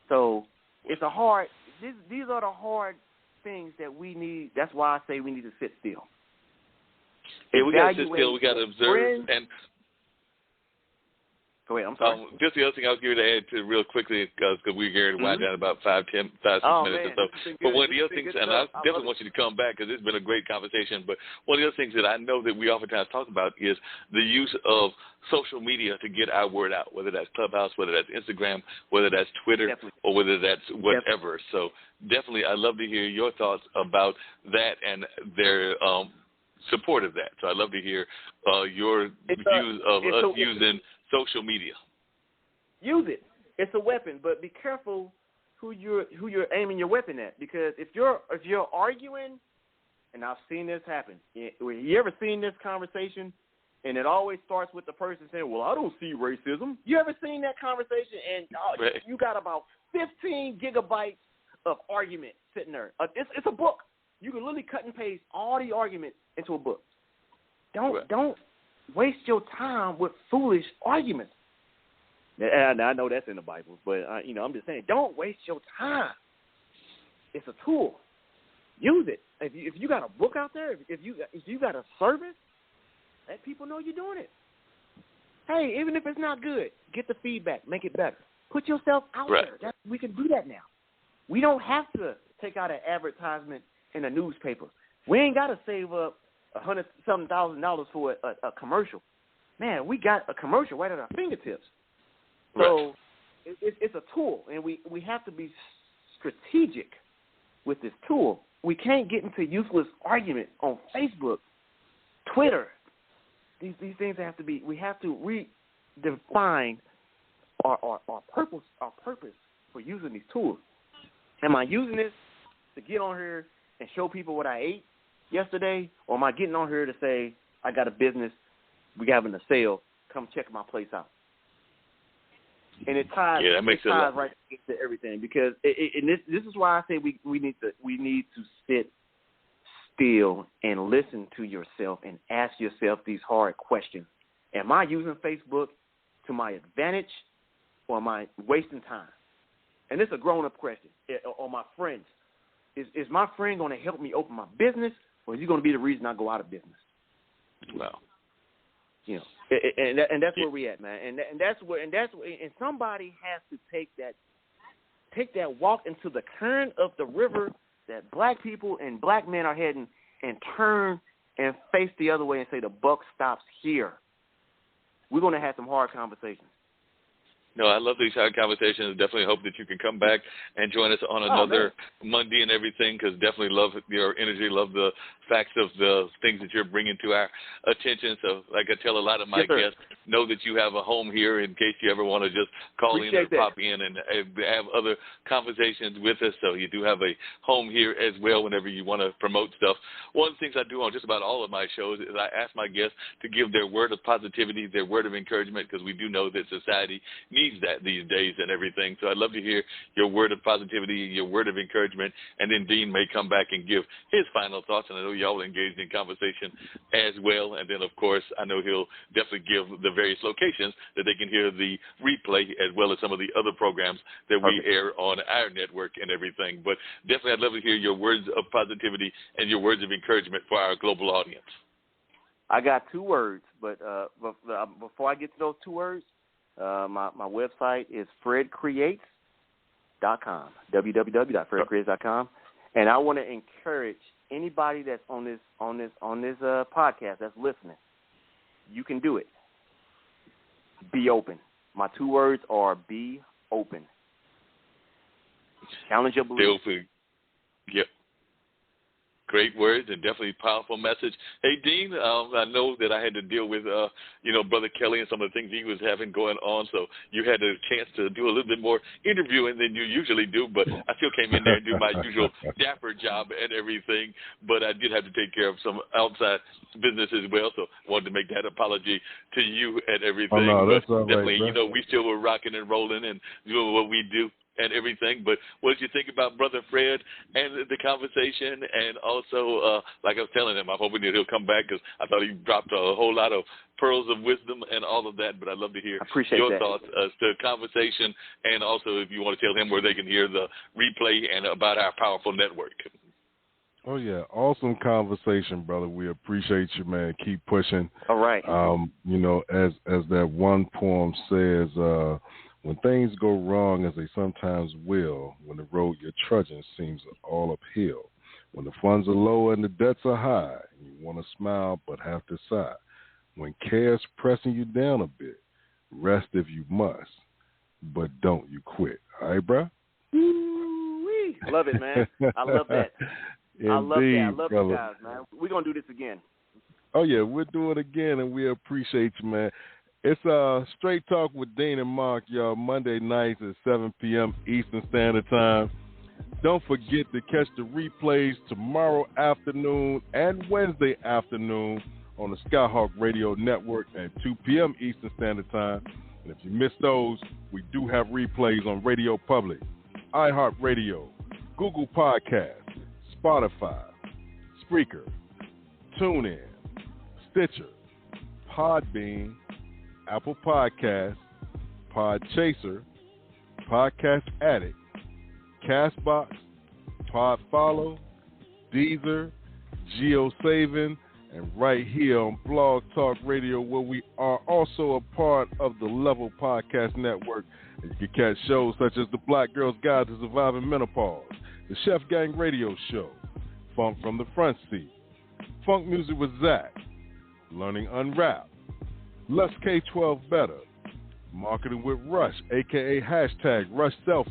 So it's a hard. These are the hard things that we need. That's why I say we need to sit still. Yeah, we got to sit still. We got to observe and. Go ahead, I'm sorry. Just the other thing I was going to add to real quickly, because we're here to wind down about 5, 6 minutes or so. But one of the other things, and I definitely want you to come back because it's been a great conversation, but one of the other things that I know that we oftentimes talk about is the use of social media to get our word out, whether that's Clubhouse, whether that's Instagram, whether that's Twitter, or whether that's whatever. So definitely I'd love to hear your thoughts about that and their support of that. So I'd love to hear your views of us using social media. Use it. It's a weapon, but be careful who you're aiming your weapon at, because if you're arguing, and I've seen this happen. You ever seen this conversation, and it always starts with the person saying, "Well, I don't see racism." You ever seen that conversation, and you got about 15 gigabytes of argument sitting there? It's a book. You can literally cut and paste all the arguments into a book. Don't waste your time with foolish arguments. And I know that's in the Bible, but I'm just saying, don't waste your time. It's a tool. Use it. If you got a book out there, if you got a service, let people know you're doing it. Hey, even if it's not good, get the feedback, make it better. Put yourself out there. We can do that now. We don't have to take out an advertisement in a newspaper. We ain't got to save up $100,000 for a commercial. Man, we got a commercial right at our fingertips. So it's a tool, and we have to be strategic with this tool. We can't get into useless argument on Facebook, Twitter. These things have to be. We have to redefine our purpose for using these tools. Am I using this to get on here and show people what I ate yesterday, or am I getting on here to say I got a business, we having a sale, come check my place out? And it ties, right into everything, because this is why I say we need to sit still and listen to yourself and ask yourself these hard questions. Am I using Facebook to my advantage, or am I wasting time? And this is a grown-up question. Or my friends, is my friend going to help me open my business, or is he going to be the reason I go out of business? Well, and that's where we at, man. And that's where somebody has to take that walk into the current of the river that black people and black men are heading, and turn and face the other way and say the buck stops here. We're going to have some hard conversations. No, I love these hard conversations. Definitely hope that you can come back and join us on another Monday and everything, because definitely love your energy, love the facts of the things that you're bringing to our attention. So like I tell a lot of my guests, know that you have a home here in case you ever want to just call in or pop in and have other conversations with us. So you do have a home here as well whenever you want to promote stuff. One of the things I do on just about all of my shows is I ask my guests to give their word of positivity, their word of encouragement, because we do know that society needs that these days and everything. So I'd love to hear your word of positivity, your word of encouragement, and then Dean may come back and give his final thoughts. And I know y'all engaged in conversation as well. And then, of course, I know he'll definitely give the various locations that they can hear the replay as well as some of the other programs that we air on our network and everything. But definitely I'd love to hear your words of positivity and your words of encouragement for our global audience. I got 2 words, but before I get to those 2 words, my website is fredcreates.com, www.fredcreates.com, and I want to encourage anybody that's on this podcast that's listening. You can do it. Be open. My 2 words are be open. Challenge your belief. Be open. Yep. Great words and definitely powerful message. Hey, Dean, I know that I had to deal with, Brother Kelly and some of the things he was having going on, so you had a chance to do a little bit more interviewing than you usually do, but I still came in there and do my usual dapper job and everything, but I did have to take care of some outside business as well, so I wanted to make that apology to you and everything. Oh, no, that's but all definitely, right, we still were rocking and rolling and doing what we do and everything. But what did you think about Brother Fred and the conversation? And also, like I was telling him, I'm hoping that he'll come back because I thought he dropped a whole lot of pearls of wisdom and all of that. But I'd love to hear your thoughts as to the conversation, and also if you want to tell him where they can hear the replay and about our powerful network. Oh, yeah. Awesome conversation, brother. We appreciate you, man. Keep pushing. All right. As that one poem says, when things go wrong, as they sometimes will, when the road you're trudging seems all uphill, when the funds are low and the debts are high, and you want to smile but have to sigh, when care's pressing you down a bit, rest if you must, but don't you quit. All right, bro? Woo-wee. I love it, man. I love that. Indeed, I love that. I love brother. you guys, man. We're going to do this again. Oh, yeah, we'll do it again, and we appreciate you, man. It's Straight Talk with Dean and Marc, y'all, Monday nights at 7 p.m. Eastern Standard Time. Don't forget to catch the replays tomorrow afternoon and Wednesday afternoon on the Skyhawk Radio Network at 2 p.m. Eastern Standard Time. And if you miss those, we do have replays on Radio Public, iHeartRadio, Google Podcasts, Spotify, Spreaker, TuneIn, Stitcher, Podbean, Apple Podcasts, Podchaser, Podcast Addict, Castbox, Podfollow, Deezer, GeoSavin, and right here on Blog Talk Radio, where we are also a part of the Level Podcast Network. And you can catch shows such as the Black Girl's Guide to Surviving Menopause, the Chef Gang Radio Show, Funk from the Front Seat, Funk Music with Zach, Learning Unwrapped, Let's K-12 Better, Marketing with Rush, a.k.a. hashtag Rush Selfie,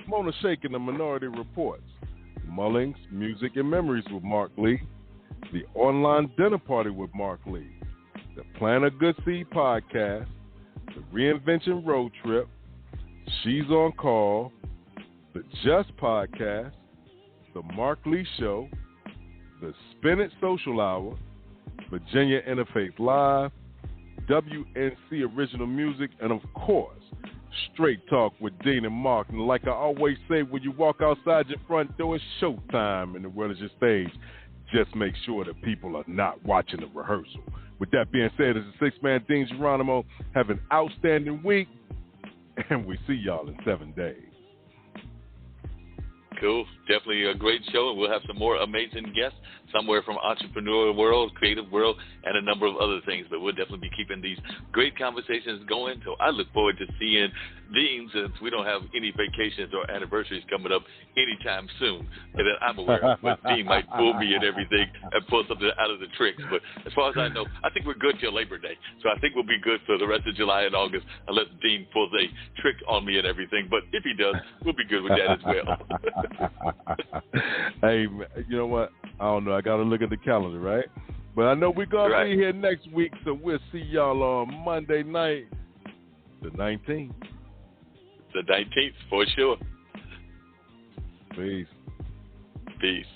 Mona Shaking the Minority Reports, Mullings, Music and Memories with Mark Lee, The Online Dinner Party with Mark Lee, the Plan a Good Seed Podcast, the Reinvention Road Trip, She's on Call, the Just Podcast, the Mark Lee Show, the Spin It Social Hour, Virginia Interfaith Live, WNC Original Music, and of course, Straight Talk with Dean and Marc. And like I always say, when you walk outside your front door, it's showtime and the world is your stage. Just make sure that people are not watching the rehearsal. With that being said, as a six-man Dean Geronimo, have an outstanding week, and we see y'all in 7 days. Cool. Definitely a great show, and we'll have some more amazing guests, somewhere from entrepreneurial world, creative world, and a number of other things. But we'll definitely be keeping these great conversations going. So I look forward to seeing Dean, since we don't have any vacations or anniversaries coming up anytime soon that I'm aware of. But Dean might fool me and everything and pull something out of the tricks. But as far as I know, I think we're good till Labor Day. So I think we'll be good for the rest of July and August unless Dean pulls a trick on me and everything. But if he does, we'll be good with that as well. Hey, you know what? I don't know. I got to look at the calendar, right? But I know we're going to be here next week, so we'll see y'all on Monday night, the 19th. The 19th, for sure. Peace. Peace.